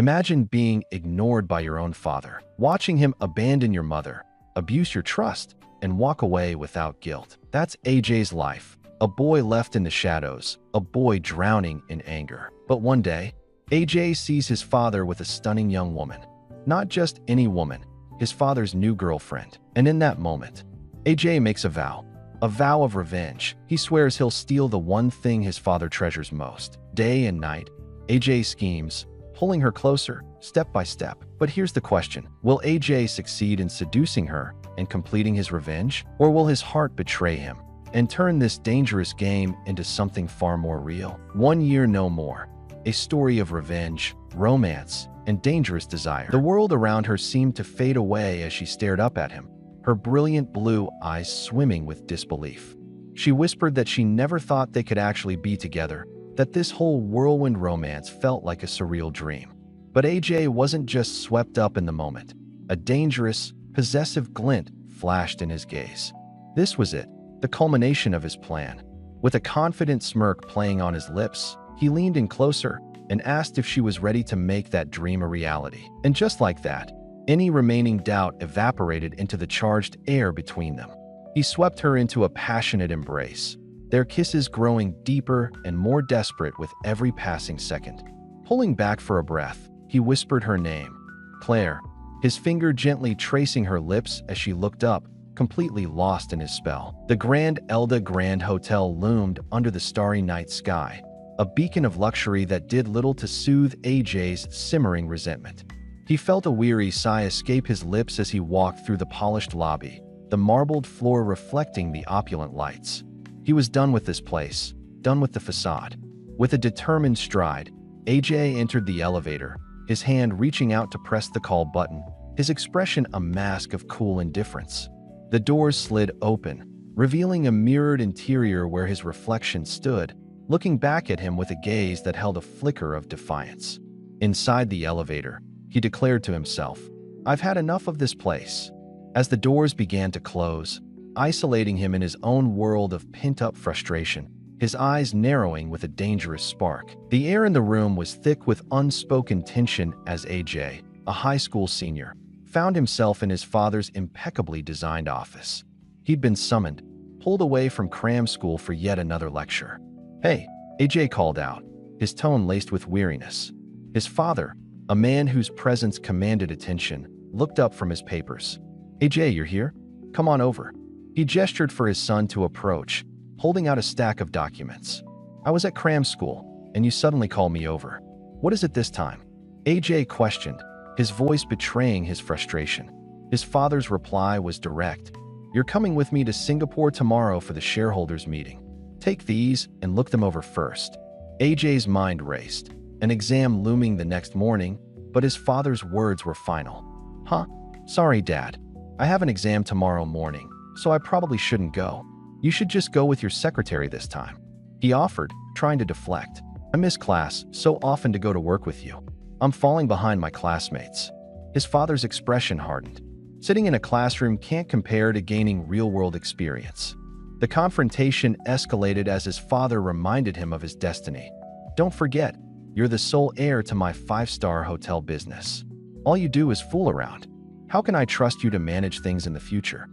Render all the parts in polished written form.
Imagine being ignored by your own father, watching him abandon your mother, abuse your trust, and walk away without guilt. That's AJ's life. A boy left in the shadows, a boy drowning in anger. But one day, AJ sees his father with a stunning young woman. Not just any woman, his father's new girlfriend. And in that moment, AJ makes a vow of revenge. He swears he'll steal the one thing his father treasures most. Day and night, AJ schemes, pulling her closer, step by step. But here's the question. Will AJ succeed in seducing her and completing his revenge? Or will his heart betray him and turn this dangerous game into something far more real? 1 Year No More. A story of revenge, romance, and dangerous desire. The world around her seemed to fade away as she stared up at him, her brilliant blue eyes swimming with disbelief. She whispered that she never thought they could actually be together, that this whole whirlwind romance felt like a surreal dream. But AJ wasn't just swept up in the moment. A dangerous, possessive glint flashed in his gaze. This was it, the culmination of his plan. With a confident smirk playing on his lips, he leaned in closer and asked if she was ready to make that dream a reality. And just like that, any remaining doubt evaporated into the charged air between them. He swept her into a passionate embrace, their kisses growing deeper and more desperate with every passing second. Pulling back for a breath, he whispered her name, Claire, his finger gently tracing her lips as she looked up, completely lost in his spell. The Grand Elda Grand Hotel loomed under the starry night sky, a beacon of luxury that did little to soothe AJ's simmering resentment. He felt a weary sigh escape his lips as he walked through the polished lobby, the marbled floor reflecting the opulent lights. He was done with this place, done with the facade. With a determined stride, AJ entered the elevator, his hand reaching out to press the call button, his expression a mask of cool indifference. The doors slid open, revealing a mirrored interior where his reflection stood, looking back at him with a gaze that held a flicker of defiance. Inside the elevator, he declared to himself, "I've had enough of this place." As the doors began to close, isolating him in his own world of pent-up frustration, his eyes narrowing with a dangerous spark. The air in the room was thick with unspoken tension as AJ, a high school senior, found himself in his father's impeccably designed office. He'd been summoned, pulled away from cram school for yet another lecture. "Hey," AJ called out, his tone laced with weariness. His father, a man whose presence commanded attention, looked up from his papers. "AJ, you're here? Come on over." He gestured for his son to approach, holding out a stack of documents. "I was at cram school, and you suddenly called me over. What is it this time?" AJ questioned, his voice betraying his frustration. His father's reply was direct. "You're coming with me to Singapore tomorrow for the shareholders' meeting. Take these and look them over first." AJ's mind raced, an exam looming the next morning, but his father's words were final. "Huh? Sorry, Dad. I have an exam tomorrow morning, so I probably shouldn't go. You should just go with your secretary this time," he offered, trying to deflect. "I miss class so often to go to work with you. I'm falling behind my classmates." His father's expression hardened. Sitting in a classroom can't compare to gaining real-world experience. The confrontation escalated as his father reminded him of his destiny. "Don't forget, you're the sole heir to my 5-star hotel business. All you do is fool around. How can I trust you to manage things in the future?"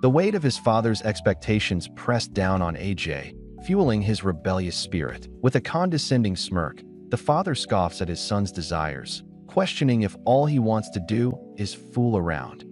The weight of his father's expectations pressed down on AJ, fueling his rebellious spirit. With a condescending smirk, the father scoffs at his son's desires, questioning if all he wants to do is fool around.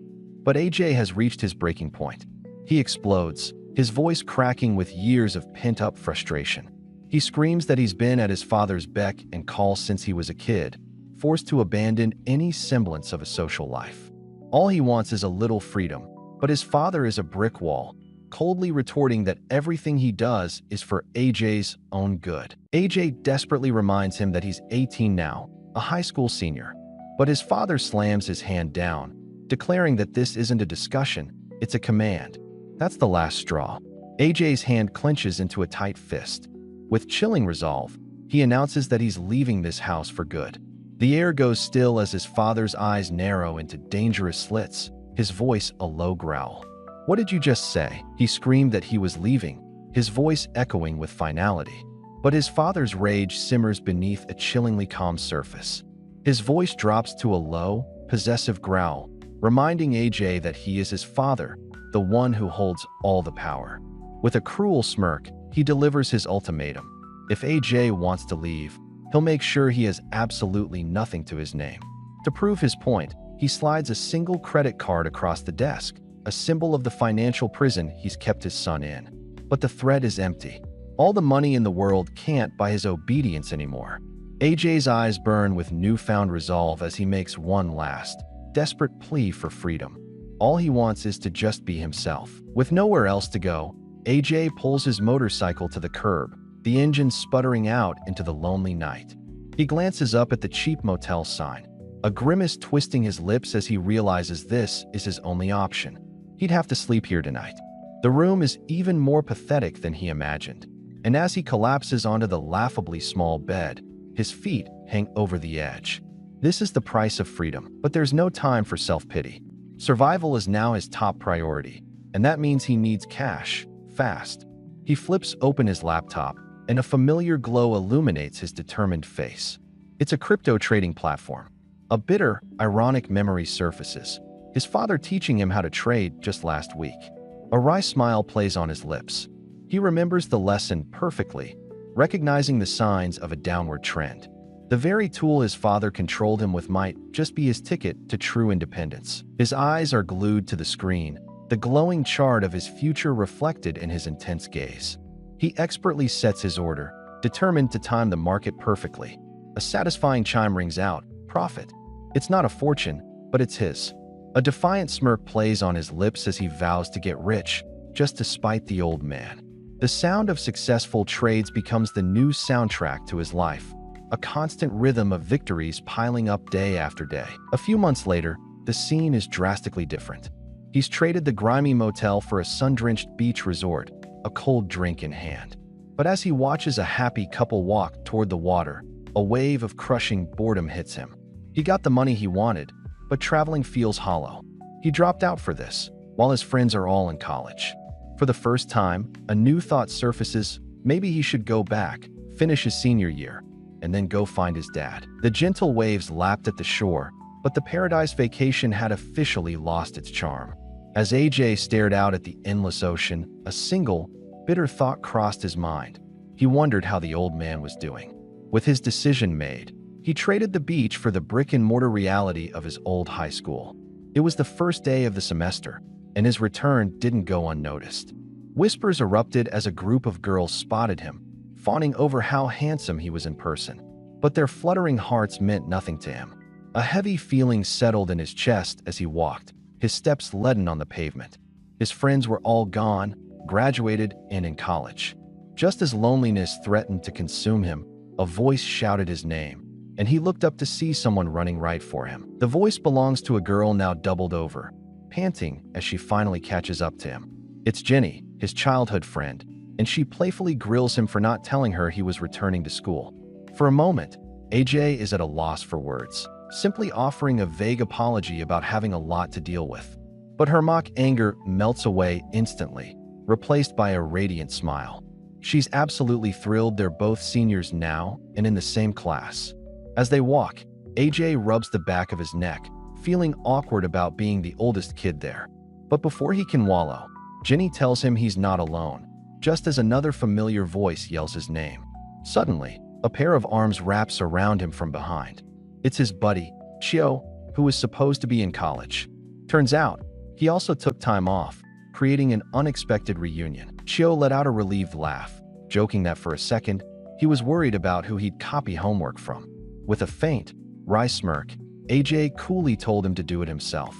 But AJ has reached his breaking point. He explodes, his voice cracking with years of pent-up frustration. He screams that he's been at his father's beck and call since he was a kid, forced to abandon any semblance of a social life. All he wants is a little freedom, but his father is a brick wall, coldly retorting that everything he does is for AJ's own good. AJ desperately reminds him that he's 18 now, a high school senior. But his father slams his hand down, declaring that this isn't a discussion, it's a command. That's the last straw. AJ's hand clenches into a tight fist. With chilling resolve, he announces that he's leaving this house for good. The air goes still as his father's eyes narrow into dangerous slits, his voice a low growl. "What did you just say?" He screamed that he was leaving, his voice echoing with finality. But his father's rage simmers beneath a chillingly calm surface. His voice drops to a low, possessive growl, reminding AJ that he is his father, the one who holds all the power. With a cruel smirk, he delivers his ultimatum. If AJ wants to leave, he'll make sure he has absolutely nothing to his name. To prove his point, he slides a single credit card across the desk, a symbol of the financial prison he's kept his son in. But the thread is empty. All the money in the world can't buy his obedience anymore. AJ's eyes burn with newfound resolve as he makes one last, desperate plea for freedom. All he wants is to just be himself. With nowhere else to go, AJ pulls his motorcycle to the curb, the engine sputtering out into the lonely night. He glances up at the cheap motel sign, a grimace twisting his lips as he realizes this is his only option. He'd have to sleep here tonight. The room is even more pathetic than he imagined, and as he collapses onto the laughably small bed, his feet hang over the edge. This is the price of freedom, but there's no time for self-pity. Survival is now his top priority, and that means he needs cash, fast. He flips open his laptop, and a familiar glow illuminates his determined face. It's a crypto trading platform. A bitter, ironic memory surfaces, his father teaching him how to trade just last week. A wry smile plays on his lips. He remembers the lesson perfectly, recognizing the signs of a downward trend. The very tool his father controlled him with might just be his ticket to true independence. His eyes are glued to the screen, the glowing chart of his future reflected in his intense gaze. He expertly sets his order, determined to time the market perfectly. A satisfying chime rings out, profit. It's not a fortune, but it's his. A defiant smirk plays on his lips as he vows to get rich, just to spite the old man. The sound of successful trades becomes the new soundtrack to his life, a constant rhythm of victories piling up day after day. A few months later, the scene is drastically different. He's traded the grimy motel for a sun-drenched beach resort, a cold drink in hand. But as he watches a happy couple walk toward the water, a wave of crushing boredom hits him. He got the money he wanted, but traveling feels hollow. He dropped out for this, while his friends are all in college. For the first time, a new thought surfaces: maybe he should go back, finish his senior year, and then go find his dad. The gentle waves lapped at the shore, but the paradise vacation had officially lost its charm. As AJ stared out at the endless ocean, a single, bitter thought crossed his mind. He wondered how the old man was doing. With his decision made, he traded the beach for the brick-and-mortar reality of his old high school. It was the first day of the semester, and his return didn't go unnoticed. Whispers erupted as a group of girls spotted him, fawning over how handsome he was in person. But their fluttering hearts meant nothing to him. A heavy feeling settled in his chest as he walked, his steps leaden on the pavement. His friends were all gone, graduated, and in college. Just as loneliness threatened to consume him, a voice shouted his name, and he looked up to see someone running right for him. The voice belongs to a girl now doubled over, panting as she finally catches up to him. It's Jenny, his childhood friend, and she playfully grills him for not telling her he was returning to school. For a moment, AJ is at a loss for words, simply offering a vague apology about having a lot to deal with. But her mock anger melts away instantly, replaced by a radiant smile. She's absolutely thrilled they're both seniors now and in the same class. As they walk, AJ rubs the back of his neck, feeling awkward about being the oldest kid there. But before he can wallow, Jenny tells him he's not alone, just as another familiar voice yells his name. Suddenly, a pair of arms wraps around him from behind. It's his buddy, Chio, who was supposed to be in college. Turns out, he also took time off, creating an unexpected reunion. Chio let out a relieved laugh, joking that for a second, he was worried about who he'd copy homework from. With a faint, wry smirk, AJ coolly told him to do it himself.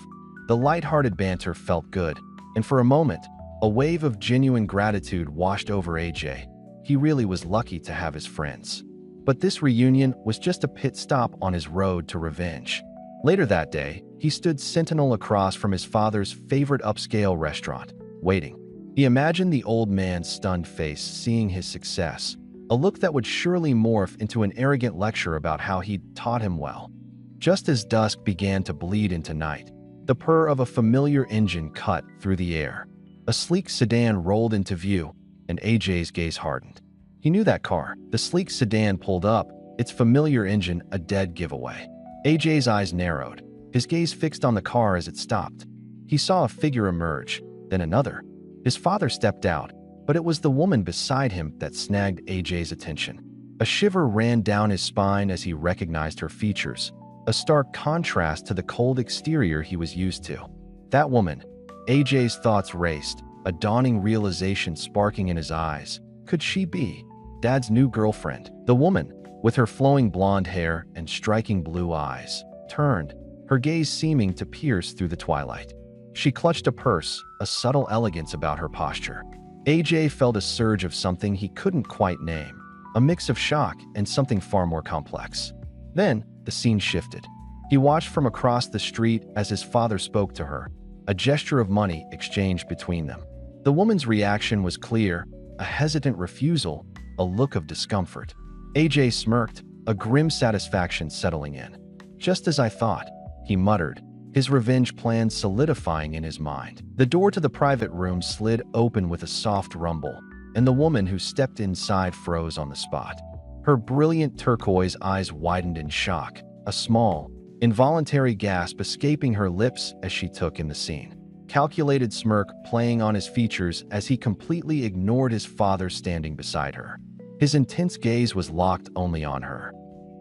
The lighthearted banter felt good, and for a moment, a wave of genuine gratitude washed over AJ. He really was lucky to have his friends. But this reunion was just a pit stop on his road to revenge. Later that day, he stood sentinel across from his father's favorite upscale restaurant, waiting. He imagined the old man's stunned face seeing his success, a look that would surely morph into an arrogant lecture about how he'd taught him well. Just as dusk began to bleed into night, the purr of a familiar engine cut through the air. A sleek sedan rolled into view, and AJ's gaze hardened. He knew that car. The sleek sedan pulled up, its familiar engine a dead giveaway. AJ's eyes narrowed, his gaze fixed on the car as it stopped. He saw a figure emerge, then another. His father stepped out, but it was the woman beside him that snagged AJ's attention. A shiver ran down his spine as he recognized her features, a stark contrast to the cold exterior he was used to. That woman. AJ's thoughts raced, a dawning realization sparking in his eyes. Could she be Dad's new girlfriend? The woman, with her flowing blonde hair and striking blue eyes, turned, her gaze seeming to pierce through the twilight. She clutched a purse, a subtle elegance about her posture. AJ felt a surge of something he couldn't quite name, a mix of shock and something far more complex. Then, the scene shifted. He watched from across the street as his father spoke to her, a gesture of money exchanged between them. The woman's reaction was clear, a hesitant refusal, a look of discomfort. AJ smirked, a grim satisfaction settling in. Just as I thought, he muttered, his revenge plan solidifying in his mind. The door to the private room slid open with a soft rumble, and the woman who stepped inside froze on the spot. Her brilliant turquoise eyes widened in shock, a small, involuntary gasp escaping her lips as she took in the scene. Calculated smirk playing on his features as he completely ignored his father standing beside her. His intense gaze was locked only on her.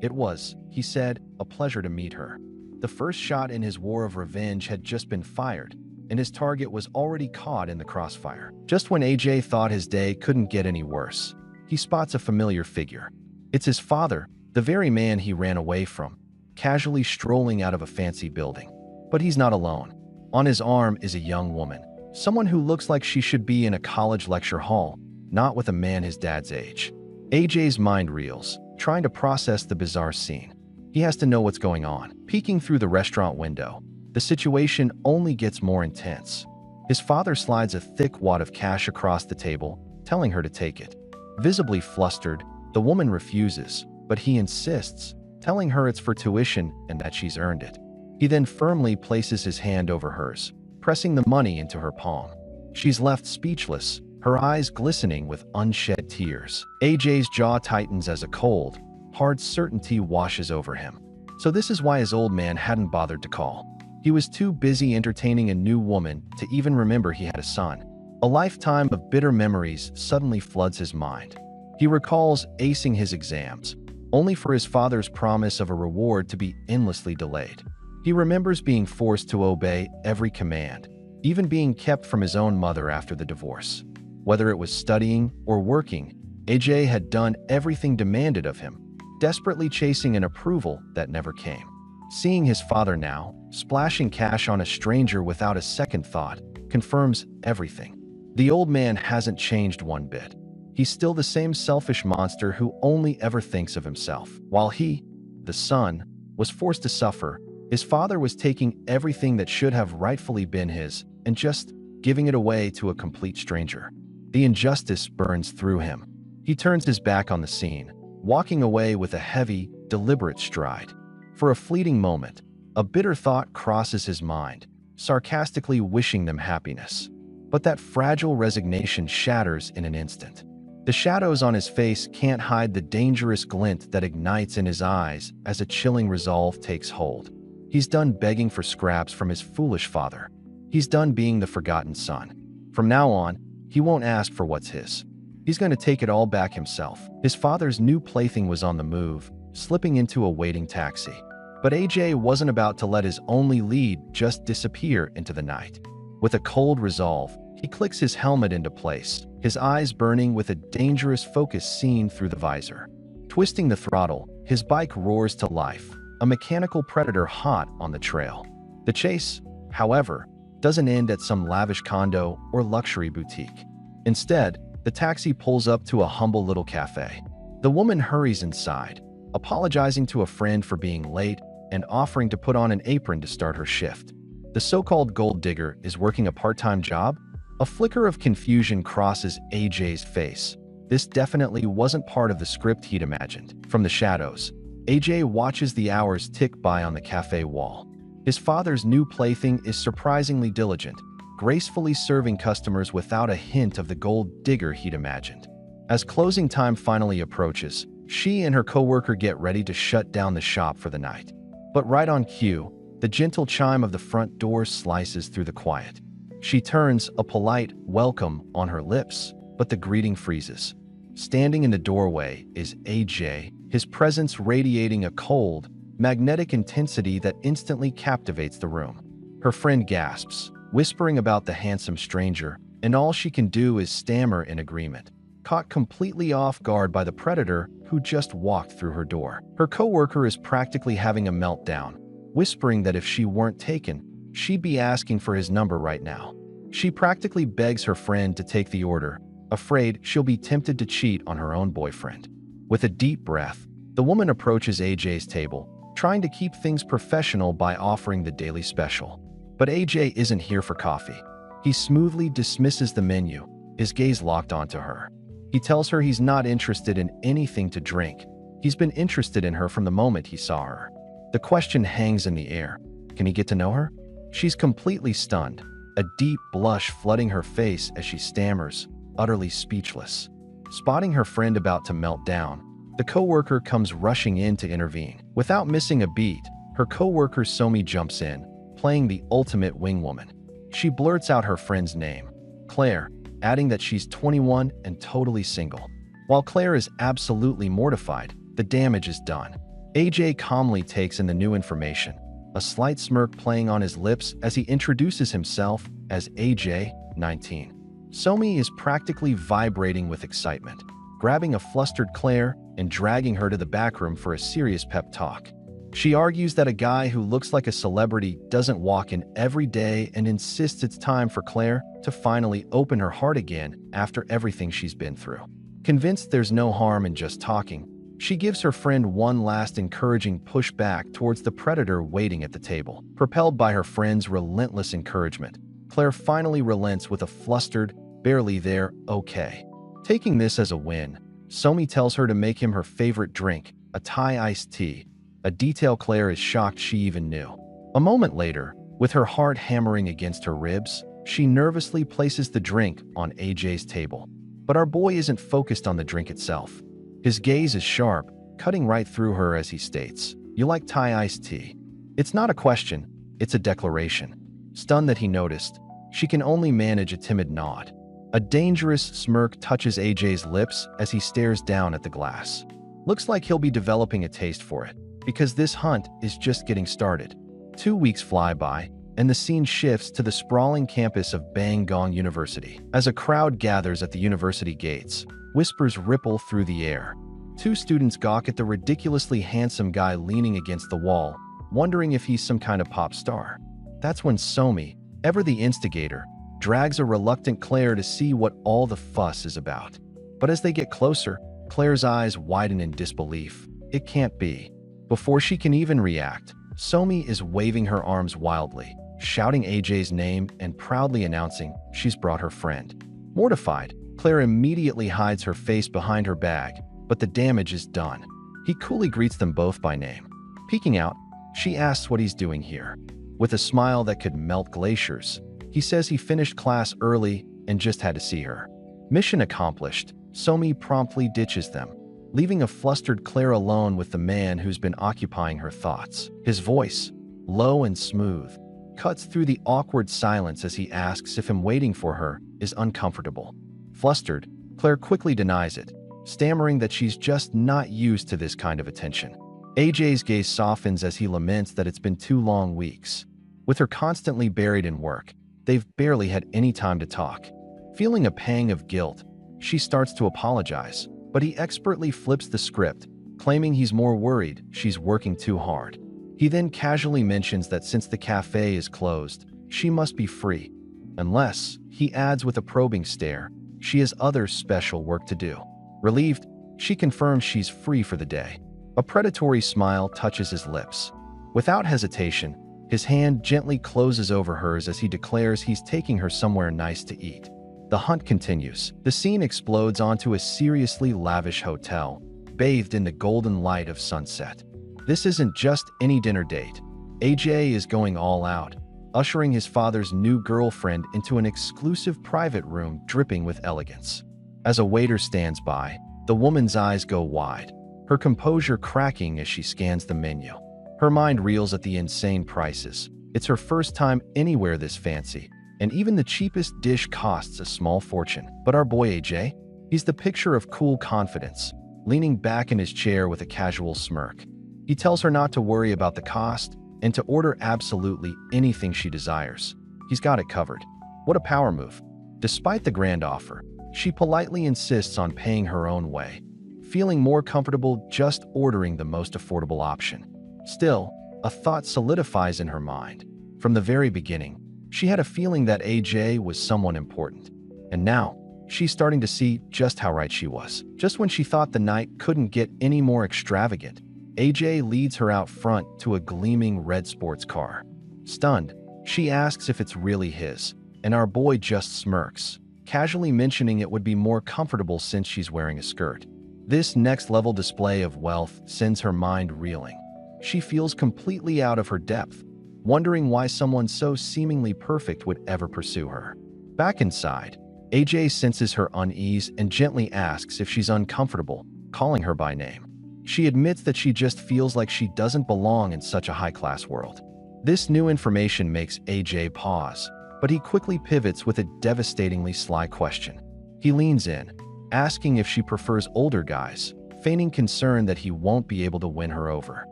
It was, he said, a pleasure to meet her. The first shot in his war of revenge had just been fired, and his target was already caught in the crossfire. Just when AJ thought his day couldn't get any worse, he spots a familiar figure. It's his father, the very man he ran away from, casually strolling out of a fancy building. But he's not alone. On his arm is a young woman, someone who looks like she should be in a college lecture hall, not with a man his dad's age. AJ's mind reels, trying to process the bizarre scene. He has to know what's going on. Peeking through the restaurant window, the situation only gets more intense. His father slides a thick wad of cash across the table, telling her to take it. Visibly flustered, the woman refuses, but he insists, telling her it's for tuition and that she's earned it. He then firmly places his hand over hers, pressing the money into her palm. She's left speechless, her eyes glistening with unshed tears. AJ's jaw tightens as a cold, hard certainty washes over him. So this is why his old man hadn't bothered to call. He was too busy entertaining a new woman to even remember he had a son. A lifetime of bitter memories suddenly floods his mind. He recalls acing his exams, only for his father's promise of a reward to be endlessly delayed. He remembers being forced to obey every command, even being kept from his own mother after the divorce. Whether it was studying or working, AJ had done everything demanded of him, desperately chasing an approval that never came. Seeing his father now, splashing cash on a stranger without a second thought, confirms everything. The old man hasn't changed one bit. He's still the same selfish monster who only ever thinks of himself. While he, the son, was forced to suffer, his father was taking everything that should have rightfully been his and just giving it away to a complete stranger. The injustice burns through him. He turns his back on the scene, walking away with a heavy, deliberate stride. For a fleeting moment, a bitter thought crosses his mind, sarcastically wishing them happiness. But that fragile resignation shatters in an instant. The shadows on his face can't hide the dangerous glint that ignites in his eyes as a chilling resolve takes hold. He's done begging for scraps from his foolish father. He's done being the forgotten son. From now on, he won't ask for what's his. He's going to take it all back himself. His father's new plaything was on the move, slipping into a waiting taxi. But AJ wasn't about to let his only lead just disappear into the night. With a cold resolve, he clicks his helmet into place, his eyes burning with a dangerous focus seen through the visor. Twisting the throttle, his bike roars to life, a mechanical predator hot on the trail. The chase, however, doesn't end at some lavish condo or luxury boutique. Instead, the taxi pulls up to a humble little cafe. The woman hurries inside, apologizing to a friend for being late and offering to put on an apron to start her shift. The so-called gold digger is working a part-time job? A flicker of confusion crosses AJ's face. This definitely wasn't part of the script he'd imagined. From the shadows, AJ watches the hours tick by on the cafe wall. His father's new plaything is surprisingly diligent, gracefully serving customers without a hint of the gold digger he'd imagined. As closing time finally approaches, she and her coworker get ready to shut down the shop for the night. But right on cue, the gentle chime of the front door slices through the quiet. She turns, a polite welcome on her lips, but the greeting freezes. Standing in the doorway is AJ, his presence radiating a cold, magnetic intensity that instantly captivates the room. Her friend gasps, whispering about the handsome stranger, and all she can do is stammer in agreement. Caught completely off guard by the predator who just walked through her door. Her coworker is practically having a meltdown, whispering that if she weren't taken, she'd be asking for his number right now. She practically begs her friend to take the order, afraid she'll be tempted to cheat on her own boyfriend. With a deep breath, the woman approaches AJ's table, trying to keep things professional by offering the daily special. But AJ isn't here for coffee. He smoothly dismisses the menu, his gaze locked onto her. He tells her he's not interested in anything to drink. He's been interested in her from the moment he saw her. The question hangs in the air. Can he get to know her? She's completely stunned, a deep blush flooding her face as she stammers, utterly speechless. Spotting her friend about to melt down, the coworker comes rushing in to intervene. Without missing a beat, her coworker Somi jumps in, playing the ultimate wingwoman. She blurts out her friend's name, Claire, adding that she's 21 and totally single. While Claire is absolutely mortified, the damage is done. AJ calmly takes in the new information, a slight smirk playing on his lips as he introduces himself as AJ, 19. Somi is practically vibrating with excitement, grabbing a flustered Claire and dragging her to the back room for a serious pep talk. She argues that a guy who looks like a celebrity doesn't walk in every day and insists it's time for Claire to finally open her heart again after everything she's been through. Convinced there's no harm in just talking, she gives her friend one last encouraging push back towards the predator waiting at the table. Propelled by her friend's relentless encouragement, Claire finally relents with a flustered, barely there, okay. Taking this as a win, Somi tells her to make him her favorite drink, a Thai iced tea, a detail Claire is shocked she even knew. A moment later, with her heart hammering against her ribs, she nervously places the drink on AJ's table. But our boy isn't focused on the drink itself. His gaze is sharp, cutting right through her as he states, "You like Thai iced tea?" It's not a question, it's a declaration. Stunned that he noticed, she can only manage a timid nod. A dangerous smirk touches AJ's lips as he stares down at the glass. Looks like he'll be developing a taste for it, because this hunt is just getting started. 2 weeks fly by, and the scene shifts to the sprawling campus of Bangkok University. As a crowd gathers at the university gates, whispers ripple through the air. 2 students gawk at the ridiculously handsome guy leaning against the wall, wondering if he's some kind of pop star. That's when Somi, ever the instigator, drags a reluctant Claire to see what all the fuss is about. But as they get closer, Claire's eyes widen in disbelief. It can't be. Before she can even react, Somi is waving her arms wildly, shouting AJ's name and proudly announcing she's brought her friend. Mortified, Claire immediately hides her face behind her bag, but the damage is done. He coolly greets them both by name. Peeking out, she asks what he's doing here. With a smile that could melt glaciers, he says he finished class early and just had to see her. Mission accomplished, Somi promptly ditches them, leaving a flustered Claire alone with the man who's been occupying her thoughts. His voice, low and smooth, cuts through the awkward silence as he asks if him waiting for her is uncomfortable. Flustered, Claire quickly denies it, stammering that she's just not used to this kind of attention. AJ's gaze softens as he laments that it's been 2 long weeks. With her constantly buried in work, they've barely had any time to talk. Feeling a pang of guilt, she starts to apologize, but he expertly flips the script, claiming he's more worried she's working too hard. He then casually mentions that since the cafe is closed, she must be free. Unless, he adds with a probing stare, she has other special work to do. Relieved, she confirms she's free for the day. A predatory smile touches his lips. Without hesitation, his hand gently closes over hers as he declares he's taking her somewhere nice to eat. The hunt continues. The scene explodes onto a seriously lavish hotel, bathed in the golden light of sunset. This isn't just any dinner date. AJ is going all out, ushering his father's new girlfriend into an exclusive private room dripping with elegance. As a waiter stands by, the woman's eyes go wide, her composure cracking as she scans the menu. Her mind reels at the insane prices. It's her first time anywhere this fancy, and even the cheapest dish costs a small fortune. But our boy AJ? He's the picture of cool confidence, leaning back in his chair with a casual smirk. He tells her not to worry about the cost and to order absolutely anything she desires. He's got it covered. What a power move. Despite the grand offer, she politely insists on paying her own way, feeling more comfortable just ordering the most affordable option. Still, a thought solidifies in her mind. From the very beginning, she had a feeling that AJ was someone important. And now, she's starting to see just how right she was. Just when she thought the night couldn't get any more extravagant, AJ leads her out front to a gleaming red sports car. Stunned, she asks if it's really his, and our boy just smirks, casually mentioning it would be more comfortable since she's wearing a skirt. This next-level display of wealth sends her mind reeling. She feels completely out of her depth, wondering why someone so seemingly perfect would ever pursue her. Back inside, AJ senses her unease and gently asks if she's uncomfortable, calling her by name. She admits that she just feels like she doesn't belong in such a high-class world. This new information makes AJ pause, but he quickly pivots with a devastatingly sly question. He leans in, asking if she prefers older guys, feigning concern that he won't be able to win her over.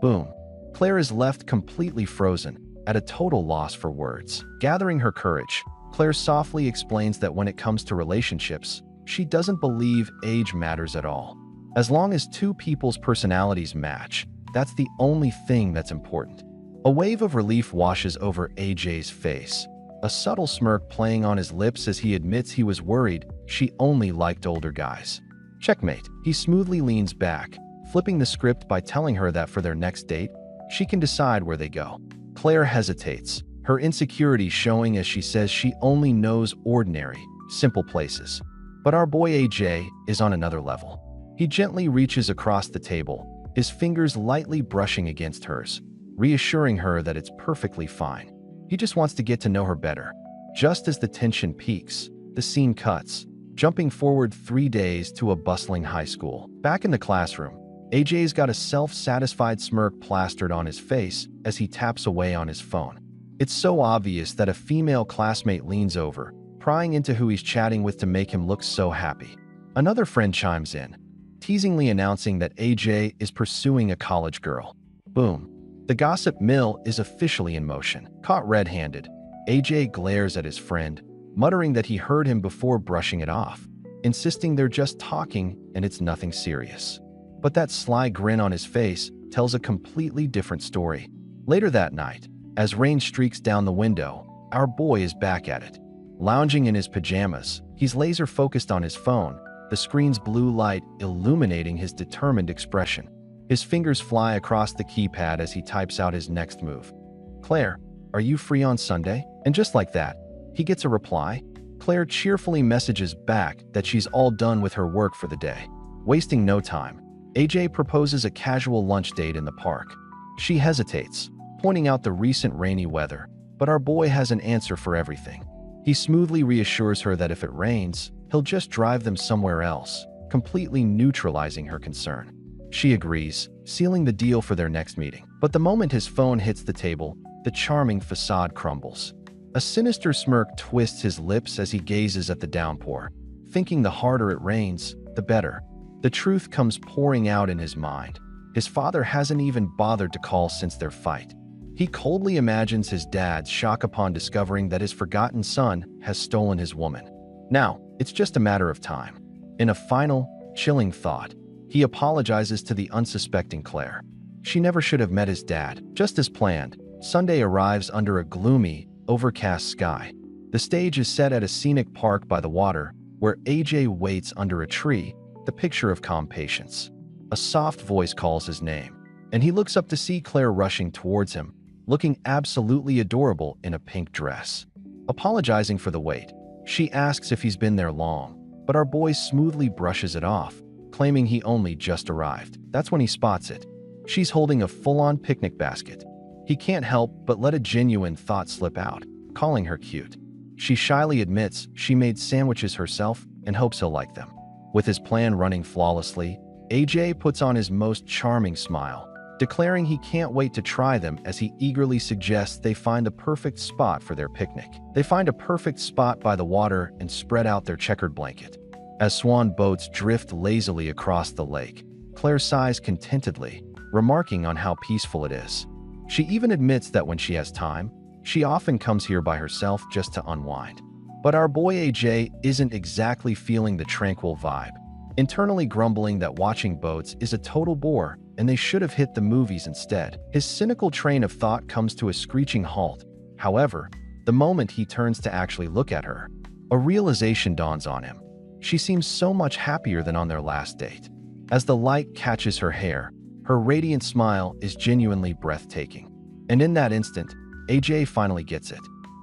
Boom. Claire is left completely frozen, at a total loss for words. Gathering her courage, Claire softly explains that when it comes to relationships, she doesn't believe age matters at all. As long as two people's personalities match, that's the only thing that's important. A wave of relief washes over AJ's face, a subtle smirk playing on his lips as he admits he was worried she only liked older guys. Checkmate. He smoothly leans back, flipping the script by telling her that for their next date, she can decide where they go. Claire hesitates, her insecurity showing as she says she only knows ordinary, simple places. But our boy AJ is on another level. He gently reaches across the table, his fingers lightly brushing against hers, reassuring her that it's perfectly fine. He just wants to get to know her better. Just as the tension peaks, the scene cuts, jumping forward 3 days to a bustling high school. Back in the classroom, AJ's got a self-satisfied smirk plastered on his face as he taps away on his phone. It's so obvious that a female classmate leans over, prying into who he's chatting with to make him look so happy. Another friend chimes in, teasingly announcing that AJ is pursuing a college girl. Boom. The gossip mill is officially in motion. Caught red-handed, AJ glares at his friend, muttering that he heard him before brushing it off, insisting they're just talking and it's nothing serious. But that sly grin on his face tells a completely different story. Later that night, as rain streaks down the window, our boy is back at it. Lounging in his pajamas, he's laser-focused on his phone, the screen's blue light illuminating his determined expression. His fingers fly across the keypad as he types out his next move. "Claire, are you free on Sunday?" And just like that, he gets a reply. Claire cheerfully messages back that she's all done with her work for the day. Wasting no time, AJ proposes a casual lunch date in the park. She hesitates, pointing out the recent rainy weather, but our boy has an answer for everything. He smoothly reassures her that if it rains, he'll just drive them somewhere else, completely neutralizing her concern. She agrees, sealing the deal for their next meeting. But the moment his phone hits the table, the charming facade crumbles. A sinister smirk twists his lips as he gazes at the downpour, thinking the harder it rains, the better. The truth comes pouring out in his mind. His father hasn't even bothered to call since their fight. He coldly imagines his dad's shock upon discovering that his forgotten son has stolen his woman. Now, it's just a matter of time. In a final, chilling thought, he apologizes to the unsuspecting Claire. She never should have met his dad. Just as planned, Sunday arrives under a gloomy, overcast sky. The stage is set at a scenic park by the water, where AJ waits under a tree, the picture of calm patience. A soft voice calls his name, and he looks up to see Claire rushing towards him, looking absolutely adorable in a pink dress. Apologizing for the wait, she asks if he's been there long, but our boy smoothly brushes it off, claiming he only just arrived. That's when he spots it. She's holding a full-on picnic basket. He can't help but let a genuine thought slip out, calling her cute. She shyly admits she made sandwiches herself and hopes he'll like them. With his plan running flawlessly, AJ puts on his most charming smile, declaring he can't wait to try them as he eagerly suggests they find the perfect spot for their picnic. They find a perfect spot by the water and spread out their checkered blanket. As swan boats drift lazily across the lake, Claire sighs contentedly, remarking on how peaceful it is. She even admits that when she has time, she often comes here by herself just to unwind. But our boy AJ isn't exactly feeling the tranquil vibe, internally grumbling that watching boats is a total bore and they should have hit the movies instead. His cynical train of thought comes to a screeching halt. However, the moment he turns to actually look at her, a realization dawns on him. She seems so much happier than on their last date. As the light catches her hair, her radiant smile is genuinely breathtaking. And in that instant, AJ finally gets it.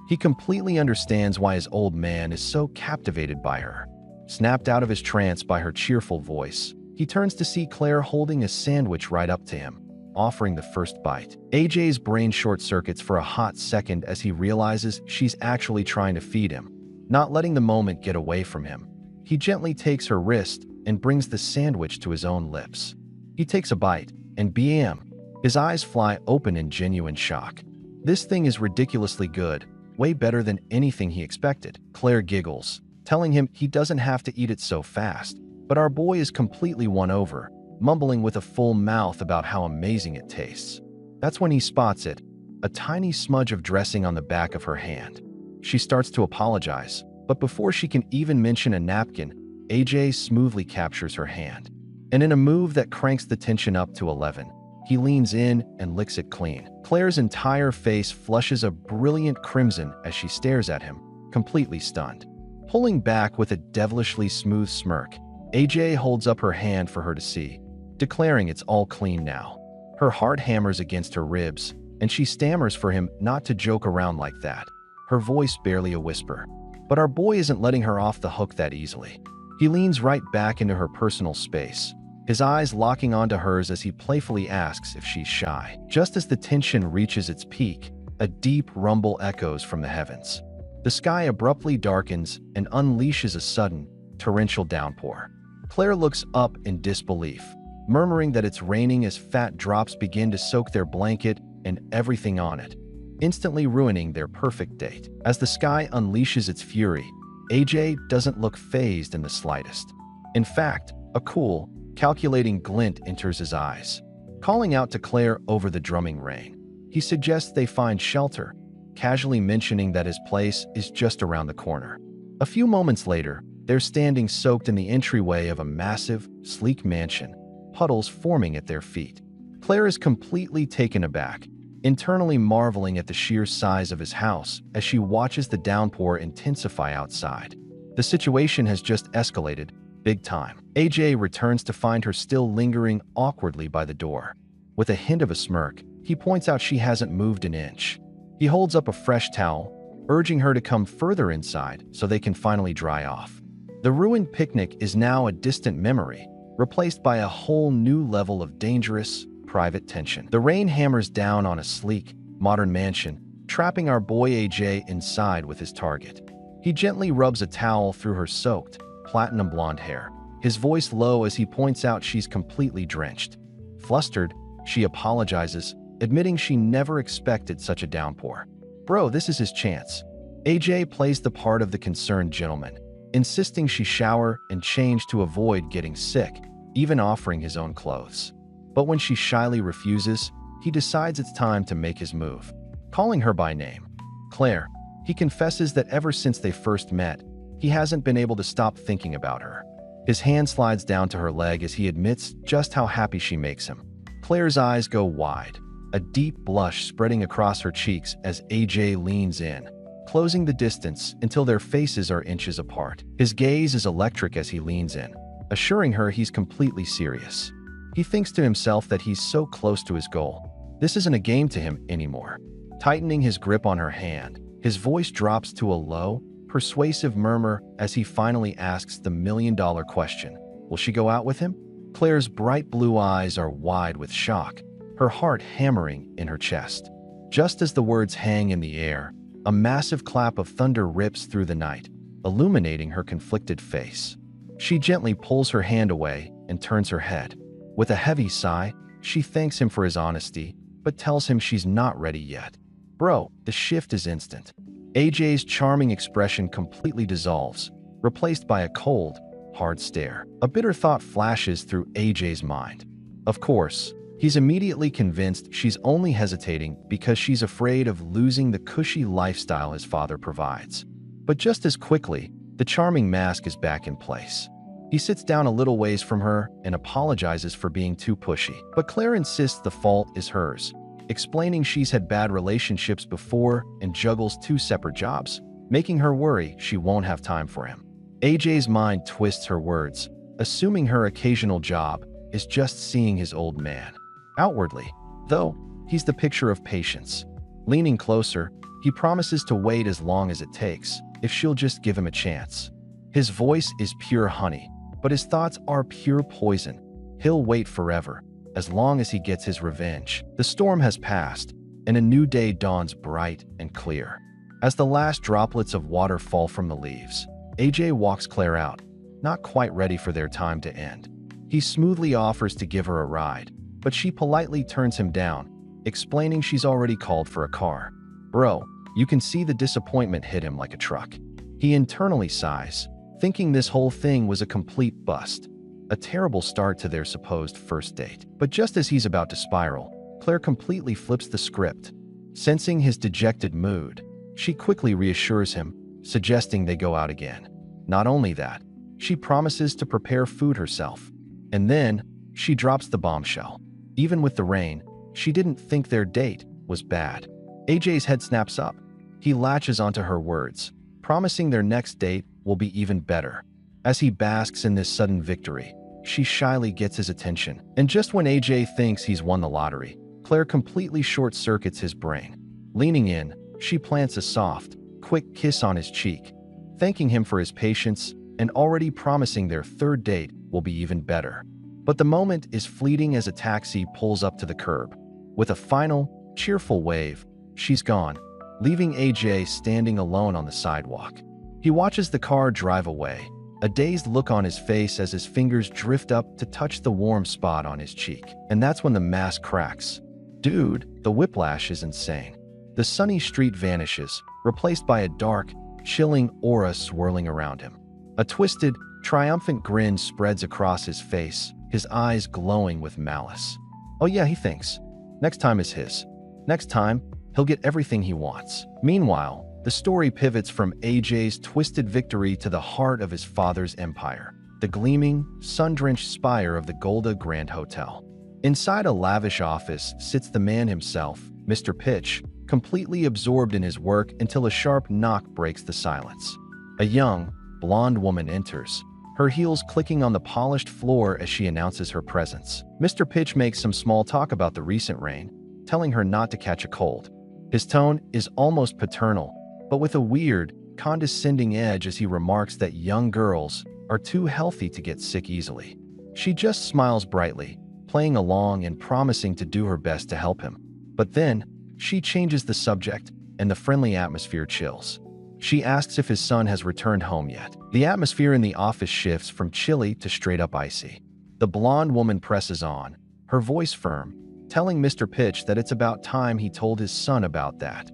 He completely understands why his old man is so captivated by her. Snapped out of his trance by her cheerful voice, he turns to see Claire holding a sandwich right up to him, offering the first bite. AJ's brain short-circuits for a hot second as he realizes she's actually trying to feed him, not letting the moment get away from him. He gently takes her wrist and brings the sandwich to his own lips. He takes a bite, and bam! His eyes fly open in genuine shock. This thing is ridiculously good, way better than anything he expected. Claire giggles, telling him he doesn't have to eat it so fast, but our boy is completely won over, mumbling with a full mouth about how amazing it tastes. That's when he spots it, a tiny smudge of dressing on the back of her hand. She starts to apologize, but before she can even mention a napkin, AJ smoothly captures her hand. And in a move that cranks the tension up to 11, he leans in and licks it clean. Claire's entire face flushes a brilliant crimson as she stares at him, completely stunned. Pulling back with a devilishly smooth smirk, AJ holds up her hand for her to see, declaring it's all clean now. Her heart hammers against her ribs, and she stammers for him not to joke around like that, her voice barely a whisper. But our boy isn't letting her off the hook that easily. He leans right back into her personal space, his eyes locking onto hers as he playfully asks if she's shy. Just as the tension reaches its peak, a deep rumble echoes from the heavens. The sky abruptly darkens and unleashes a sudden, torrential downpour. Claire looks up in disbelief, murmuring that it's raining as fat drops begin to soak their blanket and everything on it, instantly ruining their perfect date. As the sky unleashes its fury, AJ doesn't look fazed in the slightest. In fact, a cool, calculating glint enters his eyes. Calling out to Claire over the drumming rain, he suggests they find shelter, casually mentioning that his place is just around the corner. A few moments later, they're standing soaked in the entryway of a massive, sleek mansion, puddles forming at their feet. Claire is completely taken aback, internally marveling at the sheer size of his house as she watches the downpour intensify outside. The situation has just escalated, big time. AJ returns to find her still lingering awkwardly by the door. With a hint of a smirk, he points out she hasn't moved an inch. He holds up a fresh towel, urging her to come further inside so they can finally dry off. The ruined picnic is now a distant memory, replaced by a whole new level of dangerous, private tension. The rain hammers down on a sleek, modern mansion, trapping our boy AJ inside with his target. He gently rubs a towel through her soaked, platinum blonde hair, his voice low as he points out she's completely drenched. Flustered, she apologizes, admitting she never expected such a downpour. Bro, this is his chance. AJ plays the part of the concerned gentleman, insisting she shower and change to avoid getting sick, even offering his own clothes. But when she shyly refuses, he decides it's time to make his move. Calling her by name, Claire, he confesses that ever since they first met, he hasn't been able to stop thinking about her. His hand slides down to her leg as he admits just how happy she makes him. Claire's eyes go wide, a deep blush spreading across her cheeks as AJ leans in, closing the distance until their faces are inches apart. His gaze is electric as he leans in, assuring her he's completely serious. He thinks to himself that he's so close to his goal. This isn't a game to him anymore. Tightening his grip on her hand, his voice drops to a low, persuasive murmur as he finally asks the million-dollar question. Will she go out with him? Claire's bright blue eyes are wide with shock, her heart hammering in her chest. Just as the words hang in the air, a massive clap of thunder rips through the night, illuminating her conflicted face. She gently pulls her hand away and turns her head. With a heavy sigh, She thanks him for his honesty, but tells him she's not ready yet. Bro, the shift is instant. AJ's charming expression completely dissolves, replaced by a cold, hard stare. A bitter thought flashes through AJ's mind. Of course, he's immediately convinced she's only hesitating because she's afraid of losing the cushy lifestyle his father provides. But just as quickly, the charming mask is back in place. He sits down a little ways from her and apologizes for being too pushy. But Claire insists the fault is hers, explaining she's had bad relationships before and juggles 2 separate jobs, making her worry she won't have time for him. AJ's mind twists her words, assuming her occasional job is just seeing his old man. Outwardly, though, he's the picture of patience. Leaning closer, he promises to wait as long as it takes, if she'll just give him a chance. His voice is pure honey, but his thoughts are pure poison. He'll wait forever, as long as he gets his revenge. The storm has passed, and a new day dawns bright and clear. As the last droplets of water fall from the leaves, AJ walks Claire out, not quite ready for their time to end. He smoothly offers to give her a ride, but she politely turns him down, explaining she's already called for a car. Bro, you can see the disappointment hit him like a truck. He internally sighs, thinking this whole thing was a complete bust. A terrible start to their supposed first date. But just as he's about to spiral, Claire completely flips the script. Sensing his dejected mood, she quickly reassures him, suggesting they go out again. Not only that, she promises to prepare food herself. And then, she drops the bombshell. Even with the rain, she didn't think their date was bad. AJ's head snaps up. He latches onto her words, promising their next date will be even better. As he basks in this sudden victory, she shyly gets his attention. And just when AJ thinks he's won the lottery, Claire completely short-circuits his brain. Leaning in, she plants a soft, quick kiss on his cheek, thanking him for his patience and already promising their third date will be even better. But the moment is fleeting as a taxi pulls up to the curb. With a final, cheerful wave, she's gone, leaving AJ standing alone on the sidewalk. He watches the car drive away, a dazed look on his face as his fingers drift up to touch the warm spot on his cheek. And that's when the mask cracks. Dude, the whiplash is insane. The sunny street vanishes, replaced by a dark, chilling aura swirling around him. A twisted, triumphant grin spreads across his face, his eyes glowing with malice. Oh yeah, he thinks. Next time is his. Next time, he'll get everything he wants. Meanwhile, the story pivots from AJ's twisted victory to the heart of his father's empire, the gleaming, sun-drenched spire of the Golda Grand Hotel. Inside a lavish office sits the man himself, Mr. Pitch, completely absorbed in his work until a sharp knock breaks the silence. A young, blonde woman enters, her heels clicking on the polished floor as she announces her presence. Mr. Pitch makes some small talk about the recent rain, telling her not to catch a cold. His tone is almost paternal, but with a weird, condescending edge as he remarks that young girls are too healthy to get sick easily. She just smiles brightly, playing along and promising to do her best to help him. But then, she changes the subject, and the friendly atmosphere chills. She asks if his son has returned home yet. The atmosphere in the office shifts from chilly to straight-up icy. The blonde woman presses on, her voice firm, telling Mr. Pitch that it's about time he told his son about that.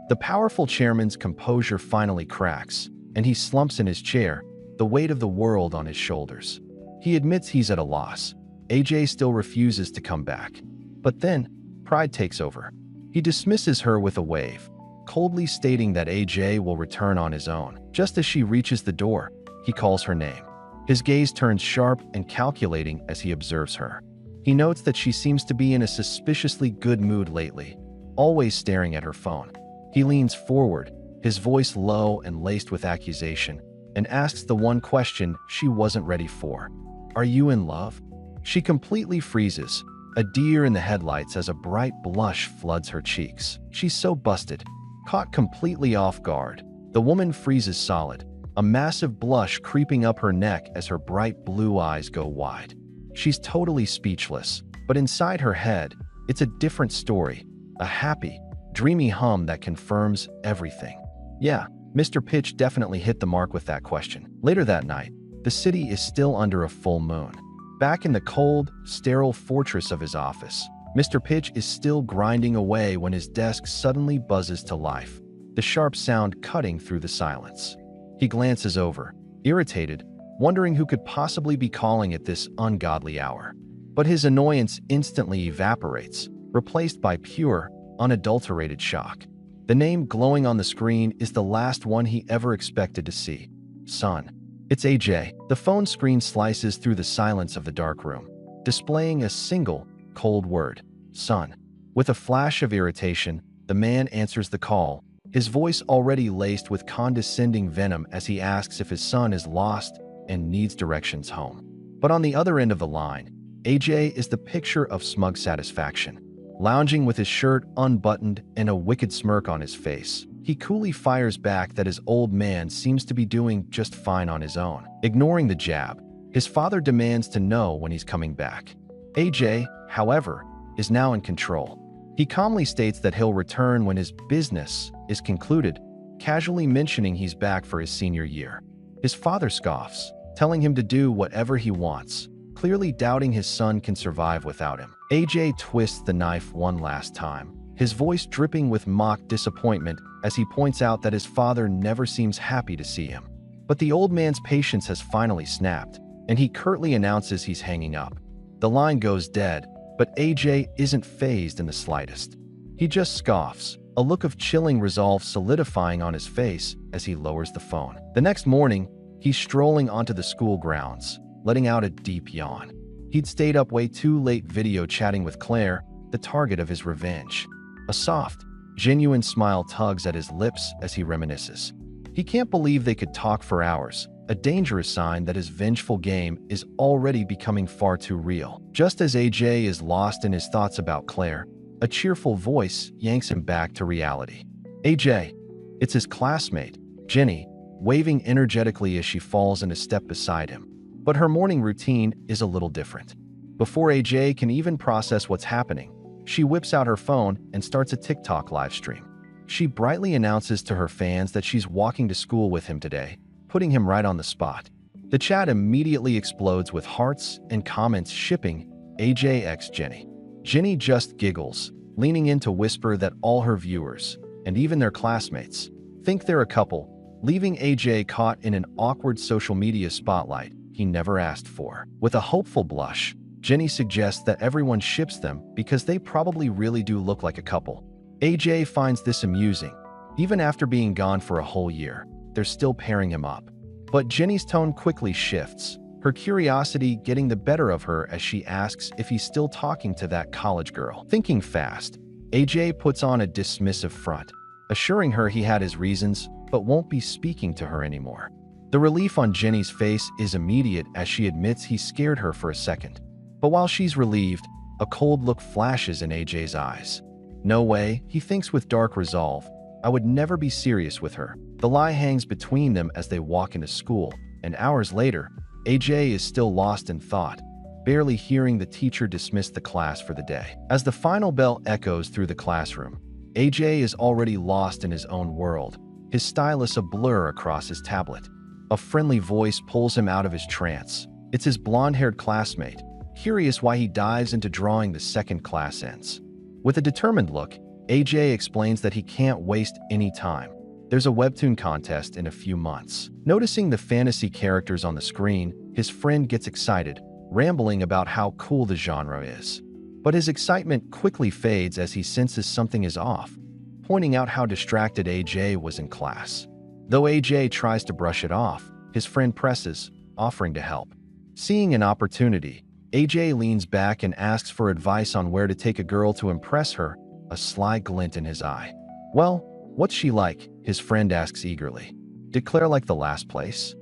The powerful chairman's composure finally cracks, and he slumps in his chair, the weight of the world on his shoulders. He admits he's at a loss. AJ still refuses to come back. But then, pride takes over. He dismisses her with a wave, coldly stating that AJ will return on his own. Just as she reaches the door, he calls her name. His gaze turns sharp and calculating as he observes her. He notes that she seems to be in a suspiciously good mood lately, always staring at her phone. He leans forward, his voice low and laced with accusation, and asks the one question she wasn't ready for. Are you in love? She completely freezes, a deer in the headlights as a bright blush floods her cheeks. She's so busted, caught completely off guard. The woman freezes solid, a massive blush creeping up her neck as her bright blue eyes go wide. She's totally speechless, but inside her head, it's a different story, a happy, dreamy hum that confirms everything. Yeah, Mr. Pitch definitely hit the mark with that question. Later that night, the city is still under a full moon. Back in the cold, sterile fortress of his office, Mr. Pitch is still grinding away when his desk suddenly buzzes to life, the sharp sound cutting through the silence. He glances over, irritated, wondering who could possibly be calling at this ungodly hour. But his annoyance instantly evaporates, replaced by pure, unadulterated shock. The name glowing on the screen is the last one he ever expected to see. Son. It's AJ. The phone screen slices through the silence of the dark room, displaying a single, cold word, son. With a flash of irritation, the man answers the call, his voice already laced with condescending venom as he asks if his son is lost and needs directions home. But on the other end of the line, AJ is the picture of smug satisfaction. Lounging with his shirt unbuttoned and a wicked smirk on his face, he coolly fires back that his old man seems to be doing just fine on his own. Ignoring the jab, his father demands to know when he's coming back. AJ, however, is now in control. He calmly states that he'll return when his business is concluded, casually mentioning he's back for his senior year. His father scoffs, telling him to do whatever he wants, clearly doubting his son can survive without him. AJ twists the knife one last time, his voice dripping with mock disappointment as he points out that his father never seems happy to see him. But the old man's patience has finally snapped, and he curtly announces he's hanging up. The line goes dead, but AJ isn't fazed in the slightest. He just scoffs, a look of chilling resolve solidifying on his face as he lowers the phone. The next morning, he's strolling onto the school grounds, letting out a deep yawn. He'd stayed up way too late video chatting with Claire, the target of his revenge. A soft, genuine smile tugs at his lips as he reminisces. He can't believe they could talk for hours, a dangerous sign that his vengeful game is already becoming far too real. Just as AJ is lost in his thoughts about Claire, a cheerful voice yanks him back to reality. AJ. It's his classmate, Jenny, waving energetically as she falls in a step beside him. But her morning routine is a little different. Before AJ can even process what's happening, she whips out her phone and starts a TikTok livestream. She brightly announces to her fans that she's walking to school with him today, putting him right on the spot. The chat immediately explodes with hearts and comments shipping AJ x Jenny. Jenny just giggles, leaning in to whisper that all her viewers, and even their classmates, think they're a couple, leaving AJ caught in an awkward social media spotlight he never asked for. With a hopeful blush, Jenny suggests that everyone ships them because they probably really do look like a couple. AJ finds this amusing. Even after being gone for a whole year, they're still pairing him up. But Jenny's tone quickly shifts, her curiosity getting the better of her as she asks if he's still talking to that college girl. Thinking fast, AJ puts on a dismissive front, assuring her he had his reasons but won't be speaking to her anymore. The relief on Jenny's face is immediate as she admits he scared her for a second. But while she's relieved, a cold look flashes in AJ's eyes. No way, he thinks with dark resolve. I would never be serious with her. The lie hangs between them as they walk into school, and hours later, AJ is still lost in thought, barely hearing the teacher dismiss the class for the day. As the final bell echoes through the classroom, AJ is already lost in his own world, his stylus a blur across his tablet. A friendly voice pulls him out of his trance. It's his blonde-haired classmate, curious why he dives into drawing the second class ends. With a determined look, AJ explains that he can't waste any time. There's a Webtoon contest in a few months. Noticing the fantasy characters on the screen, his friend gets excited, rambling about how cool the genre is. But his excitement quickly fades as he senses something is off, pointing out how distracted AJ was in class. Though AJ tries to brush it off, his friend presses, offering to help. Seeing an opportunity, AJ leans back and asks for advice on where to take a girl to impress her, a sly glint in his eye. Well, what's she like? His friend asks eagerly. Declare like the last place?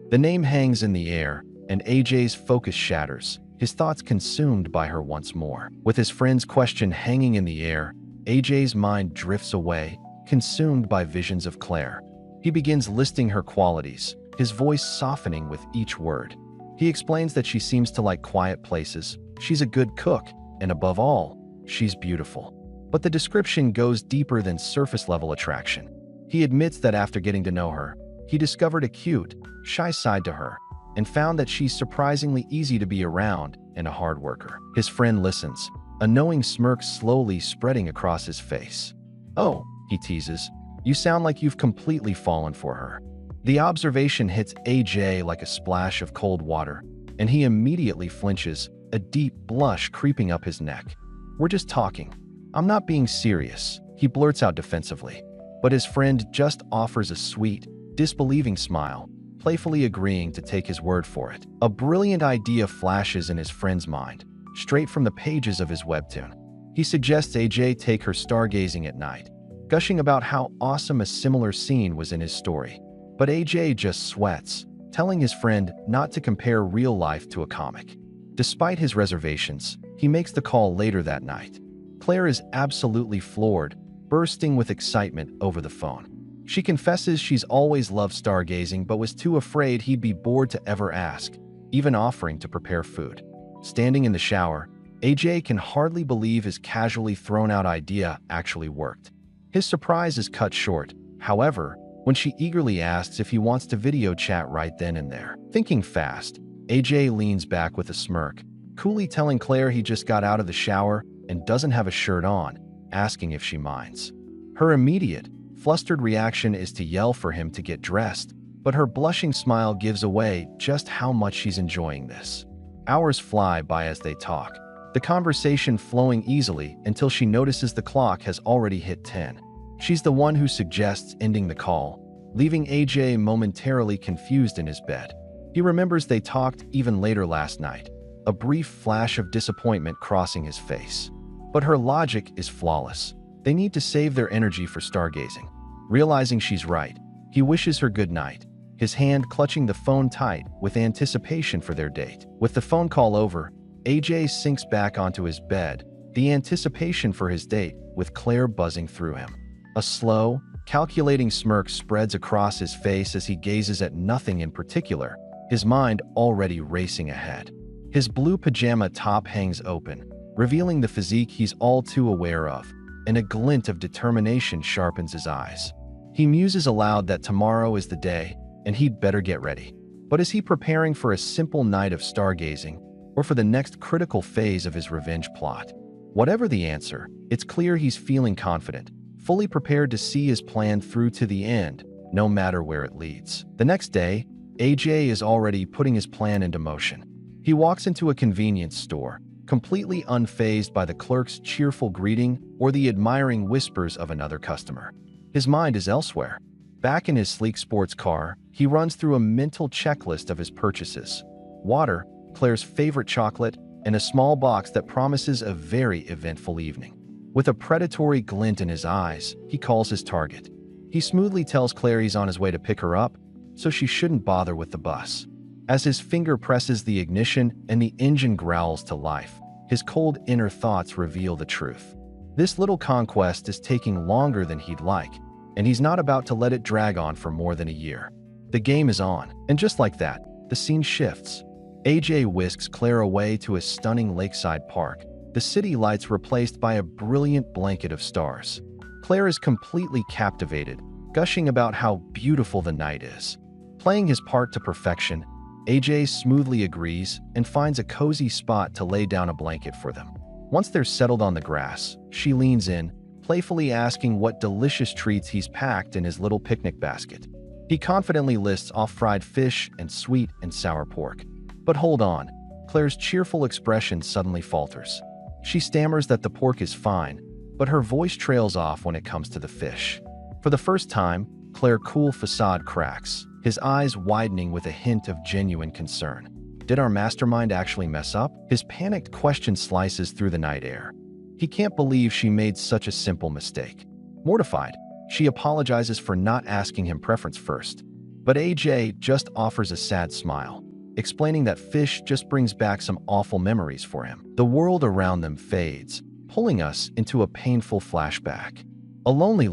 The name hangs in the air, and AJ's focus shatters, his thoughts consumed by her once more. With his friend's question hanging in the air, AJ's mind drifts away, consumed by visions of Claire. He begins listing her qualities, his voice softening with each word. He explains that she seems to like quiet places, she's a good cook, and above all, she's beautiful. But the description goes deeper than surface-level attraction. He admits that after getting to know her, he discovered a cute, shy side to her, and found that she's surprisingly easy to be around and a hard worker. His friend listens, a knowing smirk slowly spreading across his face. "Oh," he teases, "you sound like you've completely fallen for her." The observation hits AJ like a splash of cold water, and he immediately flinches, a deep blush creeping up his neck. "We're just talking. I'm not being serious," he blurts out defensively. But his friend just offers a sweet, disbelieving smile, playfully agreeing to take his word for it. A brilliant idea flashes in his friend's mind, straight from the pages of his webtoon. He suggests AJ take her stargazing at night, gushing about how awesome a similar scene was in his story. But AJ just sweats, telling his friend not to compare real life to a comic. Despite his reservations, he makes the call later that night. Claire is absolutely floored, bursting with excitement over the phone. She confesses she's always loved stargazing but was too afraid he'd be bored to ever ask, even offering to prepare food. Standing in the shower, AJ can hardly believe his casually thrown-out idea actually worked. His surprise is cut short, however, when she eagerly asks if he wants to video chat right then and there. Thinking fast, AJ leans back with a smirk, coolly telling Claire he just got out of the shower and doesn't have a shirt on, asking if she minds. Her immediate, flustered reaction is to yell for him to get dressed, but her blushing smile gives away just how much she's enjoying this. Hours fly by as they talk, the conversation flowing easily until she notices the clock has already hit 10. She's the one who suggests ending the call, leaving AJ momentarily confused in his bed. He remembers they talked even later last night, a brief flash of disappointment crossing his face. But her logic is flawless. They need to save their energy for stargazing. Realizing she's right, he wishes her good night, his hand clutching the phone tight with anticipation for their date. With the phone call over, AJ sinks back onto his bed, the anticipation for his date with Claire buzzing through him. A slow, calculating smirk spreads across his face as he gazes at nothing in particular, his mind already racing ahead. His blue pajama top hangs open, revealing the physique he's all too aware of, and a glint of determination sharpens his eyes. He muses aloud that tomorrow is the day, and he'd better get ready. But is he preparing for a simple night of stargazing, or for the next critical phase of his revenge plot? Whatever the answer, it's clear he's feeling confident, fully prepared to see his plan through to the end, no matter where it leads. The next day, AJ is already putting his plan into motion. He walks into a convenience store, completely unfazed by the clerk's cheerful greeting or the admiring whispers of another customer. His mind is elsewhere. Back in his sleek sports car, he runs through a mental checklist of his purchases: water, Claire's favorite chocolate, and a small box that promises a very eventful evening. With a predatory glint in his eyes, he calls his target. He smoothly tells Claire he's on his way to pick her up, so she shouldn't bother with the bus. As his finger presses the ignition and the engine growls to life, his cold inner thoughts reveal the truth. This little conquest is taking longer than he'd like, and he's not about to let it drag on for more than a year. The game is on, and just like that, the scene shifts. AJ whisks Claire away to a stunning lakeside park, the city lights replaced by a brilliant blanket of stars. Claire is completely captivated, gushing about how beautiful the night is. Playing his part to perfection, AJ smoothly agrees and finds a cozy spot to lay down a blanket for them. Once they're settled on the grass, she leans in, playfully asking what delicious treats he's packed in his little picnic basket. He confidently lists off fried fish and sweet and sour pork. But hold on, Claire's cheerful expression suddenly falters. She stammers that the pork is fine, but her voice trails off when it comes to the fish. For the first time, Claire's cool facade cracks, his eyes widening with a hint of genuine concern. Did our mastermind actually mess up? His panicked question slices through the night air. He can't believe she made such a simple mistake. Mortified, she apologizes for not asking him preference first. But AJ just offers a sad smile, explaining that fish just brings back some awful memories for him. The world around them fades, pulling us into a painful flashback. A lonely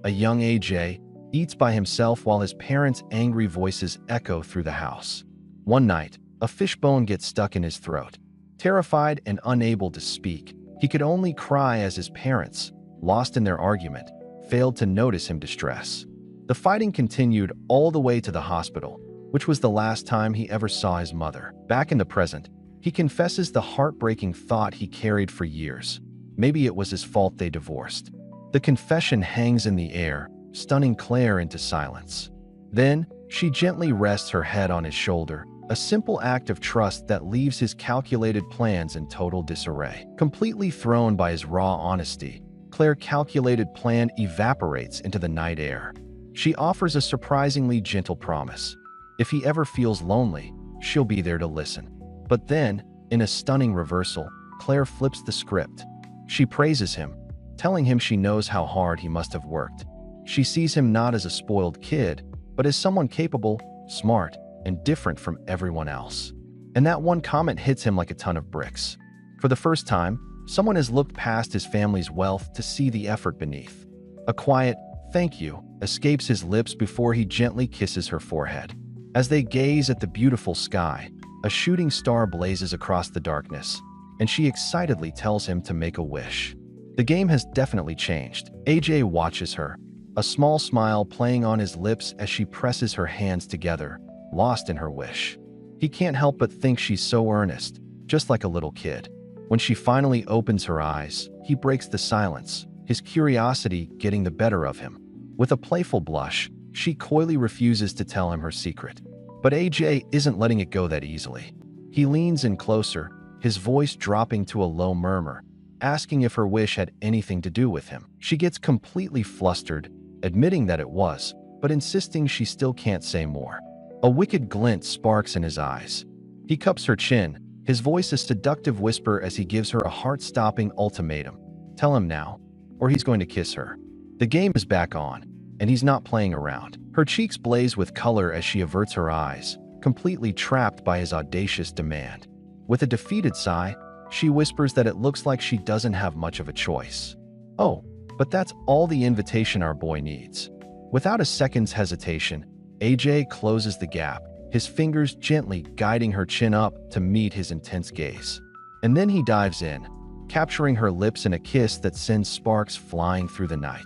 a young AJ, eats by himself while his parents' angry voices echo through the house. One night, a fishbone gets stuck in his throat. Terrified and unable to speak, he could only cry as his parents, lost in their argument, failed to notice him distress. The fighting continued all the way to the hospital, which was the last time he ever saw his mother. Back in the present, he confesses the heartbreaking thought he carried for years. Maybe it was his fault they divorced. The confession hangs in the air, stunning Claire into silence. Then, she gently rests her head on his shoulder, a simple act of trust that leaves his calculated plans in total disarray. Completely thrown by his raw honesty, Claire's calculated plan evaporates into the night air. She offers a surprisingly gentle promise. If he ever feels lonely, she'll be there to listen. But then, in a stunning reversal, Claire flips the script. She praises him, telling him she knows how hard he must have worked. She sees him not as a spoiled kid, but as someone capable, smart, and different from everyone else. And that one comment hits him like a ton of bricks. For the first time, someone has looked past his family's wealth to see the effort beneath. A quiet, "thank you," escapes his lips before he gently kisses her forehead. As they gaze at the beautiful sky, a shooting star blazes across the darkness, and she excitedly tells him to make a wish. The game has definitely changed. AJ watches her, a small smile playing on his lips as she presses her hands together, lost in her wish. He can't help but think she's so earnest, just like a little kid. When she finally opens her eyes, he breaks the silence, his curiosity getting the better of him. With a playful blush, she coyly refuses to tell him her secret. But AJ isn't letting it go that easily. He leans in closer, his voice dropping to a low murmur, asking if her wish had anything to do with him. She gets completely flustered, admitting that it was, but insisting she still can't say more. A wicked glint sparks in his eyes. He cups her chin, his voice a seductive whisper as he gives her a heart-stopping ultimatum. Tell him now, or he's going to kiss her. The game is back on, and he's not playing around. Her cheeks blaze with color as she averts her eyes, completely trapped by his audacious demand. With a defeated sigh, she whispers that it looks like she doesn't have much of a choice. Oh, but that's all the invitation our boy needs. Without a second's hesitation, AJ closes the gap, his fingers gently guiding her chin up to meet his intense gaze. And then he dives in, capturing her lips in a kiss that sends sparks flying through the night.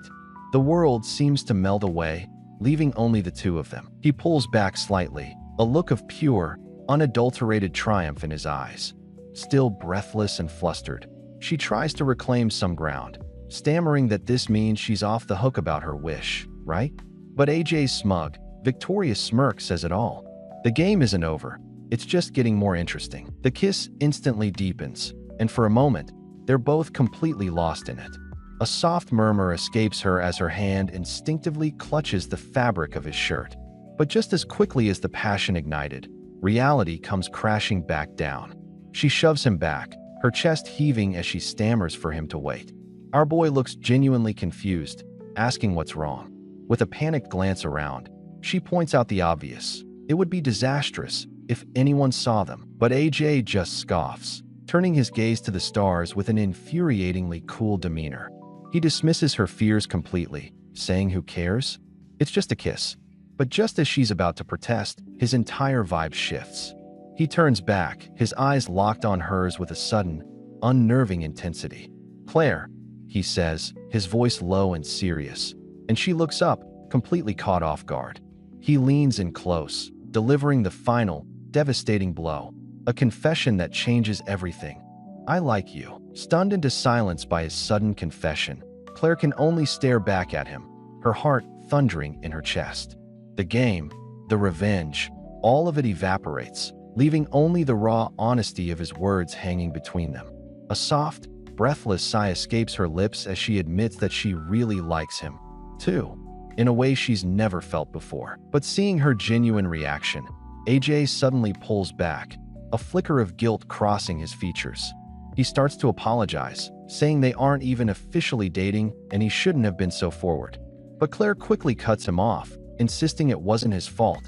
The world seems to melt away, leaving only the two of them. He pulls back slightly, a look of pure, unadulterated triumph in his eyes. Still breathless and flustered, she tries to reclaim some ground, stammering that this means she's off the hook about her wish, right? But AJ's smug, victorious smirk says it all. The game isn't over, it's just getting more interesting. The kiss instantly deepens, and for a moment, they're both completely lost in it. A soft murmur escapes her as her hand instinctively clutches the fabric of his shirt. But just as quickly as the passion ignited, reality comes crashing back down. She shoves him back, her chest heaving as she stammers for him to wait. Our boy looks genuinely confused, asking what's wrong. With a panicked glance around, she points out the obvious. It would be disastrous if anyone saw them, but AJ just scoffs, turning his gaze to the stars with an infuriatingly cool demeanor. He dismisses her fears completely, saying who cares? It's just a kiss. But just as she's about to protest, his entire vibe shifts. He turns back, his eyes locked on hers with a sudden, unnerving intensity. "Claire," he says, his voice low and serious, and she looks up, completely caught off guard. He leans in close, delivering the final, devastating blow, a confession that changes everything. "I like you." Stunned into silence by his sudden confession, Claire can only stare back at him, her heart thundering in her chest. The game, the revenge, all of it evaporates, leaving only the raw honesty of his words hanging between them. A soft, breathless sigh escapes her lips as she admits that she really likes him, too, in a way she's never felt before. But seeing her genuine reaction, AJ suddenly pulls back, a flicker of guilt crossing his features. He starts to apologize, saying they aren't even officially dating and he shouldn't have been so forward. But Claire quickly cuts him off, insisting it wasn't his fault.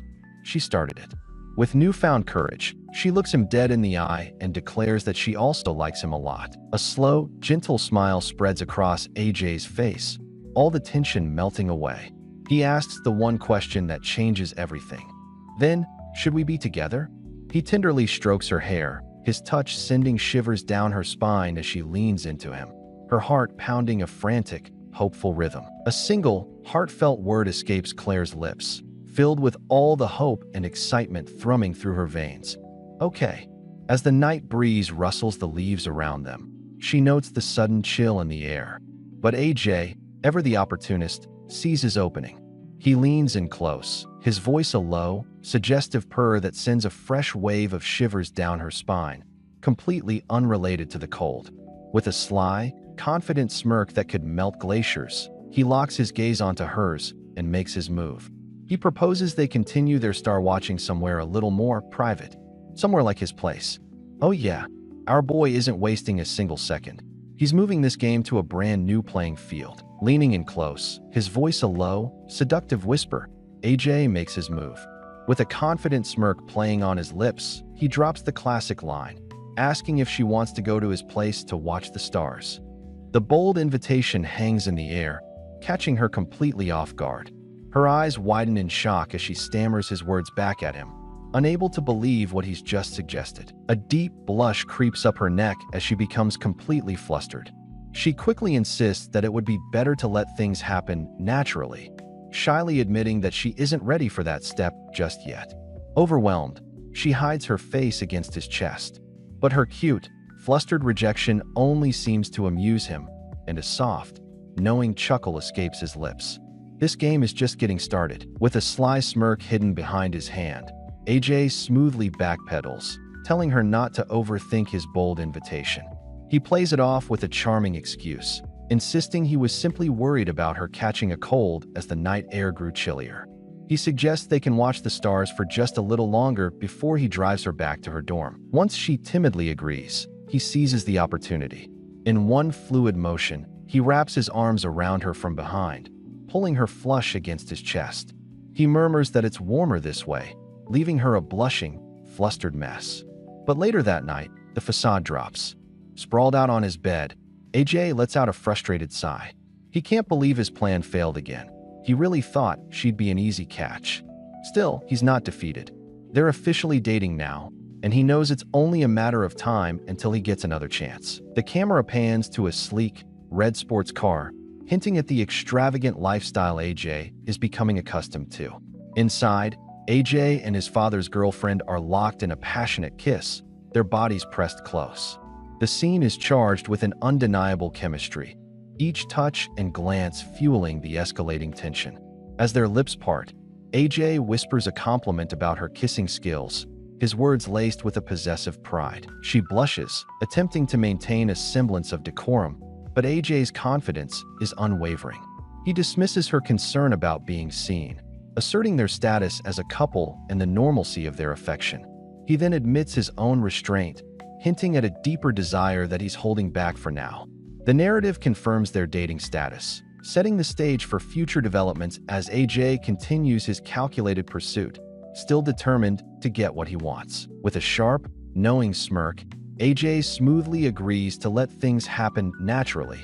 She started it. With newfound courage, she looks him dead in the eye and declares that she also likes him a lot. A slow, gentle smile spreads across AJ's face, all the tension melting away. He asks the one question that changes everything. "Then, should we be together?" He tenderly strokes her hair, his touch sending shivers down her spine as she leans into him, her heart pounding a frantic, hopeful rhythm. A single, heartfelt word escapes Claire's lips, filled with all the hope and excitement thrumming through her veins. Okay. As the night breeze rustles the leaves around them, she notes the sudden chill in the air. But AJ, ever the opportunist, sees his opening. He leans in close, his voice a low, suggestive purr that sends a fresh wave of shivers down her spine, completely unrelated to the cold. With a sly, confident smirk that could melt glaciers, he locks his gaze onto hers and makes his move. He proposes they continue their star watching somewhere a little more private, somewhere like his place. Oh yeah, our boy isn't wasting a single second. He's moving this game to a brand new playing field. Leaning in close, his voice a low, seductive whisper, AJ makes his move. With a confident smirk playing on his lips, he drops the classic line, asking if she wants to go to his place to watch the stars. The bold invitation hangs in the air, catching her completely off guard. Her eyes widen in shock as she stammers his words back at him, unable to believe what he's just suggested. A deep blush creeps up her neck as she becomes completely flustered. She quickly insists that it would be better to let things happen naturally, shyly admitting that she isn't ready for that step just yet. Overwhelmed, she hides her face against his chest. But her cute, flustered rejection only seems to amuse him, and a soft, knowing chuckle escapes his lips. This game is just getting started. With a sly smirk hidden behind his hand, AJ smoothly backpedals, telling her not to overthink his bold invitation. He plays it off with a charming excuse, insisting he was simply worried about her catching a cold as the night air grew chillier. He suggests they can watch the stars for just a little longer before he drives her back to her dorm. Once she timidly agrees, he seizes the opportunity. In one fluid motion, he wraps his arms around her from behind, pulling her flush against his chest. He murmurs that it's warmer this way, leaving her a blushing, flustered mess. But later that night, the facade drops. Sprawled out on his bed, AJ lets out a frustrated sigh. He can't believe his plan failed again. He really thought she'd be an easy catch. Still, he's not defeated. They're officially dating now, and he knows it's only a matter of time until he gets another chance. The camera pans to a sleek, red sports car, hinting at the extravagant lifestyle AJ is becoming accustomed to. Inside, AJ and his father's girlfriend are locked in a passionate kiss, their bodies pressed close. The scene is charged with an undeniable chemistry, each touch and glance fueling the escalating tension. As their lips part, AJ whispers a compliment about her kissing skills, his words laced with a possessive pride. She blushes, attempting to maintain a semblance of decorum, but AJ's confidence is unwavering. He dismisses her concern about being seen, asserting their status as a couple and the normalcy of their affection. He then admits his own restraint, hinting at a deeper desire that he's holding back for now. The narrative confirms their dating status, setting the stage for future developments as AJ continues his calculated pursuit, still determined to get what he wants. With a sharp, knowing smirk, AJ smoothly agrees to let things happen naturally,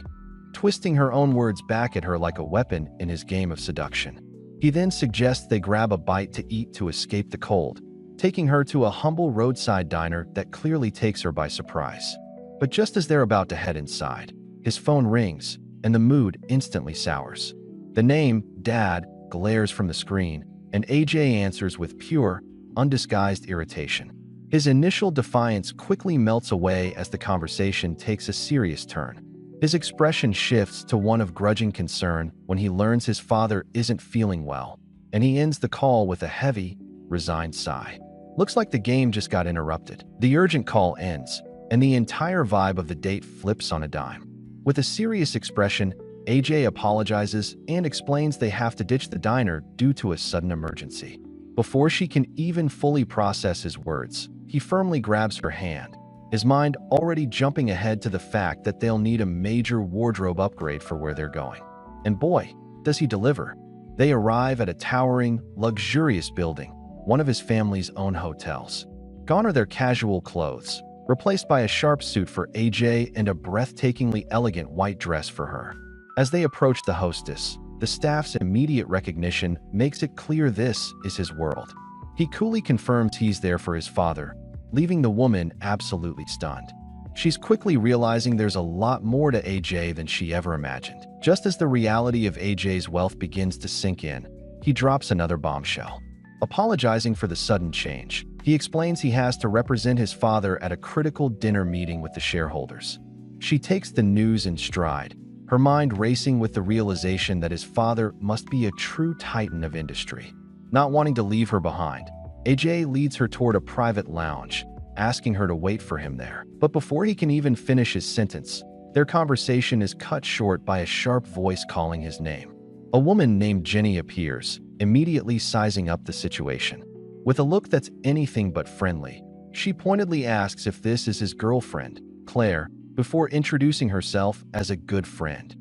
twisting her own words back at her like a weapon in his game of seduction. He then suggests they grab a bite to eat to escape the cold, taking her to a humble roadside diner that clearly takes her by surprise. But just as they're about to head inside, his phone rings, and the mood instantly sours. The name, Dad, glares from the screen, and AJ answers with pure, undisguised irritation. His initial defiance quickly melts away as the conversation takes a serious turn. His expression shifts to one of grudging concern when he learns his father isn't feeling well, and he ends the call with a heavy, resigned sigh. Looks like the game just got interrupted. The urgent call ends, and the entire vibe of the date flips on a dime. With a serious expression, AJ apologizes and explains they have to ditch the diner due to a sudden emergency. Before she can even fully process his words, he firmly grabs her hand, his mind already jumping ahead to the fact that they'll need a major wardrobe upgrade for where they're going. And boy, does he deliver. They arrive at a towering, luxurious building, one of his family's own hotels. Gone are their casual clothes, replaced by a sharp suit for AJ and a breathtakingly elegant white dress for her. As they approach the hostess, the staff's immediate recognition makes it clear this is his world. He coolly confirms he's there for his father, leaving the woman absolutely stunned. She's quickly realizing there's a lot more to AJ than she ever imagined. Just as the reality of AJ's wealth begins to sink in, he drops another bombshell. apologizing for the sudden change. He explains he has to represent his father at a critical dinner meeting with the shareholders. She takes the news in stride, her mind racing with the realization that his father must be a true titan of industry. Not wanting to leave her behind, AJ leads her toward a private lounge, asking her to wait for him there. But before he can even finish his sentence, their conversation is cut short by a sharp voice calling his name. A woman named Jenny appears, immediately sizing up the situation. With a look that's anything but friendly, she pointedly asks if this is his girlfriend, Claire, before introducing herself as a good friend.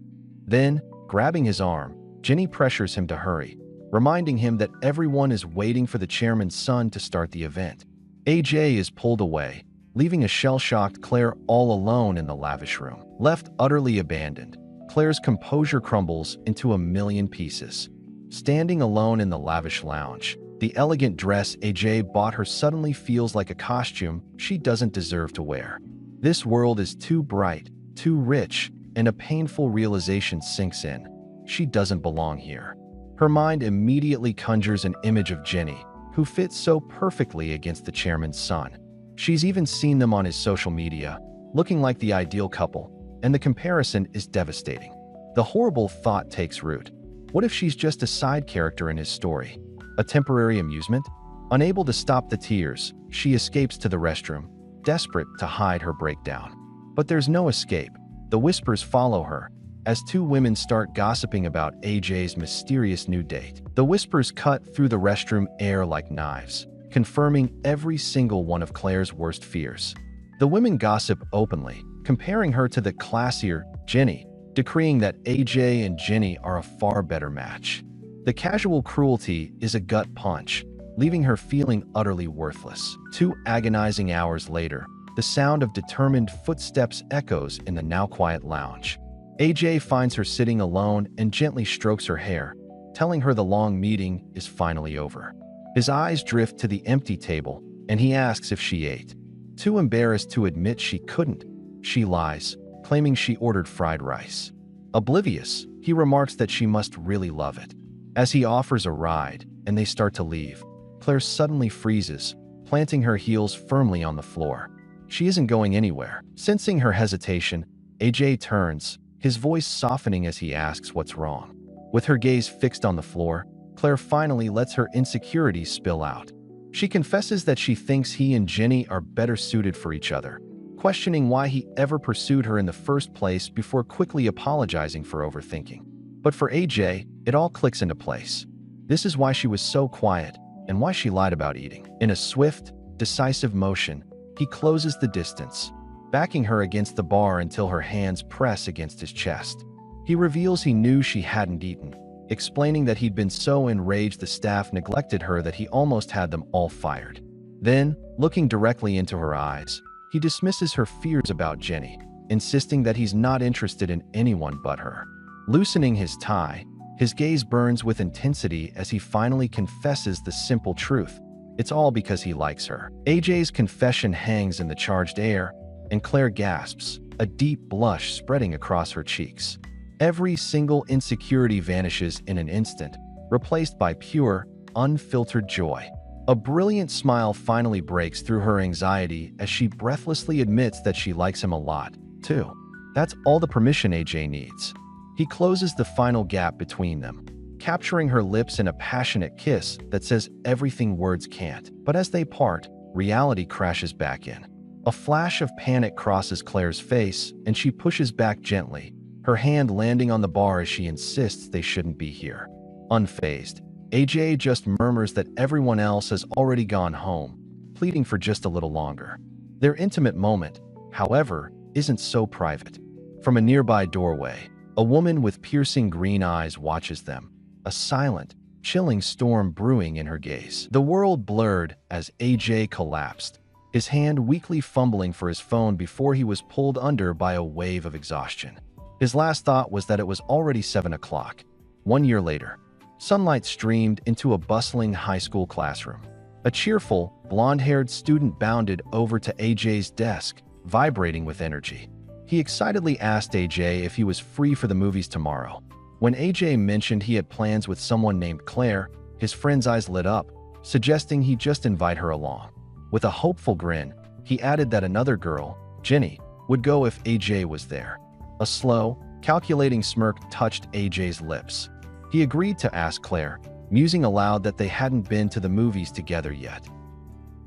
Then, grabbing his arm, Jenny pressures him to hurry, reminding him that everyone is waiting for the chairman's son to start the event. AJ is pulled away, leaving a shell-shocked Claire all alone in the lavish room. Left utterly abandoned, Claire's composure crumbles into a million pieces. Standing alone in the lavish lounge, the elegant dress AJ bought her suddenly feels like a costume she doesn't deserve to wear. This world is too bright, too rich, and a painful realization sinks in. She doesn't belong here. Her mind immediately conjures an image of Jenny, who fits so perfectly against the chairman's son. She's even seen them on his social media, looking like the ideal couple, and the comparison is devastating. The horrible thought takes root. What if she's just a side character in his story? A temporary amusement? Unable to stop the tears, she escapes to the restroom, desperate to hide her breakdown. But there's no escape. The whispers follow her, as two women start gossiping about AJ's mysterious new date. The whispers cut through the restroom air like knives, confirming every single one of Claire's worst fears. The women gossip openly, comparing her to the classier Jenny, decreeing that AJ and Jenny are a far better match. The casual cruelty is a gut punch, leaving her feeling utterly worthless. 2 agonizing hours later, the sound of determined footsteps echoes in the now quiet lounge. AJ finds her sitting alone and gently strokes her hair, telling her the long meeting is finally over. His eyes drift to the empty table, and he asks if she ate. Too embarrassed to admit she couldn't, she lies, claiming she ordered fried rice. Oblivious, he remarks that she must really love it. As he offers a ride, and they start to leave, Claire suddenly freezes, planting her heels firmly on the floor. She isn't going anywhere. Sensing her hesitation, AJ turns, his voice softening as he asks what's wrong. With her gaze fixed on the floor, Claire finally lets her insecurities spill out. She confesses that she thinks he and Jenny are better suited for each other, questioning why he ever pursued her in the first place before quickly apologizing for overthinking. But for AJ, it all clicks into place. This is why she was so quiet, and why she lied about eating. In a swift, decisive motion, he closes the distance, backing her against the bar until her hands press against his chest. He reveals he knew she hadn't eaten, explaining that he'd been so enraged the staff neglected her that he almost had them all fired. Then, looking directly into her eyes, he dismisses her fears about Jenny, insisting that he's not interested in anyone but her. Loosening his tie, his gaze burns with intensity as he finally confesses the simple truth. It's all because he likes her. AJ's confession hangs in the charged air, and Claire gasps, a deep blush spreading across her cheeks. Every single insecurity vanishes in an instant, replaced by pure, unfiltered joy. A brilliant smile finally breaks through her anxiety as she breathlessly admits that she likes him a lot, too. That's all the permission AJ needs. He closes the final gap between them, capturing her lips in a passionate kiss that says everything words can't. But as they part, reality crashes back in. A flash of panic crosses Claire's face, and she pushes back gently, her hand landing on the bar as she insists they shouldn't be here. Unfazed, AJ just murmurs that everyone else has already gone home, pleading for just a little longer. Their intimate moment, however, isn't so private. From a nearby doorway, a woman with piercing green eyes watches them, a silent, chilling storm brewing in her gaze. The world blurred as AJ collapsed, his hand weakly fumbling for his phone before he was pulled under by a wave of exhaustion. His last thought was that it was already 7 o'clock. 1 year later, sunlight streamed into a bustling high school classroom. A cheerful, blonde-haired student bounded over to AJ's desk, vibrating with energy. He excitedly asked AJ if he was free for the movies tomorrow. When AJ mentioned he had plans with someone named Claire, his friend's eyes lit up, suggesting he just invite her along. With a hopeful grin, he added that another girl, Jenny, would go if AJ was there. A slow, calculating smirk touched AJ's lips. He agreed to ask Claire, musing aloud that they hadn't been to the movies together yet.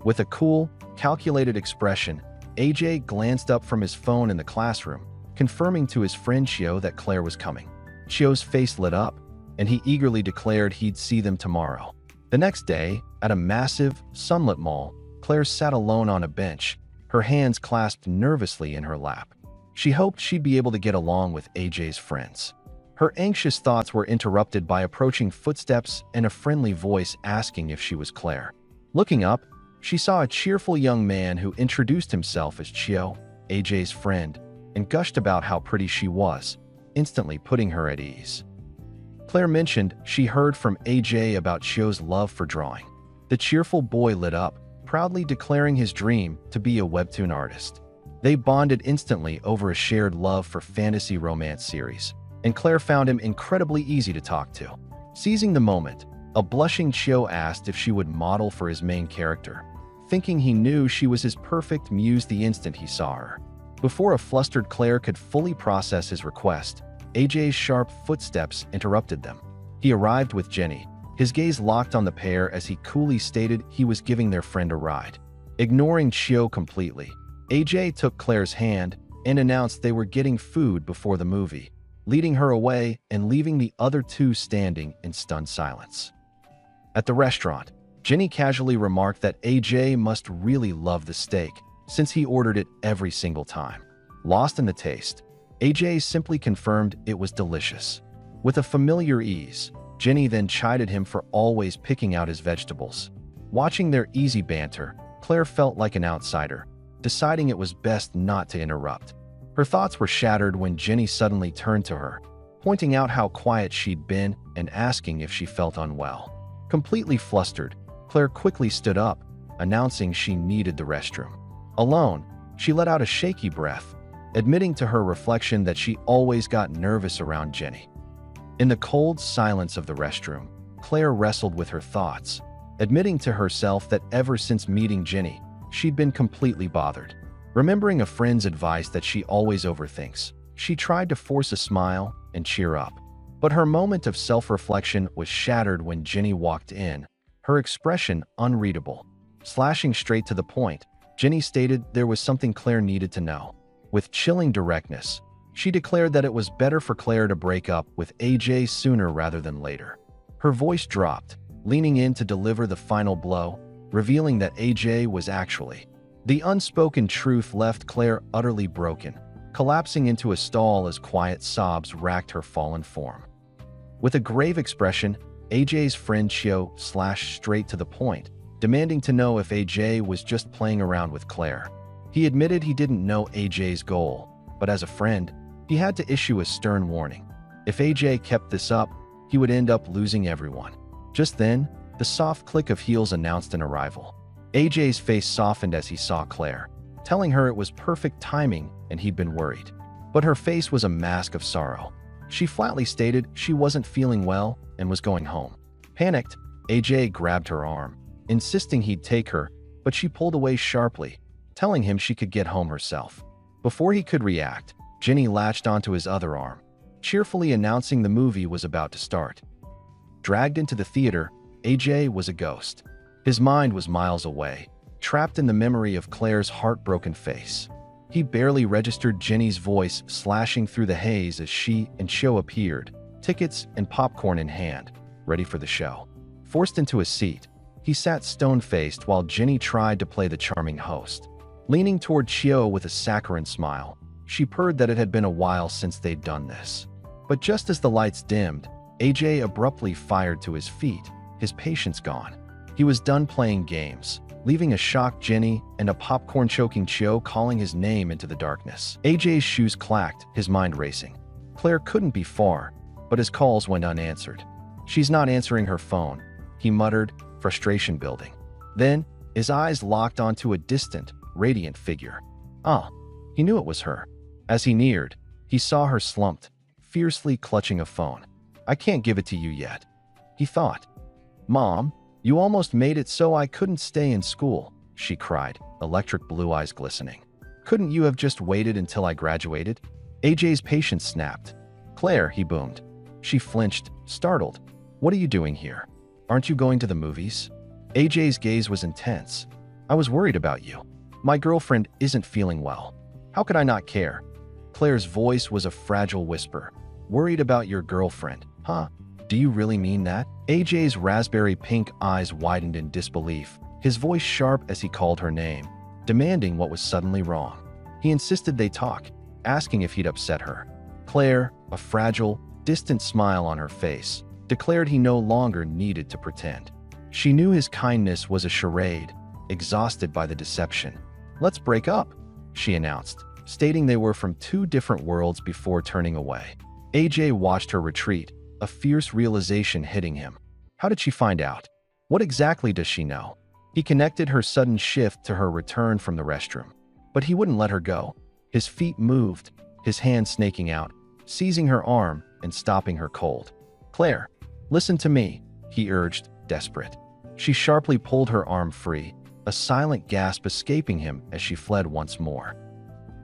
With a cool, calculated expression, AJ glanced up from his phone in the classroom, confirming to his friend Chio that Claire was coming. Chio's face lit up, and he eagerly declared he'd see them tomorrow. The next day, at a massive, sunlit mall, Claire sat alone on a bench, her hands clasped nervously in her lap. She hoped she'd be able to get along with AJ's friends. Her anxious thoughts were interrupted by approaching footsteps and a friendly voice asking if she was Claire. Looking up, she saw a cheerful young man who introduced himself as Chio, AJ's friend, and gushed about how pretty she was, instantly putting her at ease. Claire mentioned she heard from AJ about Chio's love for drawing. The cheerful boy lit up, proudly declaring his dream to be a Webtoon artist. They bonded instantly over a shared love for fantasy romance series, and Claire found him incredibly easy to talk to. Seizing the moment, a blushing Chio asked if she would model for his main character, thinking he knew she was his perfect muse the instant he saw her. Before a flustered Claire could fully process his request, AJ's sharp footsteps interrupted them. He arrived with Jenny, his gaze locked on the pair as he coolly stated he was giving their friend a ride. Ignoring Chio completely, AJ took Claire's hand and announced they were getting food before the movie, leading her away and leaving the other two standing in stunned silence. At the restaurant, Jenny casually remarked that AJ must really love the steak, since he ordered it every single time. Lost in the taste, AJ simply confirmed it was delicious. With a familiar ease, Jenny then chided him for always picking out his vegetables. Watching their easy banter, Claire felt like an outsider, deciding it was best not to interrupt. Her thoughts were shattered when Jenny suddenly turned to her, pointing out how quiet she'd been and asking if she felt unwell. Completely flustered, Claire quickly stood up, announcing she needed the restroom. Alone, she let out a shaky breath, admitting to her reflection that she always got nervous around Jenny. In the cold silence of the restroom, Claire wrestled with her thoughts, admitting to herself that ever since meeting Jenny, she'd been completely bothered. Remembering a friend's advice that she always overthinks, she tried to force a smile and cheer up. But her moment of self-reflection was shattered when Jenny walked in, her expression unreadable. Slashing straight to the point, Jenny stated there was something Claire needed to know. With chilling directness, she declared that it was better for Claire to break up with AJ sooner rather than later. Her voice dropped, leaning in to deliver the final blow, revealing that AJ was actually. The unspoken truth left Claire utterly broken, collapsing into a stall as quiet sobs racked her fallen form. With a grave expression, AJ's friend Chio slashed straight to the point, demanding to know if AJ was just playing around with Claire. He admitted he didn't know AJ's goal, but as a friend, he had to issue a stern warning. If AJ kept this up, he would end up losing everyone. Just then, the soft click of heels announced an arrival. AJ's face softened as he saw Claire, telling her it was perfect timing and he'd been worried. But her face was a mask of sorrow. She flatly stated she wasn't feeling well and was going home. Panicked, AJ grabbed her arm, insisting he'd take her, but she pulled away sharply, telling him she could get home herself. Before he could react, Jenny latched onto his other arm, cheerfully announcing the movie was about to start. Dragged into the theater, AJ was a ghost. His mind was miles away, trapped in the memory of Claire's heartbroken face. He barely registered Jenny's voice slashing through the haze as she and Chio appeared, tickets and popcorn in hand, ready for the show. Forced into a seat, he sat stone-faced while Jenny tried to play the charming host. Leaning toward Chio with a saccharine smile, she purred that it had been a while since they'd done this. But just as the lights dimmed, AJ abruptly fired to his feet, his patience gone. He was done playing games, leaving a shocked Jenny and a popcorn-choking Chio calling his name into the darkness. AJ's shoes clacked, his mind racing. Claire couldn't be far, but his calls went unanswered. "She's not answering her phone," he muttered, frustration building. Then, his eyes locked onto a distant, radiant figure. He knew it was her. As he neared, he saw her slumped, fiercely clutching a phone. "I can't give it to you yet," he thought. "Mom, You almost made it so I couldn't stay in school, she cried, electric blue eyes glistening. Couldn't you have just waited until I graduated? AJ's patience snapped. Claire, he boomed. She flinched, startled. What are you doing here? Aren't you going to the movies? AJ's gaze was intense. I was worried about you. My girlfriend isn't feeling well. How could I not care? Claire's voice was a fragile whisper. Worried about your girlfriend, huh? Do you really mean that? AJ's raspberry pink eyes widened in disbelief, his voice sharp as he called her name, demanding what was suddenly wrong. He insisted they talk, asking if he'd upset her. Claire, a fragile, distant smile on her face, declared he no longer needed to pretend. She knew his kindness was a charade, exhausted by the deception. Let's break up, she announced, stating they were from two different worlds before turning away. AJ watched her retreat, a fierce realization hitting him. How did she find out? What exactly does she know? He connected her sudden shift to her return from the restroom. But he wouldn't let her go. His feet moved, his hand snaking out, seizing her arm and stopping her cold. Claire, listen to me, he urged, desperate. She sharply pulled her arm free, a silent gasp escaping him as she fled once more.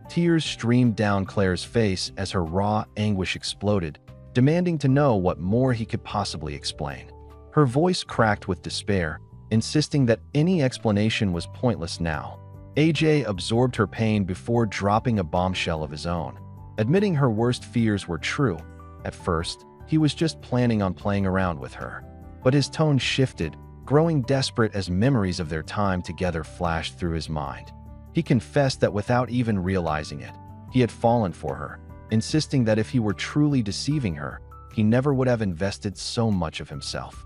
Tears streamed down Claire's face as her raw anguish exploded, demanding to know what more he could possibly explain. Her voice cracked with despair, insisting that any explanation was pointless now. AJ absorbed her pain before dropping a bombshell of his own, admitting her worst fears were true. At first, he was just planning on playing around with her. But his tone shifted, growing desperate as memories of their time together flashed through his mind. He confessed that without even realizing it, he had fallen for her, insisting that if he were truly deceiving her, he never would have invested so much of himself.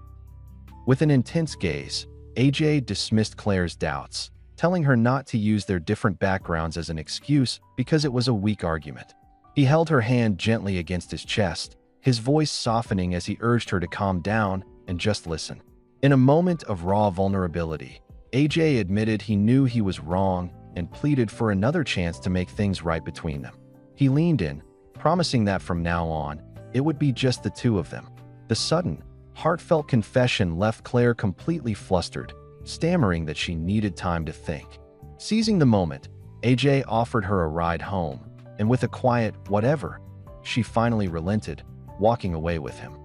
With an intense gaze, AJ dismissed Claire's doubts, telling her not to use their different backgrounds as an excuse because it was a weak argument. He held her hand gently against his chest, his voice softening as he urged her to calm down and just listen. In a moment of raw vulnerability, AJ admitted he knew he was wrong and pleaded for another chance to make things right between them. He leaned in, promising that from now on, it would be just the two of them. The sudden, heartfelt confession left Claire completely flustered, stammering that she needed time to think. Seizing the moment, AJ offered her a ride home, and with a quiet whatever, she finally relented, walking away with him.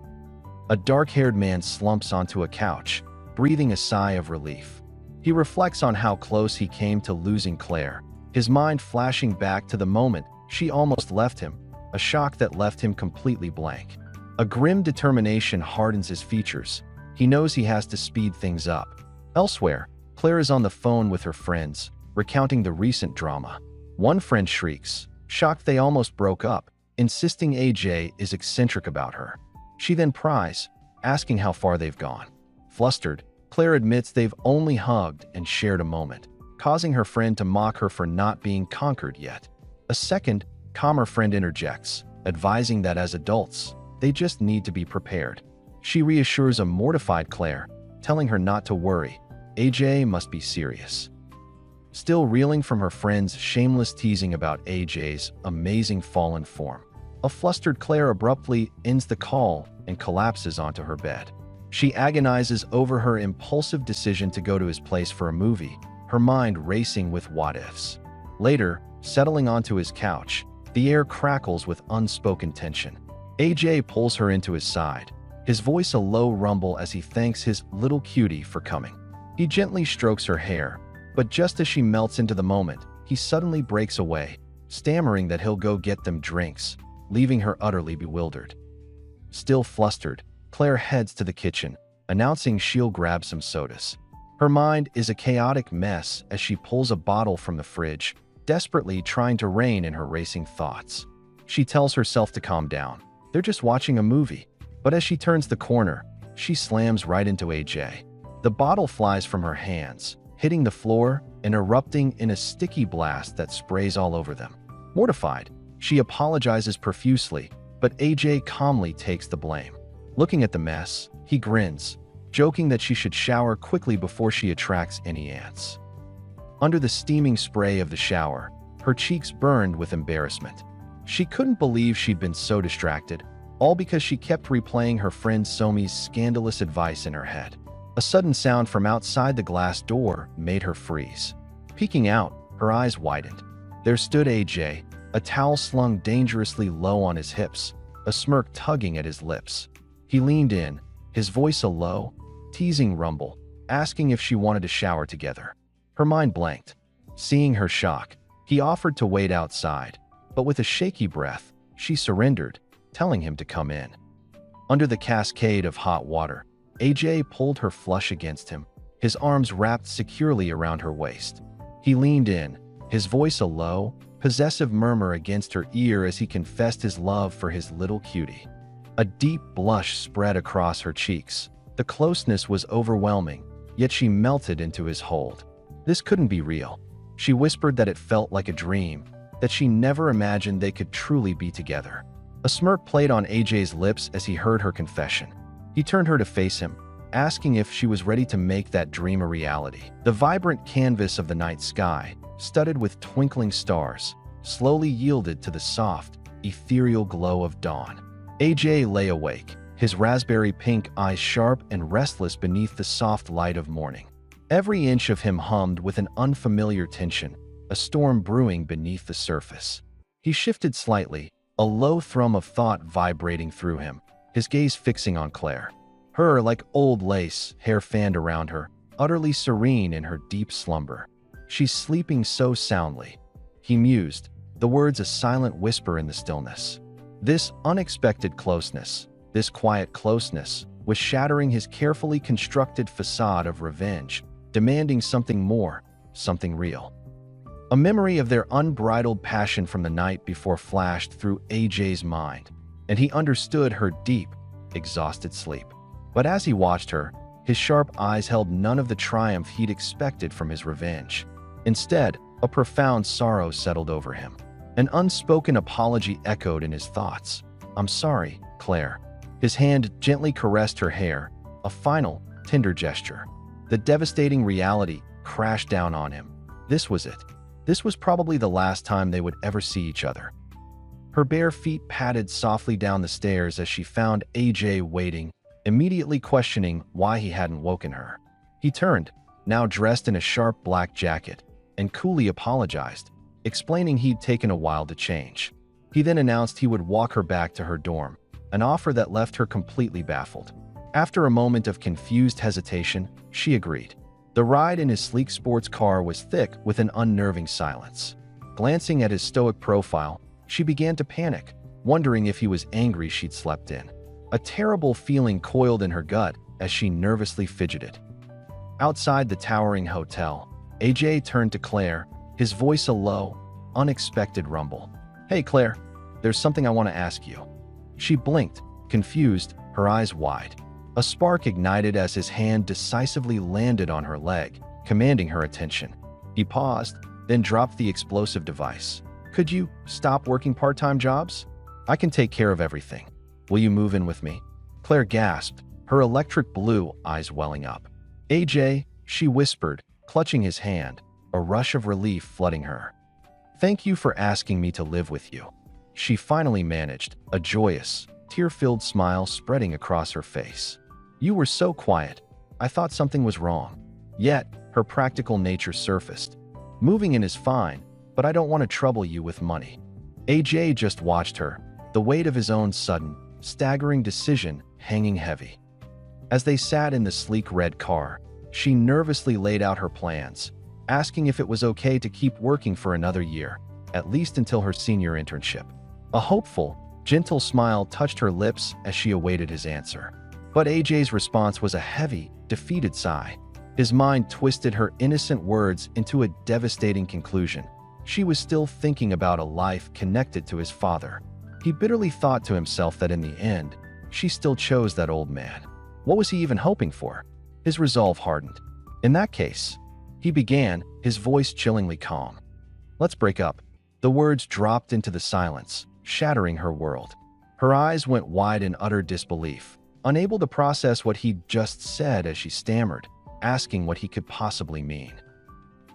A dark-haired man slumps onto a couch, breathing a sigh of relief. He reflects on how close he came to losing Claire, his mind flashing back to the moment she almost left him, a shock that left him completely blank. A grim determination hardens his features. He knows he has to speed things up. Elsewhere, Claire is on the phone with her friends, recounting the recent drama. One friend shrieks, shocked they almost broke up, insisting AJ is eccentric about her. She then pries, asking how far they've gone. Flustered, Claire admits they've only hugged and shared a moment, causing her friend to mock her for not being conquered yet. A second, calmer friend interjects, advising that as adults, they just need to be prepared. She reassures a mortified Claire, telling her not to worry. AJ must be serious. Still reeling from her friend's shameless teasing about AJ's amazing fallen form, a flustered Claire abruptly ends the call and collapses onto her bed. She agonizes over her impulsive decision to go to his place for a movie, her mind racing with what-ifs. Later, settling onto his couch, the air crackles with unspoken tension. AJ pulls her into his side, his voice a low rumble as he thanks his little cutie for coming. He gently strokes her hair, but just as she melts into the moment, he suddenly breaks away, stammering that he'll go get them drinks, leaving her utterly bewildered. Still flustered, Claire heads to the kitchen, announcing she'll grab some sodas. Her mind is a chaotic mess as she pulls a bottle from the fridge, desperately trying to rein in her racing thoughts. She tells herself to calm down. They're just watching a movie. But as she turns the corner, she slams right into AJ. The bottle flies from her hands, hitting the floor and erupting in a sticky blast that sprays all over them. Mortified, she apologizes profusely, but AJ calmly takes the blame. Looking at the mess, he grins, joking that she should shower quickly before she attracts any ants. Under the steaming spray of the shower, her cheeks burned with embarrassment. She couldn't believe she'd been so distracted, all because she kept replaying her friend Somi's scandalous advice in her head. A sudden sound from outside the glass door made her freeze. Peeking out, her eyes widened. There stood AJ, a towel slung dangerously low on his hips, a smirk tugging at his lips. He leaned in, his voice a low, teasing rumble, asking if she wanted to shower together. Her mind blanked. Seeing her shock, he offered to wait outside, but with a shaky breath, she surrendered, telling him to come in. Under the cascade of hot water, AJ pulled her flush against him, his arms wrapped securely around her waist. He leaned in, his voice a low, possessive murmur against her ear as he confessed his love for his little cutie. A deep blush spread across her cheeks. The closeness was overwhelming, yet she melted into his hold. This couldn't be real. She whispered that it felt like a dream, that she never imagined they could truly be together. A smirk played on AJ's lips as he heard her confession. He turned her to face him, asking if she was ready to make that dream a reality. The vibrant canvas of the night sky, studded with twinkling stars, slowly yielded to the soft, ethereal glow of dawn. AJ lay awake, his raspberry pink eyes sharp and restless beneath the soft light of morning. Every inch of him hummed with an unfamiliar tension, a storm brewing beneath the surface. He shifted slightly, a low thrum of thought vibrating through him, his gaze fixing on Claire. Her, like old lace, hair fanned around her, utterly serene in her deep slumber. She's sleeping so soundly. He mused, the words a silent whisper in the stillness. This unexpected closeness, this quiet closeness, was shattering his carefully constructed facade of revenge, demanding something more, something real. A memory of their unbridled passion from the night before flashed through AJ's mind, and he understood her deep, exhausted sleep. But as he watched her, his sharp eyes held none of the triumph he'd expected from his revenge. Instead, a profound sorrow settled over him. An unspoken apology echoed in his thoughts. "I'm sorry, Claire." His hand gently caressed her hair, a final, tender gesture. The devastating reality crashed down on him. This was it. This was probably the last time they would ever see each other. Her bare feet padded softly down the stairs as she found AJ waiting, immediately questioning why he hadn't woken her. He turned, now dressed in a sharp black jacket, and coolly apologized, explaining he'd taken a while to change. He then announced he would walk her back to her dorm, an offer that left her completely baffled. After a moment of confused hesitation, she agreed. The ride in his sleek sports car was thick with an unnerving silence. Glancing at his stoic profile, she began to panic, wondering if he was angry she'd slept in. A terrible feeling coiled in her gut as she nervously fidgeted. Outside the towering hotel, AJ turned to Claire, his voice a low, unexpected rumble. "Hey Claire, there's something I want to ask you." She blinked, confused, her eyes wide. A spark ignited as his hand decisively landed on her leg, commanding her attention. He paused, then dropped the explosive device. "Could you stop working part-time jobs? I can take care of everything. Will you move in with me?" Claire gasped, her electric blue eyes welling up. "AJ," she whispered, clutching his hand, a rush of relief flooding her. "Thank you for asking me to live with you." She finally managed, a joyous, tear-filled smile spreading across her face. "You were so quiet. I thought something was wrong." Yet, her practical nature surfaced. "Moving in is fine, but I don't want to trouble you with money." AJ just watched her, the weight of his own sudden, staggering decision hanging heavy. As they sat in the sleek red car, she nervously laid out her plans, asking if it was okay to keep working for another year, at least until her senior internship. A hopeful, gentle smile touched her lips as she awaited his answer. But AJ's response was a heavy, defeated sigh. His mind twisted her innocent words into a devastating conclusion. She was still thinking about a life connected to his father. He bitterly thought to himself that in the end, she still chose that old man. What was he even hoping for? His resolve hardened. "In that case," he began, his voice chillingly calm. "Let's break up." The words dropped into the silence, shattering her world. Her eyes went wide in utter disbelief, unable to process what he'd just said as she stammered, asking what he could possibly mean.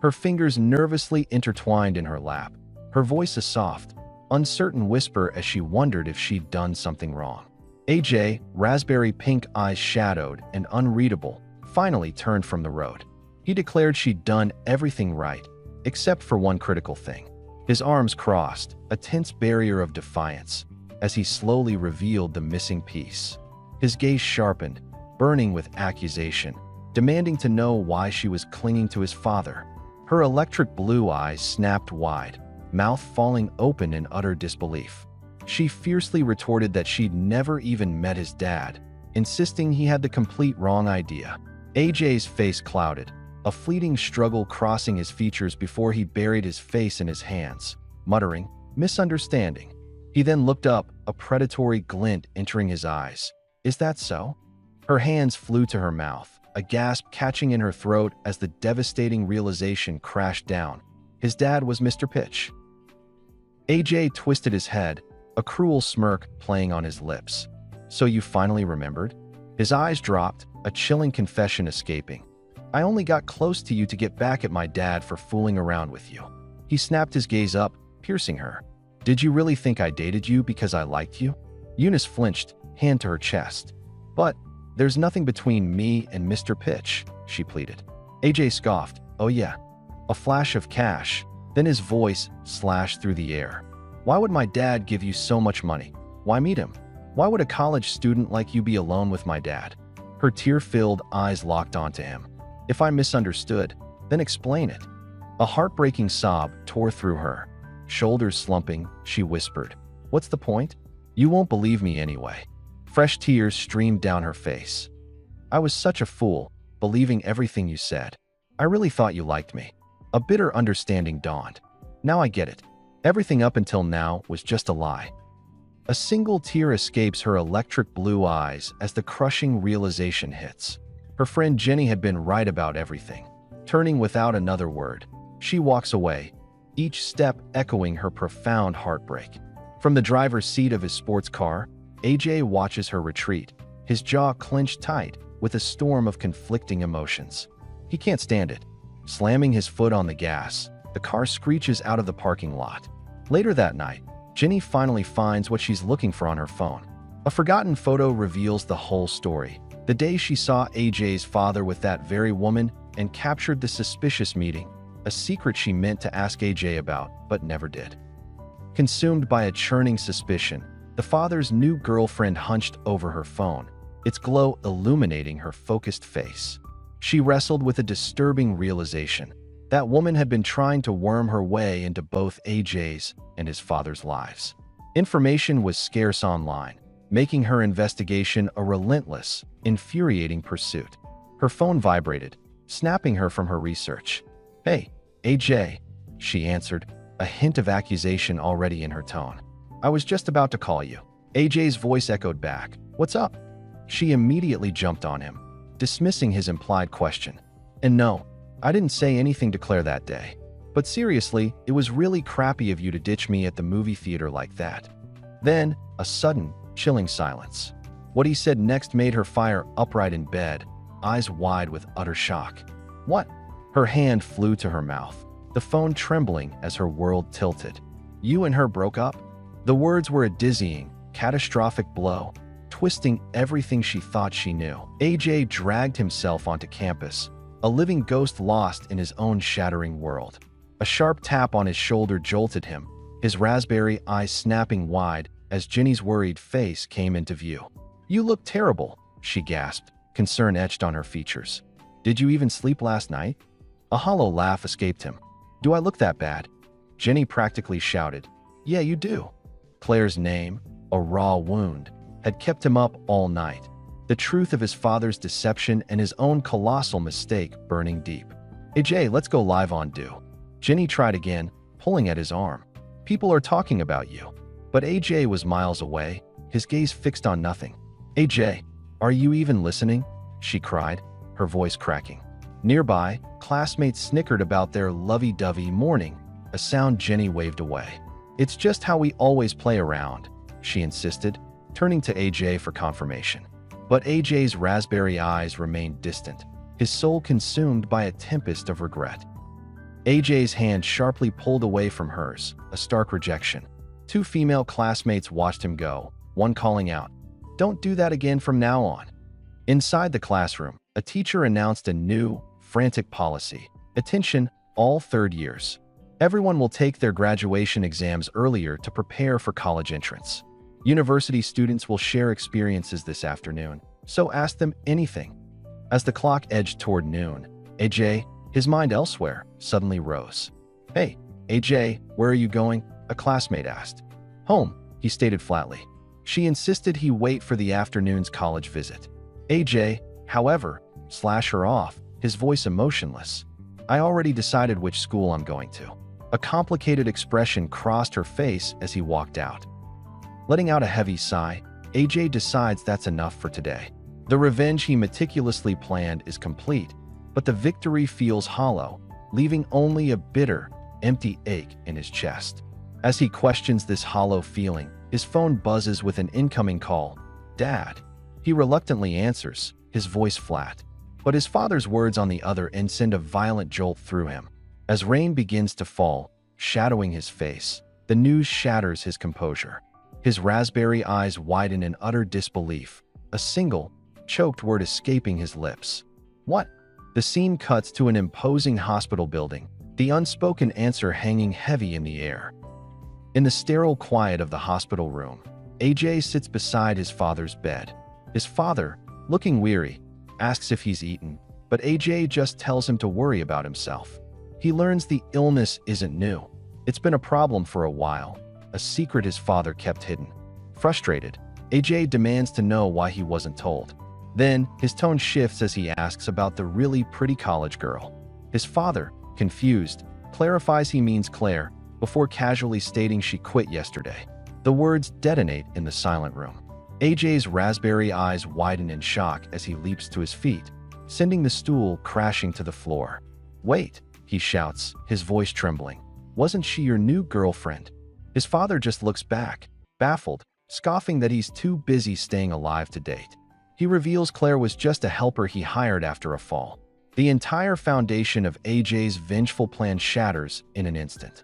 Her fingers nervously intertwined in her lap, her voice a soft, uncertain whisper as she wondered if she'd done something wrong. AJ, raspberry pink eyes shadowed and unreadable, finally turned from the road. He declared she'd done everything right, except for one critical thing. His arms crossed, a tense barrier of defiance, as he slowly revealed the missing piece. His gaze sharpened, burning with accusation, demanding to know why she was clinging to his father. Her electric blue eyes snapped wide, mouth falling open in utter disbelief. She fiercely retorted that she'd never even met his dad, insisting he had the complete wrong idea. AJ's face clouded, a fleeting struggle crossing his features before he buried his face in his hands, muttering, "Misunderstanding." He then looked up, a predatory glint entering his eyes. "Is that so?" Her hands flew to her mouth, a gasp catching in her throat as the devastating realization crashed down. His dad was Mr. Pitch. AJ twisted his head, a cruel smirk playing on his lips. "So you finally remembered?" His eyes dropped, a chilling confession escaping. "I only got close to you to get back at my dad for fooling around with you." He snapped his gaze up, piercing her. "Did you really think I dated you because I liked you?" Eunice flinched, hand to her chest. "But there's nothing between me and Mr. Pitch," she pleaded. AJ scoffed. "Oh yeah." A flash of cash, then his voice slashed through the air. "Why would my dad give you so much money? Why meet him? Why would a college student like you be alone with my dad?" Her tear-filled eyes locked onto him. "If I misunderstood, then explain it." A heartbreaking sob tore through her. Shoulders slumping, she whispered, "What's the point? You won't believe me anyway." Fresh tears streamed down her face. "I was such a fool, believing everything you said. I really thought you liked me." A bitter understanding dawned. "Now I get it. Everything up until now was just a lie." A single tear escapes her electric blue eyes as the crushing realization hits. Her friend Jenny had been right about everything. Turning without another word, she walks away, each step echoing her profound heartbreak. From the driver's seat of his sports car, AJ watches her retreat, his jaw clenched tight with a storm of conflicting emotions. He can't stand it. Slamming his foot on the gas, the car screeches out of the parking lot. Later that night, Jenny finally finds what she's looking for on her phone. A forgotten photo reveals the whole story. The day she saw AJ's father with that very woman and captured the suspicious meeting, a secret she meant to ask AJ about, but never did. Consumed by a churning suspicion, the father's new girlfriend hunched over her phone, its glow illuminating her focused face. She wrestled with a disturbing realization. That woman had been trying to worm her way into both AJ's and his father's lives. Information was scarce online, making her investigation a relentless, infuriating pursuit. Her phone vibrated, snapping her from her research. "Hey, AJ," she answered, a hint of accusation already in her tone. "I was just about to call you." AJ's voice echoed back. "What's up?" She immediately jumped on him, dismissing his implied question. "And no, I didn't say anything to Claire that day. But seriously, it was really crappy of you to ditch me at the movie theater like that." Then, a sudden, chilling silence. What he said next made her fire upright in bed, eyes wide with utter shock. "What?" Her hand flew to her mouth, the phone trembling as her world tilted. "You and her broke up?" The words were a dizzying, catastrophic blow, twisting everything she thought she knew. AJ dragged himself onto campus, a living ghost lost in his own shattering world. A sharp tap on his shoulder jolted him, his raspberry eyes snapping wide as Jenny's worried face came into view. "You look terrible," she gasped, concern etched on her features. "Did you even sleep last night?" A hollow laugh escaped him. "Do I look that bad?" Jenny practically shouted. "Yeah, you do." Claire's name, a raw wound, had kept him up all night. The truth of his father's deception and his own colossal mistake burning deep. "AJ, let's go live on Do." Jenny tried again, pulling at his arm. "People are talking about you." But AJ was miles away, his gaze fixed on nothing. "AJ, are you even listening?" she cried, her voice cracking. Nearby, classmates snickered about their lovey-dovey morning, a sound Jenny waved away. "It's just how we always play around," she insisted, turning to AJ for confirmation. But AJ's raspberry eyes remained distant, his soul consumed by a tempest of regret. AJ's hand sharply pulled away from hers, a stark rejection. Two female classmates watched him go, one calling out, "Don't do that again from now on." Inside the classroom, a teacher announced a new, frantic policy. Attention, all third years. Everyone will take their graduation exams earlier to prepare for college entrance. University students will share experiences this afternoon, so ask them anything. As the clock edged toward noon, AJ, his mind elsewhere, suddenly rose. Hey, AJ, where are you going? A classmate asked. Home, he stated flatly. She insisted he wait for the afternoon's college visit. AJ, however, slashed her off, his voice emotionless. I already decided which school I'm going to. A complicated expression crossed her face as he walked out. Letting out a heavy sigh, AJ decides that's enough for today. The revenge he meticulously planned is complete, but the victory feels hollow, leaving only a bitter, empty ache in his chest. As he questions this hollow feeling, his phone buzzes with an incoming call. Dad. He reluctantly answers, his voice flat. But his father's words on the other end send a violent jolt through him. As rain begins to fall, shadowing his face, the news shatters his composure. His raspberry eyes widen in utter disbelief, a single, choked word escaping his lips. What? The scene cuts to an imposing hospital building, the unspoken answer hanging heavy in the air. In the sterile quiet of the hospital room, AJ sits beside his father's bed. His father, looking weary, asks if he's eaten, but AJ just tells him to worry about himself. He learns the illness isn't new. It's been a problem for a while, a secret his father kept hidden. Frustrated, AJ demands to know why he wasn't told. Then, his tone shifts as he asks about the really pretty college girl. His father, confused, clarifies he means Claire, before casually stating she quit yesterday. The words detonate in the silent room. AJ's raspberry eyes widen in shock as he leaps to his feet, sending the stool crashing to the floor. Wait, he shouts, his voice trembling. Wasn't she your new girlfriend? His father just looks back, baffled, scoffing that he's too busy staying alive to date. He reveals Claire was just a helper he hired after a fall. The entire foundation of AJ's vengeful plan shatters in an instant.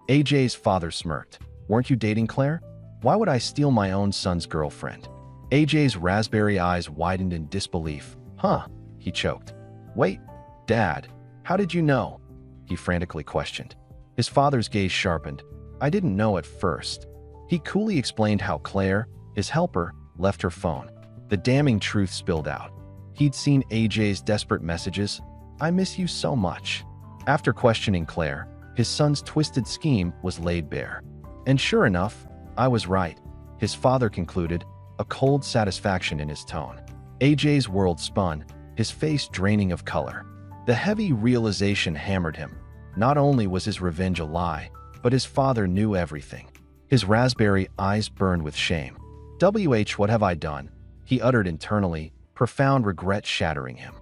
AJ's father smirked. Weren't you dating Claire? Why would I steal my own son's girlfriend? AJ's raspberry eyes widened in disbelief. Huh, he choked. Wait, Dad, how did you know? He frantically questioned. His father's gaze sharpened. I didn't know at first. He coolly explained how Claire, his helper, left her phone. The damning truth spilled out. He'd seen AJ's desperate messages. I miss you so much. After questioning Claire, his son's twisted scheme was laid bare. And sure enough, I was right, his father concluded, a cold satisfaction in his tone. AJ's world spun, his face draining of color. The heavy realization hammered him. Not only was his revenge a lie, but his father knew everything. His raspberry eyes burned with shame. What have I done? He uttered internally, profound regret shattering him.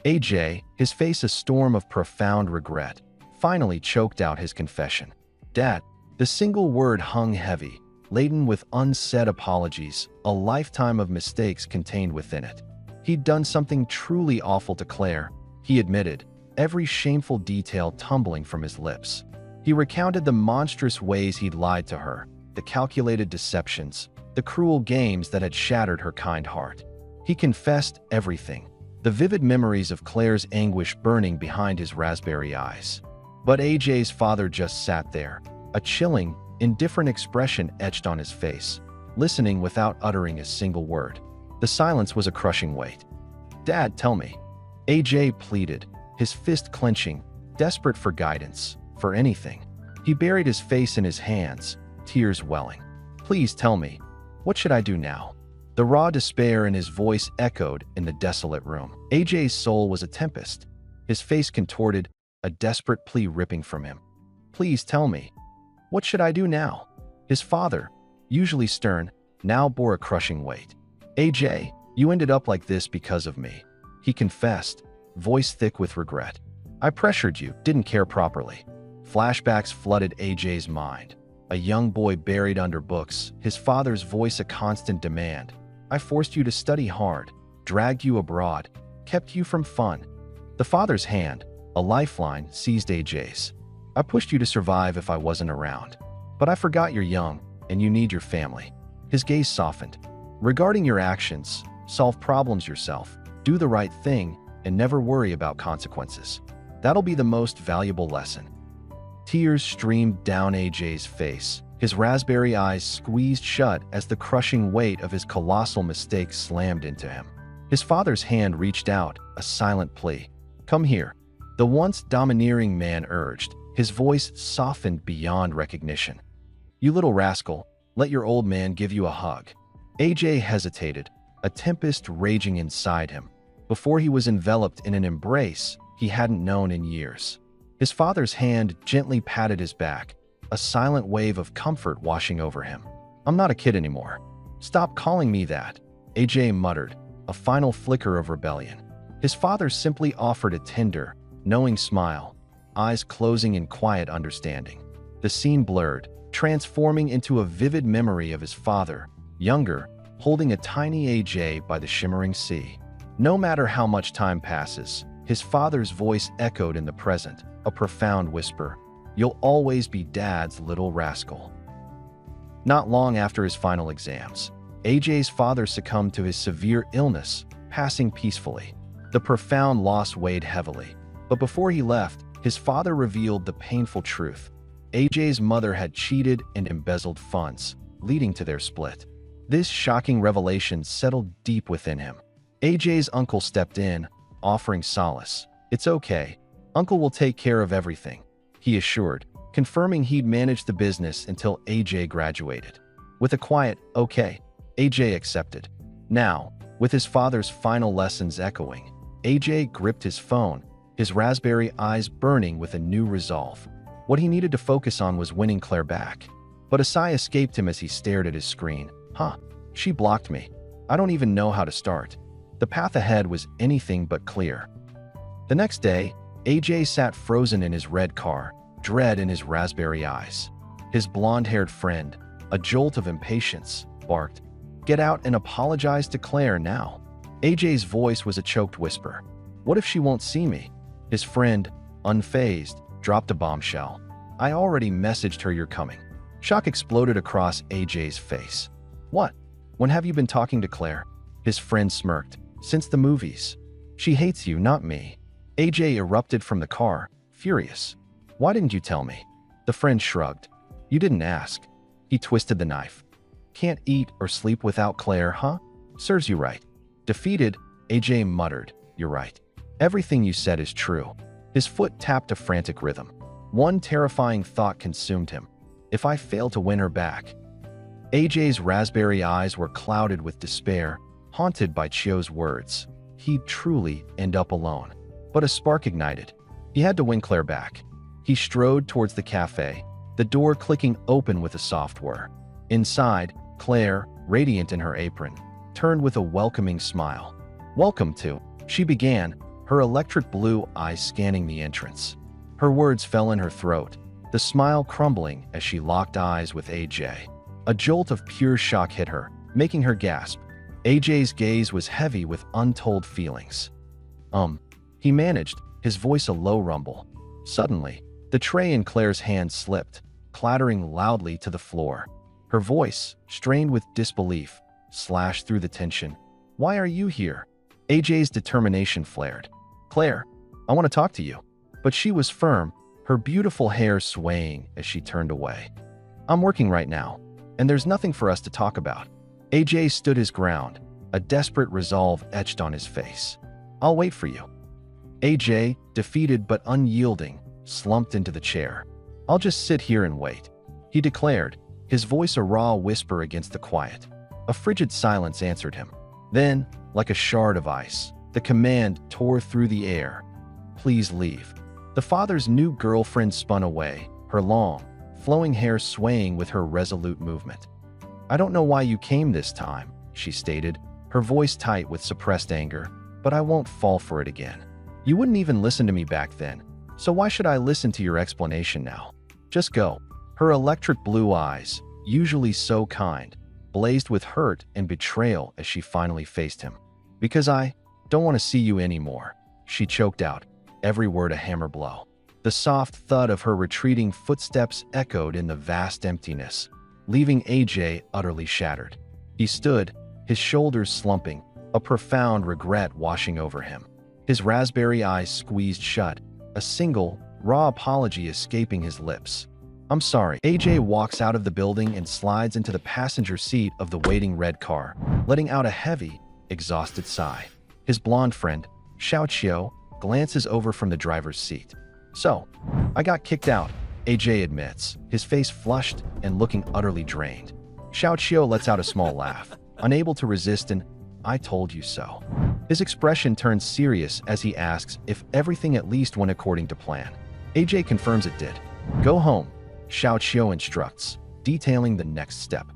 AJ, his face a storm of profound regret, finally choked out his confession. Dad. The single word hung heavy, laden with unsaid apologies, a lifetime of mistakes contained within it. He'd done something truly awful to Claire, he admitted, every shameful detail tumbling from his lips. He recounted the monstrous ways he'd lied to her, the calculated deceptions, the cruel games that had shattered her kind heart. He confessed everything, the vivid memories of Claire's anguish burning behind his raspberry eyes. But AJ's father just sat there, a chilling, indifferent expression etched on his face, listening without uttering a single word. The silence was a crushing weight. Dad, tell me. AJ pleaded, his fist clenching, desperate for guidance, for anything. He buried his face in his hands, tears welling. Please tell me. What should I do now? The raw despair in his voice echoed in the desolate room. AJ's soul was a tempest, his face contorted, a desperate plea ripping from him. Please tell me. What should I do now? His father, usually stern, now bore a crushing weight. AJ, you ended up like this because of me. He confessed, voice thick with regret. I pressured you, didn't care properly. Flashbacks flooded AJ's mind. A young boy buried under books, his father's voice a constant demand. I forced you to study hard, dragged you abroad, kept you from fun. The father's hand, a lifeline, seized AJ's. I pushed you to survive if I wasn't around. But I forgot you're young, and you need your family. His gaze softened. Regarding your actions, solve problems yourself. Do the right thing and never worry about consequences. That'll be the most valuable lesson. Tears streamed down AJ's face. His raspberry eyes squeezed shut as the crushing weight of his colossal mistake slammed into him. His father's hand reached out, a silent plea. "Come here," the once domineering man urged, his voice softened beyond recognition. "You little rascal, let your old man give you a hug." AJ hesitated, a tempest raging inside him. Before he was enveloped in an embrace he hadn't known in years. His father's hand gently patted his back, a silent wave of comfort washing over him. "I'm not a kid anymore. Stop calling me that," AJ muttered, a final flicker of rebellion. His father simply offered a tender, knowing smile, eyes closing in quiet understanding. The scene blurred, transforming into a vivid memory of his father, younger, holding a tiny AJ by the shimmering sea. No matter how much time passes, his father's voice echoed in the present, a profound whisper. "You'll always be Dad's little rascal." Not long after his final exams, AJ's father succumbed to his severe illness, passing peacefully. The profound loss weighed heavily, but before he left, his father revealed the painful truth. AJ's mother had cheated and embezzled funds, leading to their split. This shocking revelation settled deep within him. AJ's uncle stepped in, offering solace. "It's okay. Uncle will take care of everything," he assured, confirming he'd manage the business until AJ graduated. With a quiet, "Okay," AJ accepted. Now, with his father's final lessons echoing, AJ gripped his phone, his raspberry eyes burning with a new resolve. What he needed to focus on was winning Claire back. But a sigh escaped him as he stared at his screen. She blocked me. I don't even know how to start." The path ahead was anything but clear. The next day, AJ sat frozen in his red car, dread in his raspberry eyes. His blonde-haired friend, a jolt of impatience, barked, "Get out and apologize to Claire now." AJ's voice was a choked whisper. "What if she won't see me?" His friend, unfazed, dropped a bombshell. "I already messaged her you're coming." Shock exploded across AJ's face. "What? When have you been talking to Claire?" His friend smirked. "Since the movies. She hates you, not me." AJ erupted from the car, furious. "Why didn't you tell me?" The friend shrugged. "You didn't ask." He twisted the knife. "Can't eat or sleep without Claire, huh? Serves you right." Defeated, AJ muttered, "You're right. Everything you said is true." His foot tapped a frantic rhythm. One terrifying thought consumed him. If I fail to win her back. AJ's raspberry eyes were clouded with despair, haunted by Chio's words. He'd truly end up alone. But a spark ignited. He had to win Claire back. He strode towards the cafe, the door clicking open with a soft whir. Inside, Claire, radiant in her apron, turned with a welcoming smile. "Welcome to," she began, her electric blue eyes scanning the entrance. Her words fell in her throat, the smile crumbling as she locked eyes with AJ. A jolt of pure shock hit her, making her gasp. AJ's gaze was heavy with untold feelings. He managed, his voice a low rumble. Suddenly, the tray in Claire's hand slipped, clattering loudly to the floor. Her voice, strained with disbelief, slashed through the tension. "Why are you here?" AJ's determination flared. "Claire, I want to talk to you." But she was firm, her beautiful hair swaying as she turned away. "I'm working right now, and there's nothing for us to talk about." AJ stood his ground, a desperate resolve etched on his face. "I'll wait for you." AJ, defeated but unyielding, slumped into the chair. "I'll just sit here and wait," he declared, his voice a raw whisper against the quiet. A frigid silence answered him. Then, like a shard of ice, the command tore through the air. "Please leave." The father's new girlfriend spun away, her long, flowing hair swaying with her resolute movement. "I don't know why you came this time," she stated, her voice tight with suppressed anger, "but I won't fall for it again. You wouldn't even listen to me back then, so why should I listen to your explanation now? Just go." Her electric blue eyes, usually so kind, blazed with hurt and betrayal as she finally faced him. "Because I don't want to see you anymore," she choked out, every word a hammer blow. The soft thud of her retreating footsteps echoed in the vast emptiness, leaving AJ utterly shattered. He stood, his shoulders slumping, a profound regret washing over him. His raspberry eyes squeezed shut, a single, raw apology escaping his lips. "I'm sorry." AJ walks out of the building and slides into the passenger seat of the waiting red car, letting out a heavy, exhausted sigh. His blonde friend, Xiao, glances over from the driver's seat. "So, I got kicked out," AJ admits, his face flushed and looking utterly drained. Xiao lets out a small laugh, unable to resist an "I told you so." His expression turns serious as he asks if everything at least went according to plan. AJ confirms it did. "Go home," Xiao instructs, detailing the next step.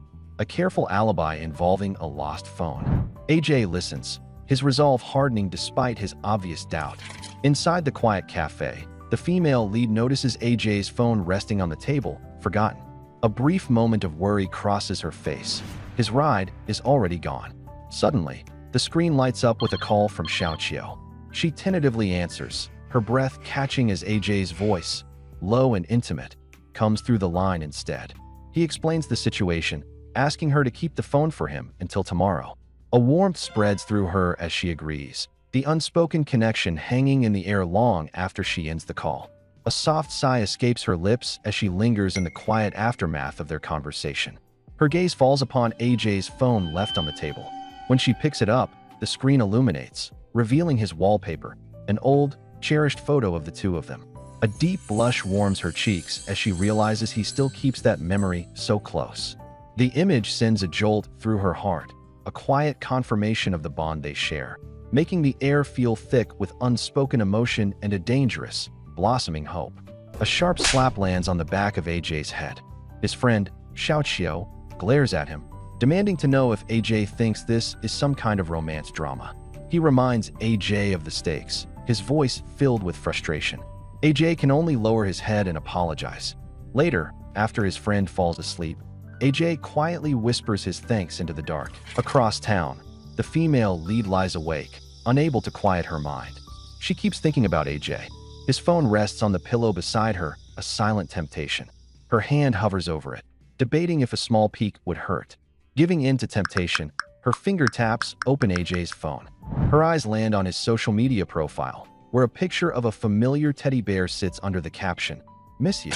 A careful alibi involving a lost phone. AJ listens, his resolve hardening despite his obvious doubt. Inside the quiet cafe, the female lead notices AJ's phone resting on the table, forgotten. A brief moment of worry crosses her face. His ride is already gone. Suddenly, the screen lights up with a call from Xiao. She tentatively answers, her breath catching as AJ's voice, low and intimate, comes through the line instead. He explains the situation, asking her to keep the phone for him until tomorrow. A warmth spreads through her as she agrees, the unspoken connection hanging in the air long after she ends the call. A soft sigh escapes her lips as she lingers in the quiet aftermath of their conversation. Her gaze falls upon AJ's phone left on the table. When she picks it up, the screen illuminates, revealing his wallpaper, an old, cherished photo of the two of them. A deep blush warms her cheeks as she realizes he still keeps that memory so close. The image sends a jolt through her heart, a quiet confirmation of the bond they share, making the air feel thick with unspoken emotion and a dangerous, blossoming hope. A sharp slap lands on the back of AJ's head. His friend, Xiao, glares at him, demanding to know if AJ thinks this is some kind of romance drama. He reminds AJ of the stakes, his voice filled with frustration. AJ can only lower his head and apologize. Later, after his friend falls asleep, AJ quietly whispers his thanks into the dark. Across town, the female lead lies awake, unable to quiet her mind. She keeps thinking about AJ. His phone rests on the pillow beside her, a silent temptation. Her hand hovers over it, debating if a small peek would hurt. Giving in to temptation, her finger taps open AJ's phone. Her eyes land on his social media profile, where a picture of a familiar teddy bear sits under the caption, "Miss you."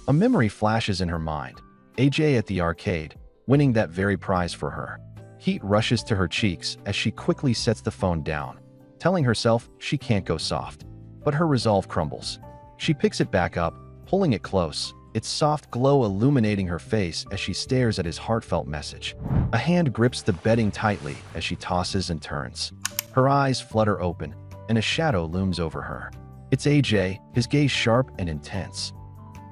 A memory flashes in her mind. AJ at the arcade, winning that very prize for her. Heat rushes to her cheeks as she quickly sets the phone down, telling herself she can't go soft. But her resolve crumbles. She picks it back up, pulling it close, its soft glow illuminating her face as she stares at his heartfelt message. A hand grips the bedding tightly as she tosses and turns. Her eyes flutter open, and a shadow looms over her. It's AJ, his gaze sharp and intense.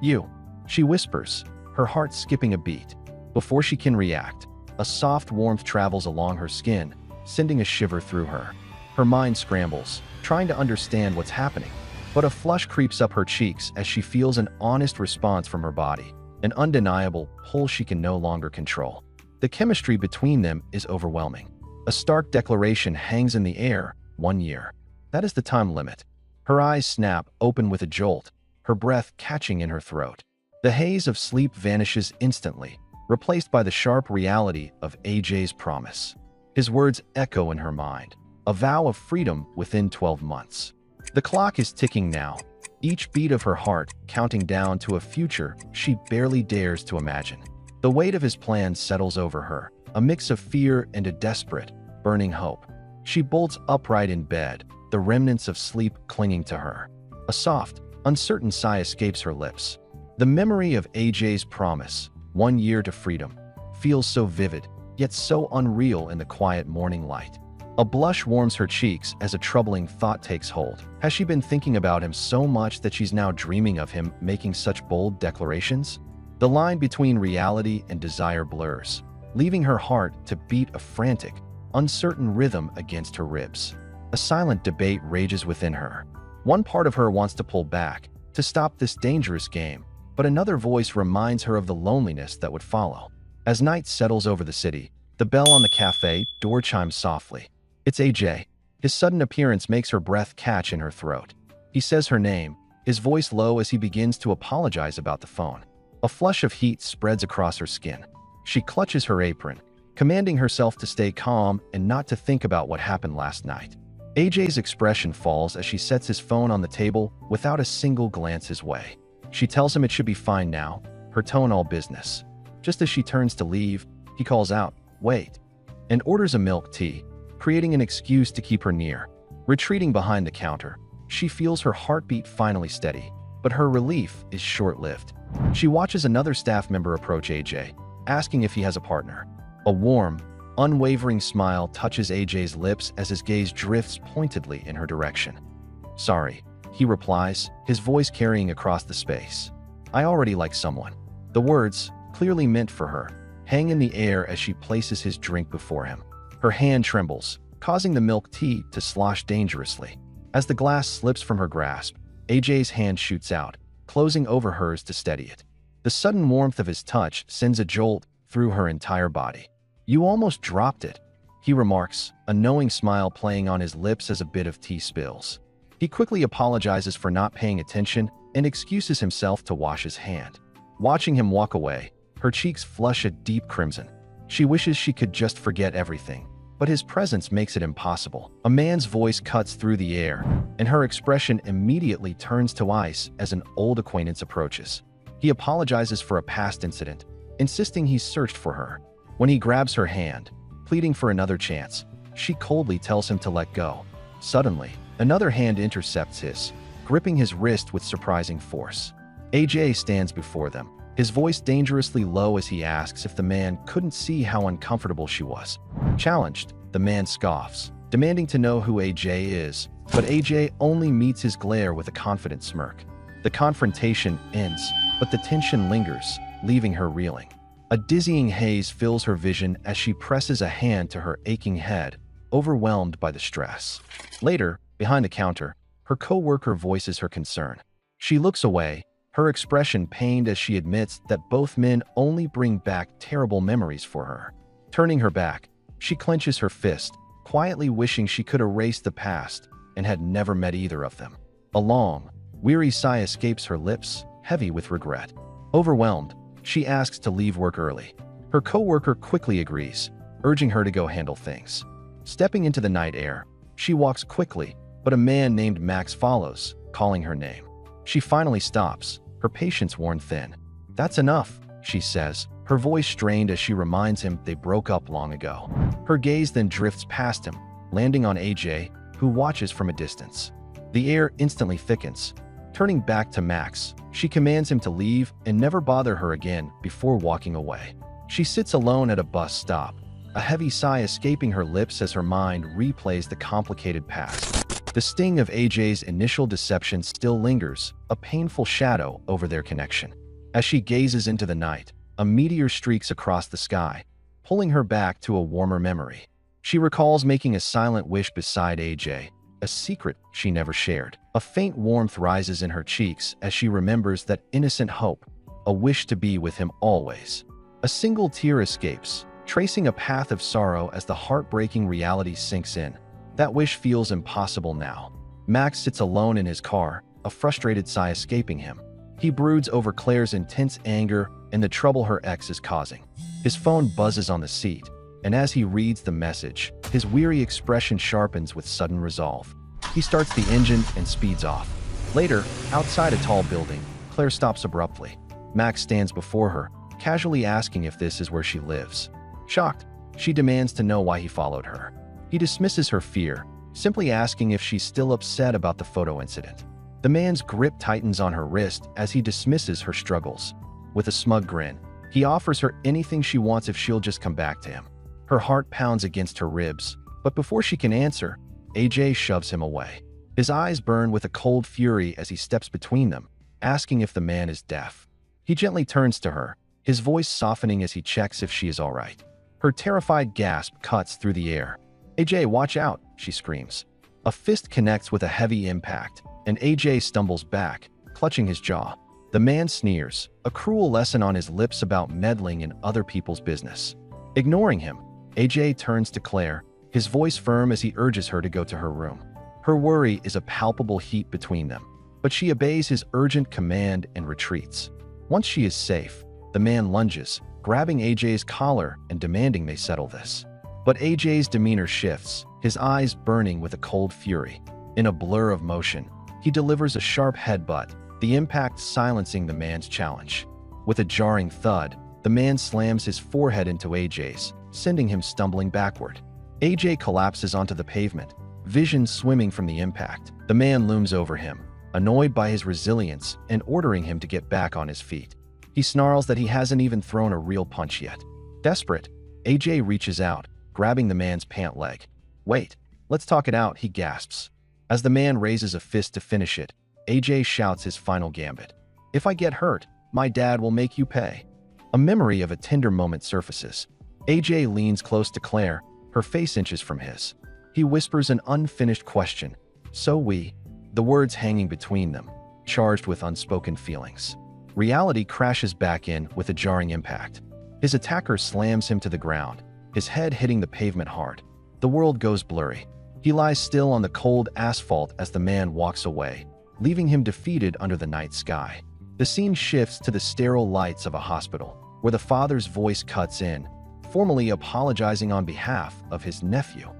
"You," she whispers, her heart skipping a beat. Before she can react, a soft warmth travels along her skin, sending a shiver through her. Her mind scrambles, trying to understand what's happening. But a flush creeps up her cheeks as she feels an honest response from her body, an undeniable pull she can no longer control. The chemistry between them is overwhelming. A stark declaration hangs in the air, 1 year. That is the time limit. Her eyes snap open with a jolt, her breath catching in her throat. The haze of sleep vanishes instantly, replaced by the sharp reality of AJ's promise. His words echo in her mind, a vow of freedom within 12 months. The clock is ticking now, each beat of her heart counting down to a future she barely dares to imagine. The weight of his plan settles over her, a mix of fear and a desperate, burning hope. She bolts upright in bed, the remnants of sleep clinging to her. A soft, uncertain sigh escapes her lips. The memory of AJ's promise, 1 year to freedom, feels so vivid, yet so unreal in the quiet morning light. A blush warms her cheeks as a troubling thought takes hold. Has she been thinking about him so much that she's now dreaming of him making such bold declarations? The line between reality and desire blurs, leaving her heart to beat a frantic, uncertain rhythm against her ribs. A silent debate rages within her. One part of her wants to pull back, to stop this dangerous game, but another voice reminds her of the loneliness that would follow. As night settles over the city, the bell on the cafe door chimes softly. It's AJ. His sudden appearance makes her breath catch in her throat. He says her name, his voice low as he begins to apologize about the phone. A flush of heat spreads across her skin. She clutches her apron, commanding herself to stay calm and not to think about what happened last night. AJ's expression falls as she sets his phone on the table without a single glance his way. She tells him it should be fine now, her tone all business. Just as she turns to leave, he calls out, "Wait," and orders a milk tea, creating an excuse to keep her near. Retreating behind the counter, she feels her heartbeat finally steady, but her relief is short-lived. She watches another staff member approach AJ, asking if he has a partner. A warm, unwavering smile touches AJ's lips as his gaze drifts pointedly in her direction. "Sorry," he replies, his voice carrying across the space. "I already like someone." The words, clearly meant for her, hang in the air as she places his drink before him. Her hand trembles, causing the milk tea to slosh dangerously. As the glass slips from her grasp, AJ's hand shoots out, closing over hers to steady it. The sudden warmth of his touch sends a jolt through her entire body. "You almost dropped it," he remarks, a knowing smile playing on his lips as a bit of tea spills. He quickly apologizes for not paying attention and excuses himself to wash his hand. Watching him walk away, her cheeks flush a deep crimson. She wishes she could just forget everything, but his presence makes it impossible. A man's voice cuts through the air, and her expression immediately turns to ice as an old acquaintance approaches. He apologizes for a past incident, insisting he's searched for her. When he grabs her hand, pleading for another chance, she coldly tells him to let go. Suddenly, another hand intercepts his, gripping his wrist with surprising force. AJ stands before them, his voice dangerously low as he asks if the man couldn't see how uncomfortable she was. Challenged, the man scoffs, demanding to know who AJ is, but AJ only meets his glare with a confident smirk. The confrontation ends, but the tension lingers, leaving her reeling. A dizzying haze fills her vision as she presses a hand to her aching head, overwhelmed by the stress. Later, behind the counter, her co-worker voices her concern. She looks away, her expression pained as she admits that both men only bring back terrible memories for her. Turning her back, she clenches her fist, quietly wishing she could erase the past and had never met either of them. A long, weary sigh escapes her lips, heavy with regret. Overwhelmed, she asks to leave work early. Her co-worker quickly agrees, urging her to go handle things. Stepping into the night air, she walks quickly, but a man named Max follows, calling her name. She finally stops, her patience worn thin. "That's enough," she says, her voice strained as she reminds him they broke up long ago. Her gaze then drifts past him, landing on AJ, who watches from a distance. The air instantly thickens. Turning back to Max, she commands him to leave and never bother her again before walking away. She sits alone at a bus stop, a heavy sigh escaping her lips as her mind replays the complicated past. The sting of AJ's initial deception still lingers, a painful shadow over their connection. As she gazes into the night, a meteor streaks across the sky, pulling her back to a warmer memory. She recalls making a silent wish beside AJ, a secret she never shared. A faint warmth rises in her cheeks as she remembers that innocent hope, a wish to be with him always. A single tear escapes, tracing a path of sorrow as the heartbreaking reality sinks in. That wish feels impossible now. Max sits alone in his car, a frustrated sigh escaping him. He broods over Claire's intense anger and the trouble her ex is causing. His phone buzzes on the seat, and as he reads the message, his weary expression sharpens with sudden resolve. He starts the engine and speeds off. Later, outside a tall building, Claire stops abruptly. Max stands before her, casually asking if this is where she lives. Shocked, she demands to know why he followed her. He dismisses her fear, simply asking if she's still upset about the photo incident. The man's grip tightens on her wrist as he dismisses her struggles. With a smug grin, he offers her anything she wants if she'll just come back to him. Her heart pounds against her ribs, but before she can answer, AJ shoves him away. His eyes burn with a cold fury as he steps between them, asking if the man is deaf. He gently turns to her, his voice softening as he checks if she is all right. Her terrified gasp cuts through the air. "AJ, watch out," she screams. A fist connects with a heavy impact, and AJ stumbles back, clutching his jaw. The man sneers, a cruel lesson on his lips about meddling in other people's business. Ignoring him, AJ turns to Claire, his voice firm as he urges her to go to her room. Her worry is a palpable heat between them, but she obeys his urgent command and retreats. Once she is safe, the man lunges, grabbing AJ's collar and demanding they settle this. But AJ's demeanor shifts, his eyes burning with a cold fury. In a blur of motion, he delivers a sharp headbutt, the impact silencing the man's challenge. With a jarring thud, the man slams his forehead into AJ's, sending him stumbling backward. AJ collapses onto the pavement, vision swimming from the impact. The man looms over him, annoyed by his resilience and ordering him to get back on his feet. He snarls that he hasn't even thrown a real punch yet. Desperate, AJ reaches out, grabbing the man's pant leg. "Wait, let's talk it out," he gasps. As the man raises a fist to finish it, AJ shouts his final gambit. "If I get hurt, my dad will make you pay." A memory of a tender moment surfaces. AJ leans close to Claire, her face inches from his. He whispers an unfinished question. "So we," the words hanging between them, charged with unspoken feelings. Reality crashes back in with a jarring impact. His attacker slams him to the ground, his head hitting the pavement hard. The world goes blurry. He lies still on the cold asphalt as the man walks away, leaving him defeated under the night sky. The scene shifts to the sterile lights of a hospital, where the father's voice cuts in, formally apologizing on behalf of his nephew.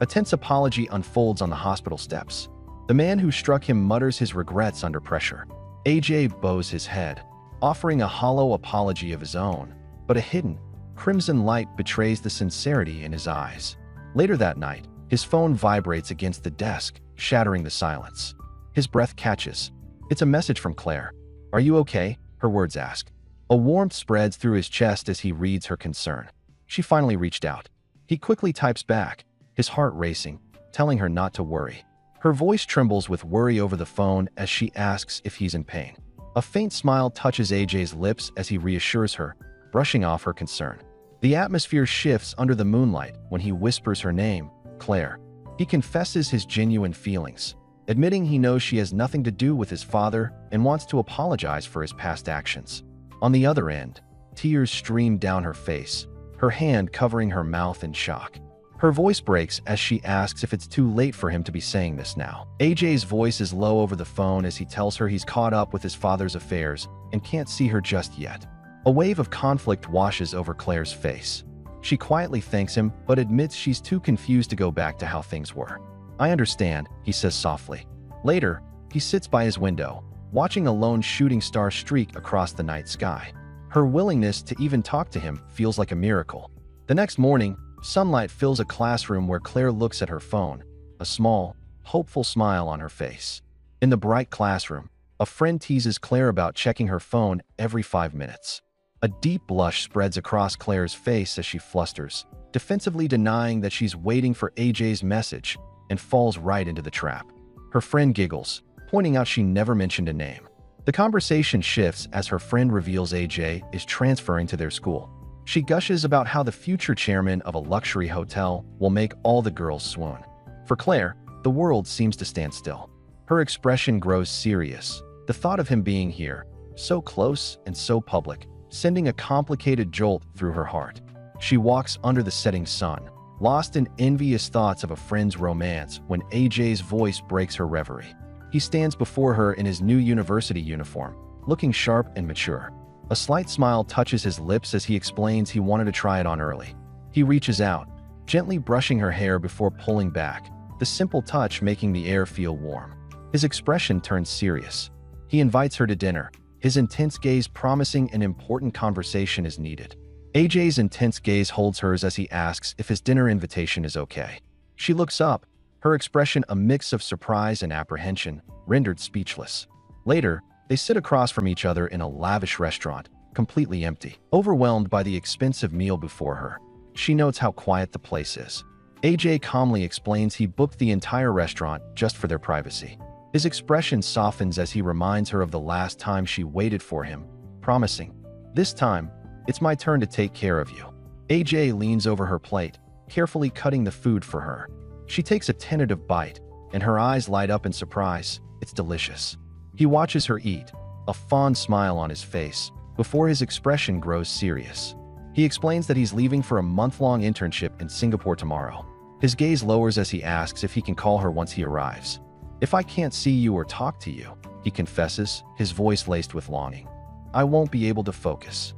A tense apology unfolds on the hospital steps. The man who struck him mutters his regrets under pressure. AJ bows his head, offering a hollow apology of his own, but a hidden, crimson light betrays the sincerity in his eyes. Later that night, his phone vibrates against the desk, shattering the silence. His breath catches. It's a message from Claire. "Are you okay?" her words ask. A warmth spreads through his chest as he reads her concern. She finally reached out. He quickly types back, his heart racing, telling her not to worry. Her voice trembles with worry over the phone as she asks if he's in pain. A faint smile touches AJ's lips as he reassures her, brushing off her concern. The atmosphere shifts under the moonlight when he whispers her name, Claire. He confesses his genuine feelings, admitting he knows she has nothing to do with his father and wants to apologize for his past actions. On the other end, tears stream down her face, her hand covering her mouth in shock. Her voice breaks as she asks if it's too late for him to be saying this now. AJ's voice is low over the phone as he tells her he's caught up with his father's affairs and can't see her just yet. A wave of conflict washes over Claire's face. She quietly thanks him, but admits she's too confused to go back to how things were. "I understand," he says softly. Later, he sits by his window, watching a lone shooting star streak across the night sky. Her willingness to even talk to him feels like a miracle. The next morning, sunlight fills a classroom where Claire looks at her phone, a small, hopeful smile on her face. In the bright classroom, a friend teases Claire about checking her phone every 5 minutes. A deep blush spreads across Claire's face as she flusters, defensively denying that she's waiting for AJ's message, and falls right into the trap. Her friend giggles, pointing out she never mentioned a name. The conversation shifts as her friend reveals AJ is transferring to their school. She gushes about how the future chairman of a luxury hotel will make all the girls swoon. For Claire, the world seems to stand still. Her expression grows serious, the thought of him being here, so close and so public, sending a complicated jolt through her heart. She walks under the setting sun, lost in envious thoughts of a friend's romance when AJ's voice breaks her reverie. He stands before her in his new university uniform, looking sharp and mature. A slight smile touches his lips as he explains he wanted to try it on early. He reaches out, gently brushing her hair before pulling back, the simple touch making the air feel warm. His expression turns serious. He invites her to dinner, his intense gaze promising an important conversation is needed. AJ's intense gaze holds hers as he asks if his dinner invitation is okay. She looks up, her expression a mix of surprise and apprehension, rendered speechless. Later, they sit across from each other in a lavish restaurant, completely empty. Overwhelmed by the expensive meal before her, she notes how quiet the place is. AJ calmly explains he booked the entire restaurant just for their privacy. His expression softens as he reminds her of the last time she waited for him, promising, "This time, it's my turn to take care of you." AJ leans over her plate, carefully cutting the food for her. She takes a tentative bite, and her eyes light up in surprise. It's delicious. He watches her eat, a fond smile on his face, before his expression grows serious. He explains that he's leaving for a month-long internship in Singapore tomorrow. His gaze lowers as he asks if he can call her once he arrives. "If I can't see you or talk to you," he confesses, his voice laced with longing, "I won't be able to focus."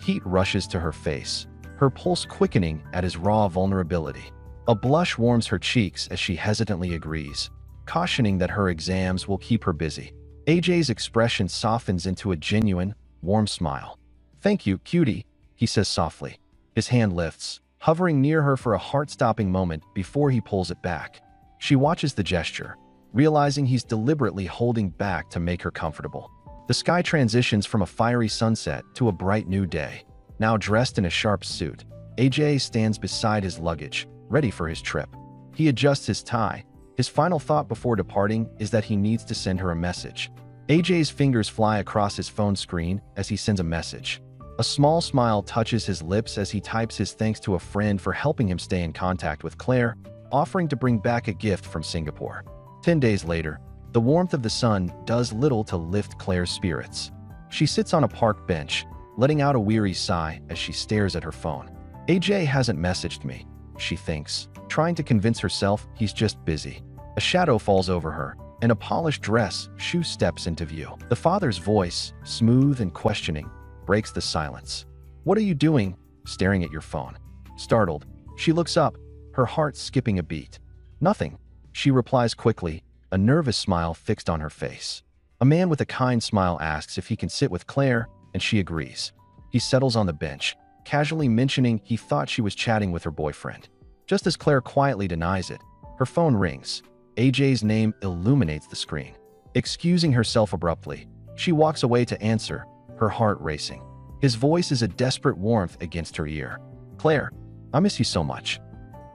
Heat rushes to her face, her pulse quickening at his raw vulnerability. A blush warms her cheeks as she hesitantly agrees, cautioning that her exams will keep her busy. AJ's expression softens into a genuine, warm smile. "Thank you, cutie," he says softly. His hand lifts, hovering near her for a heart-stopping moment before he pulls it back. She watches the gesture, realizing he's deliberately holding back to make her comfortable. The sky transitions from a fiery sunset to a bright new day. Now dressed in a sharp suit, AJ stands beside his luggage, ready for his trip. He adjusts his tie. His final thought before departing is that he needs to send her a message. AJ's fingers fly across his phone screen as he sends a message. A small smile touches his lips as he types his thanks to a friend for helping him stay in contact with Claire, offering to bring back a gift from Singapore. 10 days later, the warmth of the sun does little to lift Claire's spirits. She sits on a park bench, letting out a weary sigh as she stares at her phone. AJ hasn't messaged me, she thinks, trying to convince herself he's just busy. A shadow falls over her, and a polished dress shoe steps into view. The father's voice, smooth and questioning, breaks the silence. "What are you doing?" staring at your phone. Startled, she looks up, her heart skipping a beat. "Nothing," she replies quickly, a nervous smile fixed on her face. A man with a kind smile asks if he can sit with Claire, and she agrees. He settles on the bench, casually mentioning he thought she was chatting with her boyfriend. Just as Claire quietly denies it, her phone rings. AJ's name illuminates the screen. Excusing herself abruptly, she walks away to answer, her heart racing. His voice is a desperate warmth against her ear. "Claire, I miss you so much."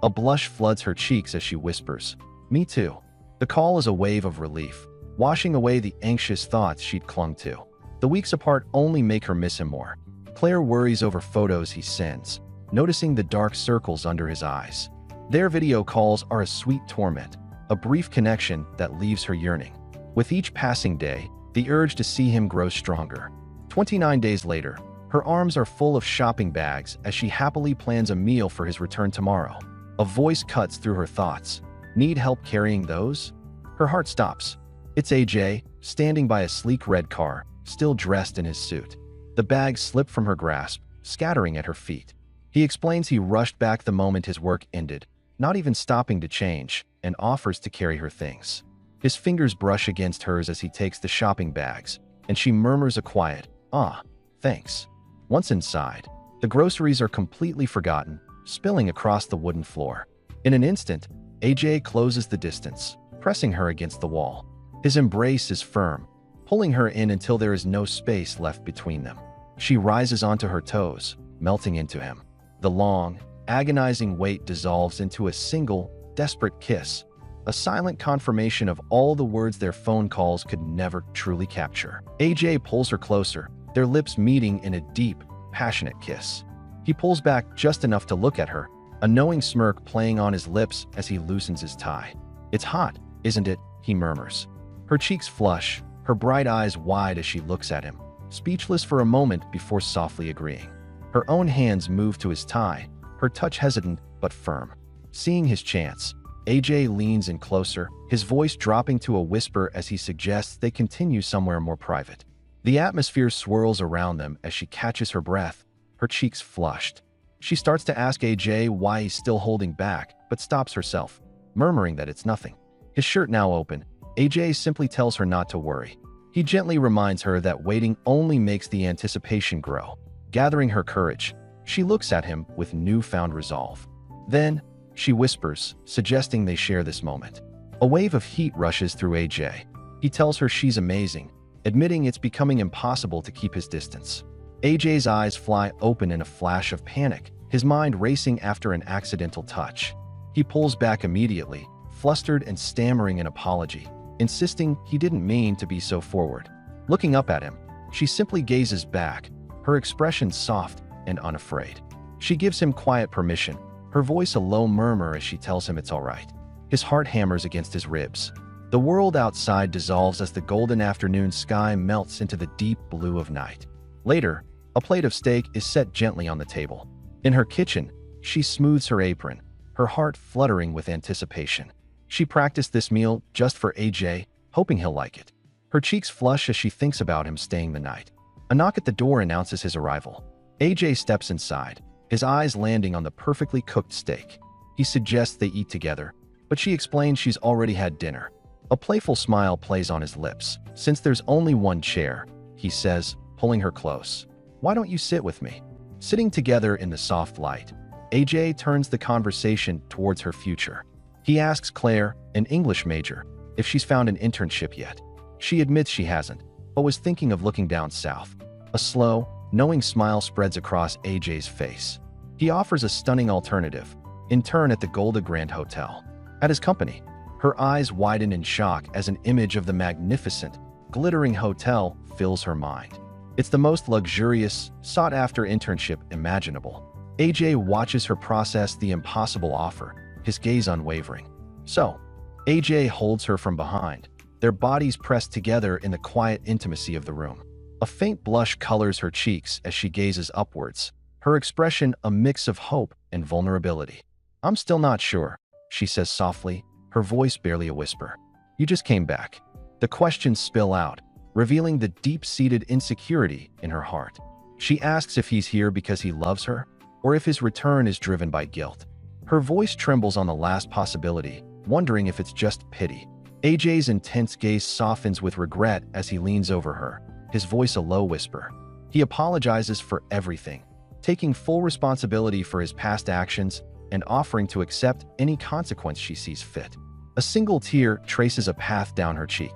A blush floods her cheeks as she whispers, "Me too." The call is a wave of relief, washing away the anxious thoughts she'd clung to. The weeks apart only make her miss him more. Claire worries over photos he sends, noticing the dark circles under his eyes. Their video calls are a sweet torment, a brief connection that leaves her yearning. With each passing day, the urge to see him grows stronger. 29 days later, her arms are full of shopping bags as she happily plans a meal for his return tomorrow. A voice cuts through her thoughts. "Need help carrying those?" Her heart stops. It's AJ, standing by a sleek red car, still dressed in his suit. The bags slip from her grasp, scattering at her feet. He explains he rushed back the moment his work ended, not even stopping to change, and offers to carry her things. His fingers brush against hers as he takes the shopping bags, and she murmurs a quiet, "Ah, thanks." Once inside, the groceries are completely forgotten, spilling across the wooden floor. In an instant, AJ closes the distance, pressing her against the wall. His embrace is firm, pulling her in until there is no space left between them. She rises onto her toes, melting into him. The long, agonizing wait dissolves into a single, desperate kiss, a silent confirmation of all the words their phone calls could never truly capture. AJ pulls her closer, their lips meeting in a deep, passionate kiss. He pulls back just enough to look at her, a knowing smirk playing on his lips as he loosens his tie. "It's hot, isn't it?" he murmurs. Her cheeks flush, her bright eyes wide as she looks at him, speechless for a moment before softly agreeing. Her own hands move to his tie, her touch hesitant but firm. Seeing his chance, AJ leans in closer, his voice dropping to a whisper as he suggests they continue somewhere more private. The atmosphere swirls around them as she catches her breath, her cheeks flushed. She starts to ask AJ why he's still holding back, but stops herself, murmuring that it's nothing. His shirt now open, AJ simply tells her not to worry. He gently reminds her that waiting only makes the anticipation grow. Gathering her courage, she looks at him with newfound resolve. Then, she whispers, suggesting they share this moment. A wave of heat rushes through AJ. He tells her she's amazing, admitting it's becoming impossible to keep his distance. AJ's eyes fly open in a flash of panic, his mind racing after an accidental touch. He pulls back immediately, flustered and stammering an apology, insisting he didn't mean to be so forward. Looking up at him, she simply gazes back, her expression soft and unafraid. She gives him quiet permission, her voice a low murmur as she tells him it's all right. His heart hammers against his ribs. The world outside dissolves as the golden afternoon sky melts into the deep blue of night. Later, a plate of steak is set gently on the table. In her kitchen, she smooths her apron, her heart fluttering with anticipation. She practiced this meal just for AJ, hoping he'll like it. Her cheeks flush as she thinks about him staying the night. A knock at the door announces his arrival. AJ steps inside, his eyes landing on the perfectly cooked steak. He suggests they eat together, but she explains she's already had dinner. A playful smile plays on his lips. Since there's only one chair, he says, pulling her close. Why don't you sit with me? Sitting together in the soft light, AJ turns the conversation towards her future. He asks Claire, an English major, if she's found an internship yet. She admits she hasn't, but was thinking of looking down south. A slow, knowing smile spreads across AJ's face. He offers a stunning alternative, intern at the Golda Grand Hotel. At his company, her eyes widen in shock as an image of the magnificent, glittering hotel fills her mind. It's the most luxurious, sought-after internship imaginable. AJ watches her process the impossible offer, his gaze unwavering. So, AJ holds her from behind, their bodies pressed together in the quiet intimacy of the room. A faint blush colors her cheeks as she gazes upwards, her expression a mix of hope and vulnerability. I'm still not sure, she says softly, her voice barely a whisper. You just came back. The questions spill out, revealing the deep-seated insecurity in her heart. She asks if he's here because he loves her, or if his return is driven by guilt. Her voice trembles on the last possibility, wondering if it's just pity. AJ's intense gaze softens with regret as he leans over her, his voice a low whisper. He apologizes for everything, taking full responsibility for his past actions and offering to accept any consequence she sees fit. A single tear traces a path down her cheek.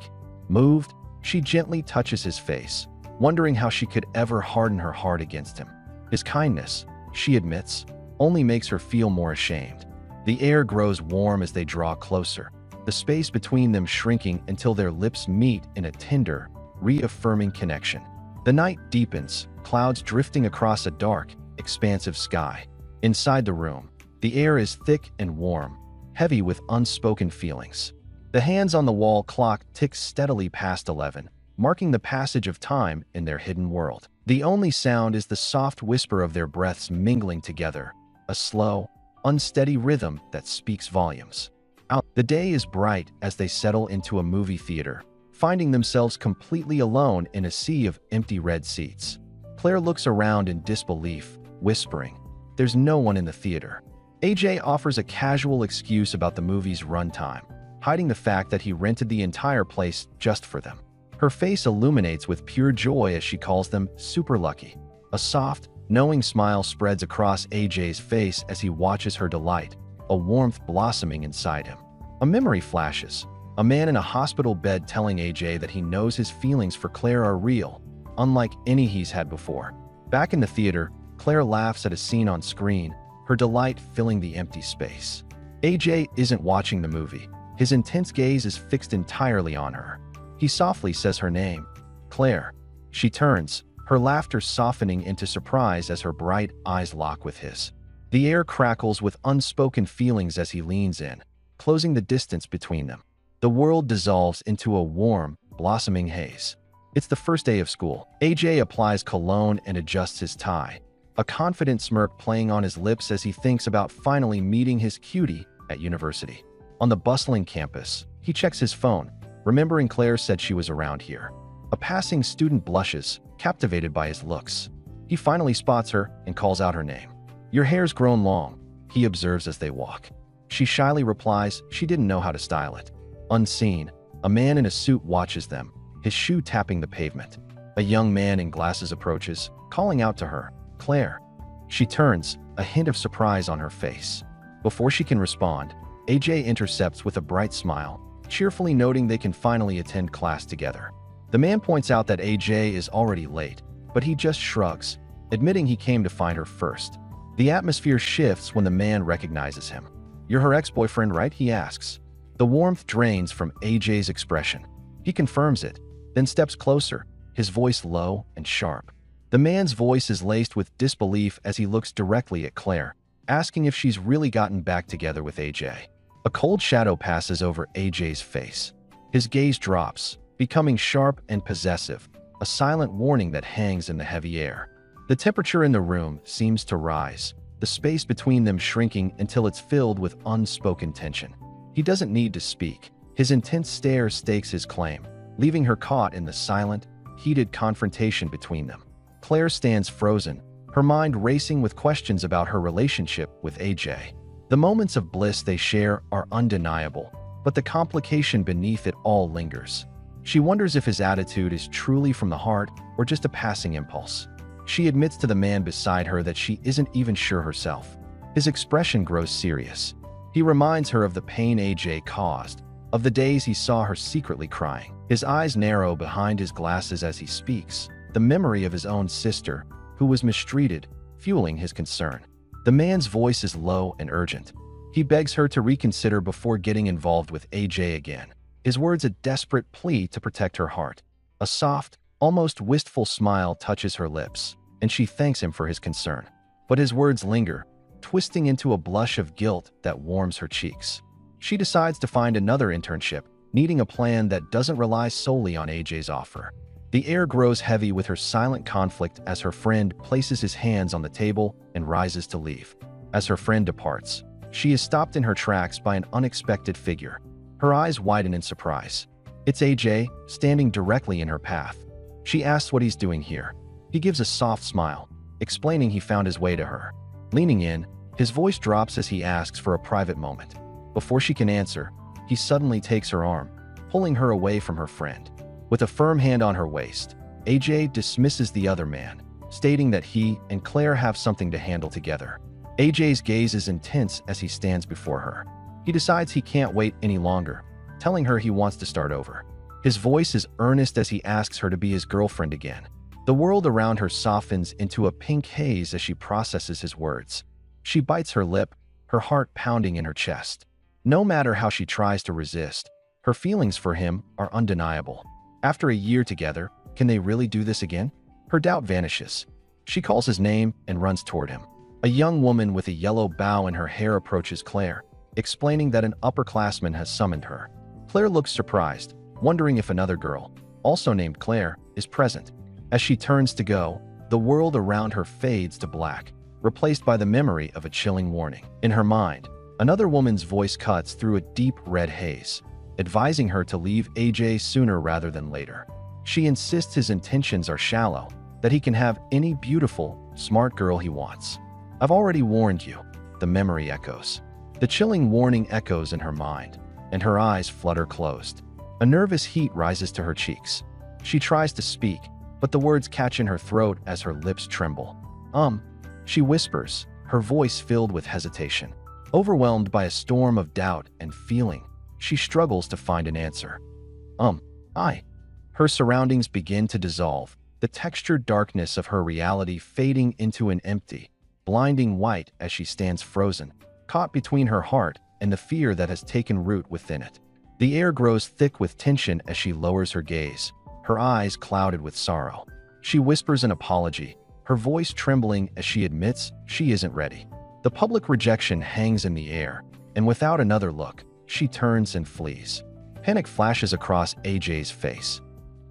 Moved, she gently touches his face, wondering how she could ever harden her heart against him. His kindness, she admits, only makes her feel more ashamed. The air grows warm as they draw closer, the space between them shrinking until their lips meet in a tender, reaffirming connection. The night deepens, clouds drifting across a dark, expansive sky. Inside the room, the air is thick and warm, heavy with unspoken feelings. The hands on the wall clock ticks steadily past 11, marking the passage of time in their hidden world. The only sound is the soft whisper of their breaths mingling together, a slow, unsteady rhythm that speaks volumes. The day is bright as they settle into a movie theater, finding themselves completely alone in a sea of empty red seats. Claire looks around in disbelief, whispering, "There's no one in the theater." AJ offers a casual excuse about the movie's runtime, hiding the fact that he rented the entire place just for them. Her face illuminates with pure joy as she calls them super lucky. A soft, knowing smile spreads across AJ's face as he watches her delight, a warmth blossoming inside him. A memory flashes, a man in a hospital bed telling AJ that he knows his feelings for Claire are real, unlike any he's had before. Back in the theater, Claire laughs at a scene on screen, her delight filling the empty space. AJ isn't watching the movie. His intense gaze is fixed entirely on her. He softly says her name, Claire. She turns, her laughter softening into surprise as her bright eyes lock with his. The air crackles with unspoken feelings as he leans in, closing the distance between them. The world dissolves into a warm, blossoming haze. It's the first day of school. AJ applies cologne and adjusts his tie, a confident smirk playing on his lips as he thinks about finally meeting his cutie at university. On the bustling campus, he checks his phone, remembering Claire said she was around here. A passing student blushes, captivated by his looks. He finally spots her and calls out her name. "Your hair's grown long," he observes as they walk. She shyly replies she didn't know how to style it. Unseen, a man in a suit watches them, his shoe tapping the pavement. A young man in glasses approaches, calling out to her, "Claire." She turns, a hint of surprise on her face. Before she can respond, AJ intercepts with a bright smile, cheerfully noting they can finally attend class together. The man points out that AJ is already late, but he just shrugs, admitting he came to find her first. The atmosphere shifts when the man recognizes him. "You're her ex-boyfriend, right?" he asks. The warmth drains from AJ's expression. He confirms it, then steps closer, his voice low and sharp. The man's voice is laced with disbelief as he looks directly at Claire, asking if she's really gotten back together with AJ. A cold shadow passes over AJ's face. His gaze drops, becoming sharp and possessive, a silent warning that hangs in the heavy air. The temperature in the room seems to rise, the space between them shrinking until it's filled with unspoken tension. He doesn't need to speak. His intense stare stakes his claim, leaving her caught in the silent, heated confrontation between them. Claire stands frozen, her mind racing with questions about her relationship with AJ. The moments of bliss they share are undeniable, but the complication beneath it all lingers. She wonders if his attitude is truly from the heart or just a passing impulse. She admits to the man beside her that she isn't even sure herself. His expression grows serious. He reminds her of the pain AJ caused, of the days he saw her secretly crying. His eyes narrow behind his glasses as he speaks, the memory of his own sister, who was mistreated, fueling his concern. The man's voice is low and urgent. He begs her to reconsider before getting involved with AJ again. His words a desperate plea to protect her heart. A soft, almost wistful smile touches her lips, and she thanks him for his concern. But his words linger, twisting into a blush of guilt that warms her cheeks. She decides to find another internship, needing a plan that doesn't rely solely on AJ's offer. The air grows heavy with her silent conflict as her friend places his hands on the table and rises to leave. As her friend departs, she is stopped in her tracks by an unexpected figure. Her eyes widen in surprise. It's AJ, standing directly in her path. She asks what he's doing here. He gives a soft smile, explaining he found his way to her. Leaning in, his voice drops as he asks for a private moment. Before she can answer, he suddenly takes her arm, pulling her away from her friend. With a firm hand on her waist, AJ dismisses the other man, stating that he and Claire have something to handle together. AJ's gaze is intense as he stands before her. He decides he can't wait any longer, telling her he wants to start over. His voice is earnest as he asks her to be his girlfriend again. The world around her softens into a pink haze as she processes his words. She bites her lip, her heart pounding in her chest. No matter how she tries to resist, her feelings for him are undeniable. After a year together, can they really do this again? Her doubt vanishes. She calls his name and runs toward him. A young woman with a yellow bow in her hair approaches Claire, explaining that an upperclassman has summoned her. Claire looks surprised, wondering if another girl, also named Claire, is present. As she turns to go, the world around her fades to black, replaced by the memory of a chilling warning. In her mind, another woman's voice cuts through a deep red haze, advising her to leave AJ sooner rather than later. She insists his intentions are shallow, that he can have any beautiful, smart girl he wants. I've already warned you, the memory echoes. The chilling warning echoes in her mind, and her eyes flutter closed. A nervous heat rises to her cheeks. She tries to speak, but the words catch in her throat as her lips tremble. She whispers, her voice filled with hesitation. Overwhelmed by a storm of doubt and feeling, she struggles to find an answer. Her surroundings begin to dissolve, the textured darkness of her reality fading into an empty, blinding white as she stands frozen, caught between her heart and the fear that has taken root within it. The air grows thick with tension as she lowers her gaze, her eyes clouded with sorrow. She whispers an apology, her voice trembling as she admits she isn't ready. The public rejection hangs in the air, and without another look, she turns and flees. Panic flashes across AJ's face.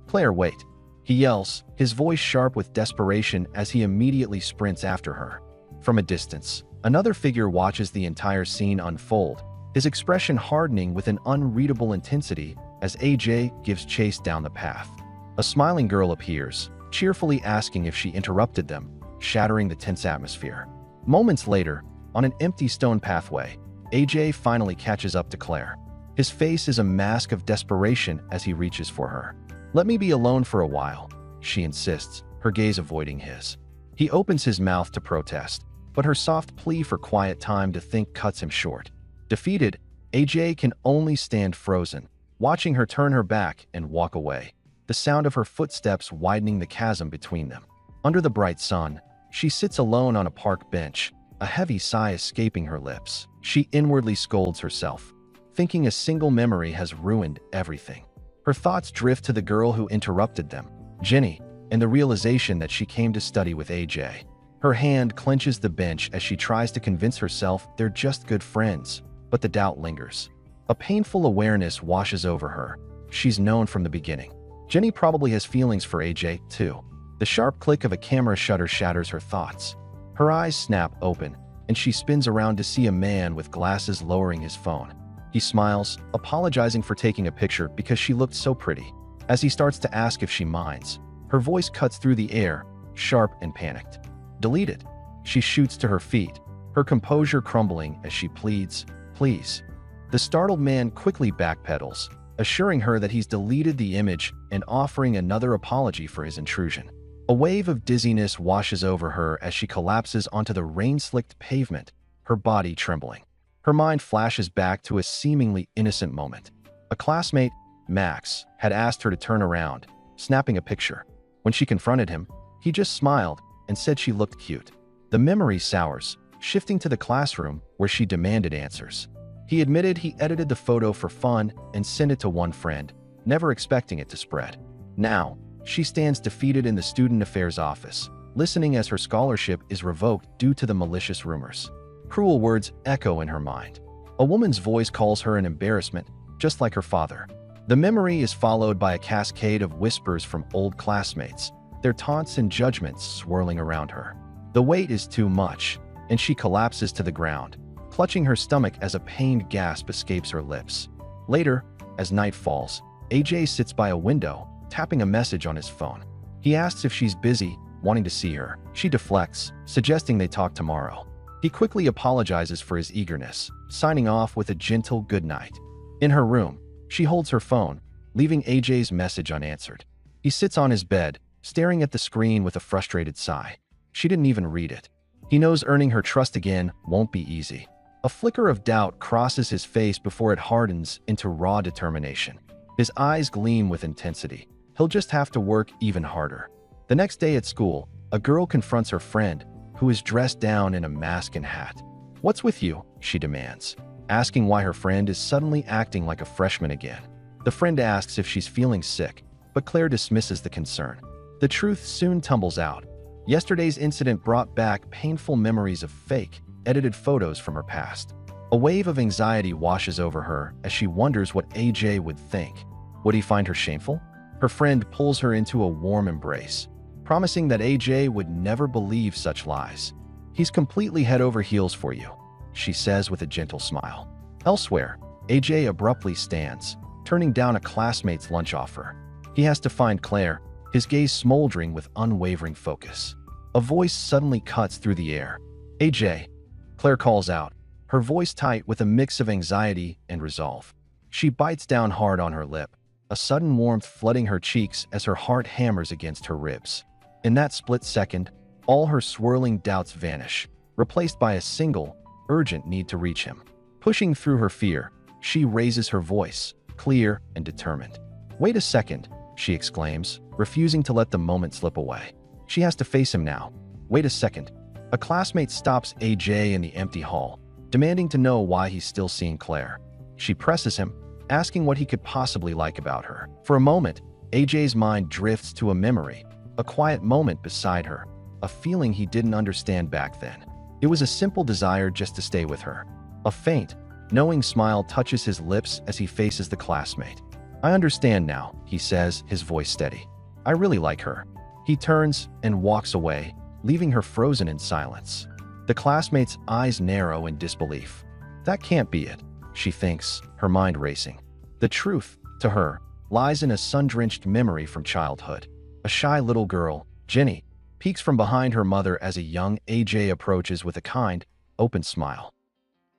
"Claire, wait!" he yells, his voice sharp with desperation as he immediately sprints after her. From a distance, another figure watches the entire scene unfold, his expression hardening with an unreadable intensity as AJ gives chase down the path. A smiling girl appears, cheerfully asking if she interrupted them, shattering the tense atmosphere. Moments later, on an empty stone pathway, AJ finally catches up to Claire. His face is a mask of desperation as he reaches for her. "Let me be alone for a while," she insists, her gaze avoiding his. He opens his mouth to protest, but her soft plea for quiet time to think cuts him short. Defeated, AJ can only stand frozen, watching her turn her back and walk away, the sound of her footsteps widening the chasm between them. Under the bright sun, she sits alone on a park bench, a heavy sigh escaping her lips. She inwardly scolds herself, thinking a single memory has ruined everything. Her thoughts drift to the girl who interrupted them, Jenny, and the realization that she came to study with AJ. Her hand clenches the bench as she tries to convince herself they're just good friends, but the doubt lingers. A painful awareness washes over her. She's known from the beginning. Jenny probably has feelings for AJ, too. The sharp click of a camera shutter shatters her thoughts. Her eyes snap open, and she spins around to see a man with glasses lowering his phone. He smiles, apologizing for taking a picture because she looked so pretty. As he starts to ask if she minds, her voice cuts through the air, sharp and panicked. Delete it. She shoots to her feet, her composure crumbling as she pleads, please. The startled man quickly backpedals, assuring her that he's deleted the image and offering another apology for his intrusion. A wave of dizziness washes over her as she collapses onto the rain-slicked pavement, her body trembling. Her mind flashes back to a seemingly innocent moment. A classmate, Max, had asked her to turn around, snapping a picture. When she confronted him, he just smiled and said she looked cute. The memory sours, shifting to the classroom where she demanded answers. He admitted he edited the photo for fun and sent it to one friend, never expecting it to spread. Now, she stands defeated in the student affairs office, listening as her scholarship is revoked due to the malicious rumors. Cruel words echo in her mind. A woman's voice calls her an embarrassment, just like her father. The memory is followed by a cascade of whispers from old classmates, their taunts and judgments swirling around her. The weight is too much, and she collapses to the ground, clutching her stomach as a pained gasp escapes her lips. Later, as night falls, AJ sits by a window, tapping a message on his phone. He asks if she's busy, wanting to see her. She deflects, suggesting they talk tomorrow. He quickly apologizes for his eagerness, signing off with a gentle goodnight. In her room, she holds her phone, leaving AJ's message unanswered. He sits on his bed, staring at the screen with a frustrated sigh. She didn't even read it. He knows earning her trust again won't be easy. A flicker of doubt crosses his face before it hardens into raw determination. His eyes gleam with intensity. He'll just have to work even harder. The next day at school, a girl confronts her friend, who is dressed down in a mask and hat. "What's with you?" she demands, asking why her friend is suddenly acting like a freshman again. The friend asks if she's feeling sick, but Claire dismisses the concern. The truth soon tumbles out. Yesterday's incident brought back painful memories of fake, edited photos from her past. A wave of anxiety washes over her as she wonders what AJ would think. Would he find her shameful? Her friend pulls her into a warm embrace, promising that AJ would never believe such lies. "He's completely head over heels for you," she says with a gentle smile. Elsewhere, AJ abruptly stands, turning down a classmate's lunch offer. He has to find Claire, his gaze smoldering with unwavering focus. A voice suddenly cuts through the air. "AJ," Claire calls out, her voice tight with a mix of anxiety and resolve. She bites down hard on her lip, a sudden warmth flooding her cheeks as her heart hammers against her ribs. In that split second, all her swirling doubts vanish, replaced by a single, urgent need to reach him. Pushing through her fear, she raises her voice, clear and determined. "Wait a second," she exclaims, refusing to let the moment slip away. She has to face him now. "Wait a second." A classmate stops AJ in the empty hall, demanding to know why he's still seeing Claire. She presses him, asking what he could possibly like about her. For a moment, AJ's mind drifts to a memory, a quiet moment beside her, a feeling he didn't understand back then. It was a simple desire just to stay with her. A faint, knowing smile touches his lips as he faces the classmate. "I understand now," he says, his voice steady. "I really like her." He turns and walks away, leaving her frozen in silence. The classmate's eyes narrow in disbelief. That can't be it, she thinks, her mind racing. The truth, to her, lies in a sun-drenched memory from childhood. A shy little girl, Jenny, peeks from behind her mother as a young AJ approaches with a kind, open smile.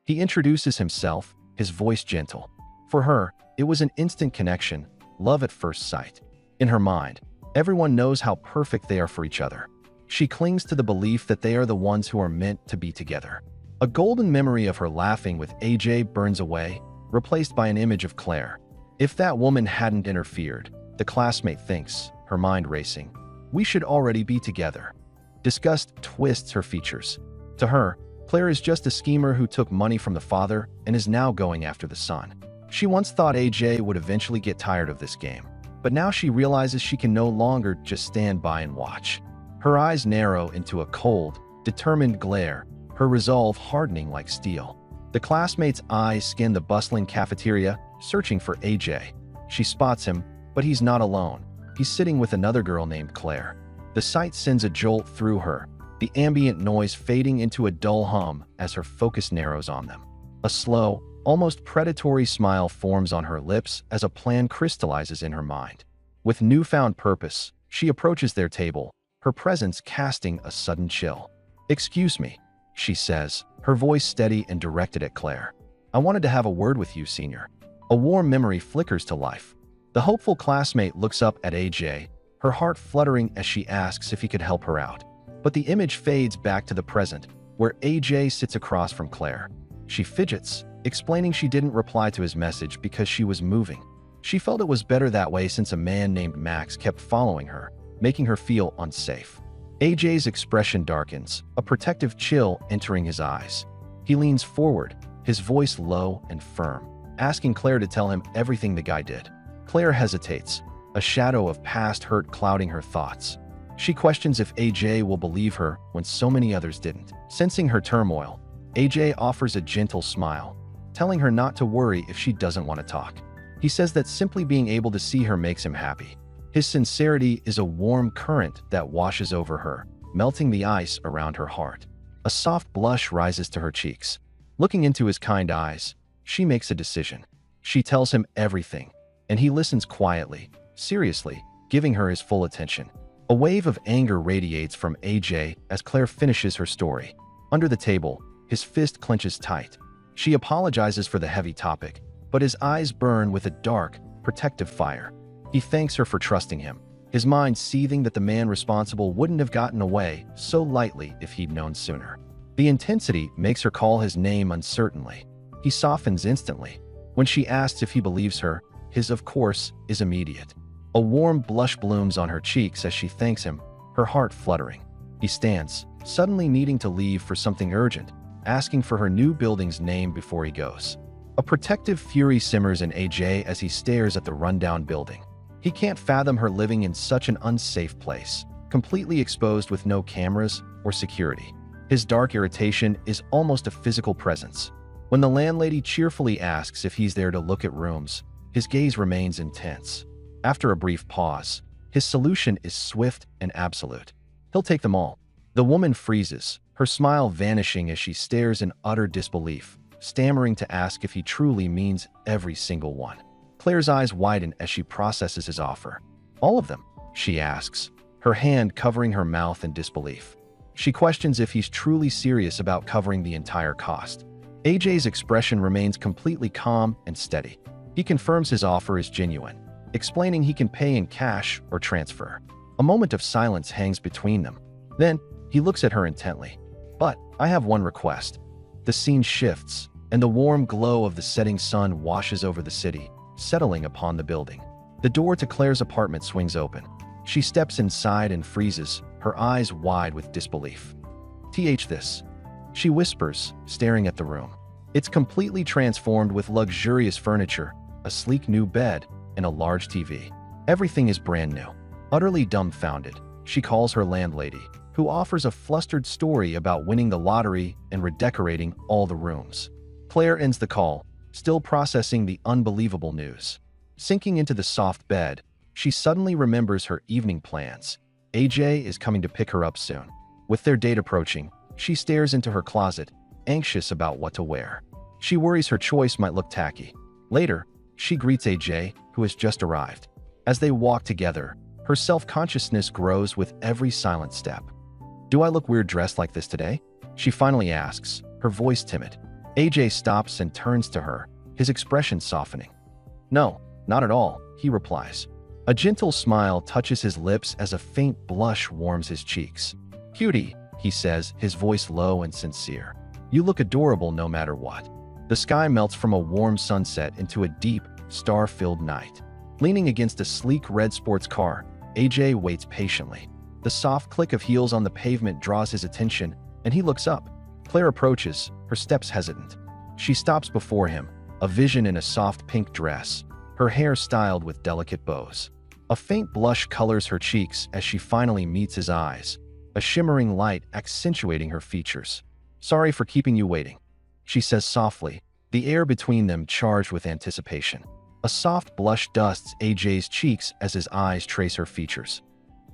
He introduces himself, his voice gentle. For her, it was an instant connection, love at first sight. In her mind, everyone knows how perfect they are for each other. She clings to the belief that they are the ones who are meant to be together. A golden memory of her laughing with AJ burns away, replaced by an image of Claire. If that woman hadn't interfered, the classmate thinks, her mind racing, we should already be together. Disgust twists her features. To her, Claire is just a schemer who took money from the father and is now going after the son. She once thought AJ would eventually get tired of this game, but now she realizes she can no longer just stand by and watch. Her eyes narrow into a cold, determined glare, her resolve hardening like steel. The classmate's eyes scan the bustling cafeteria, searching for AJ. She spots him, but he's not alone. He's sitting with another girl named Claire. The sight sends a jolt through her, the ambient noise fading into a dull hum as her focus narrows on them. A slow, almost predatory smile forms on her lips as a plan crystallizes in her mind. With newfound purpose, she approaches their table, her presence casting a sudden chill. "Excuse me," she says, her voice steady and directed at Claire. "I wanted to have a word with you, senior." A warm memory flickers to life. The hopeful classmate looks up at AJ, her heart fluttering as she asks if he could help her out. But the image fades back to the present, where AJ sits across from Claire. She fidgets, explaining she didn't reply to his message because she was moving. She felt it was better that way since a man named Max kept following her, making her feel unsafe. AJ's expression darkens, a protective chill entering his eyes. He leans forward, his voice low and firm, asking Claire to tell him everything the guy did. Claire hesitates, a shadow of past hurt clouding her thoughts. She questions if AJ will believe her when so many others didn't. Sensing her turmoil, AJ offers a gentle smile, telling her not to worry if she doesn't want to talk. He says that simply being able to see her makes him happy. His sincerity is a warm current that washes over her, melting the ice around her heart. A soft blush rises to her cheeks. Looking into his kind eyes, she makes a decision. She tells him everything, and he listens quietly, seriously, giving her his full attention. A wave of anger radiates from AJ as Claire finishes her story. Under the table, his fist clenches tight. She apologizes for the heavy topic, but his eyes burn with a dark, protective fire. He thanks her for trusting him, his mind seething that the man responsible wouldn't have gotten away so lightly if he'd known sooner. The intensity makes her call his name uncertainly. He softens instantly. When she asks if he believes her, his "of course" is immediate. A warm blush blooms on her cheeks as she thanks him, her heart fluttering. He stands, suddenly needing to leave for something urgent, asking for her new building's name before he goes. A protective fury simmers in AJ as he stares at the rundown building. He can't fathom her living in such an unsafe place, completely exposed with no cameras or security. His dark irritation is almost a physical presence. When the landlady cheerfully asks if he's there to look at rooms, his gaze remains intense. After a brief pause, his solution is swift and absolute. He'll take them all. The woman freezes, her smile vanishing as she stares in utter disbelief, stammering to ask if he truly means every single one. Claire's eyes widen as she processes his offer. "All of them?" she asks, her hand covering her mouth in disbelief. She questions if he's truly serious about covering the entire cost. AJ's expression remains completely calm and steady. He confirms his offer is genuine, explaining he can pay in cash or transfer. A moment of silence hangs between them. Then, he looks at her intently. "But I have one request." The scene shifts, and the warm glow of the setting sun washes over the city, settling upon the building. The door to Claire's apartment swings open. She steps inside and freezes, her eyes wide with disbelief. This," she whispers, staring at the room. It's completely transformed with luxurious furniture, a sleek new bed, and a large TV. Everything is brand new. Utterly dumbfounded, she calls her landlady, who offers a flustered story about winning the lottery and redecorating all the rooms. Claire ends the call, still processing the unbelievable news. Sinking into the soft bed, she suddenly remembers her evening plans. AJ is coming to pick her up soon. With their date approaching, she stares into her closet, anxious about what to wear. She worries her choice might look tacky. Later, she greets AJ, who has just arrived. As they walk together, her self-consciousness grows with every silent step. "Do I look weird dressed like this today?" she finally asks, her voice timid. AJ stops and turns to her, his expression softening. "No, not at all," he replies. A gentle smile touches his lips as a faint blush warms his cheeks. "Cutie," he says, his voice low and sincere. "You look adorable no matter what." The sky melts from a warm sunset into a deep, star-filled night. Leaning against a sleek red sports car, AJ waits patiently. The soft click of heels on the pavement draws his attention, and he looks up. Claire approaches, her steps hesitant. She stops before him, a vision in a soft pink dress, her hair styled with delicate bows. A faint blush colors her cheeks as she finally meets his eyes, a shimmering light accentuating her features. "Sorry for keeping you waiting," she says softly, the air between them charged with anticipation. A soft blush dusts AJ's cheeks as his eyes trace her features.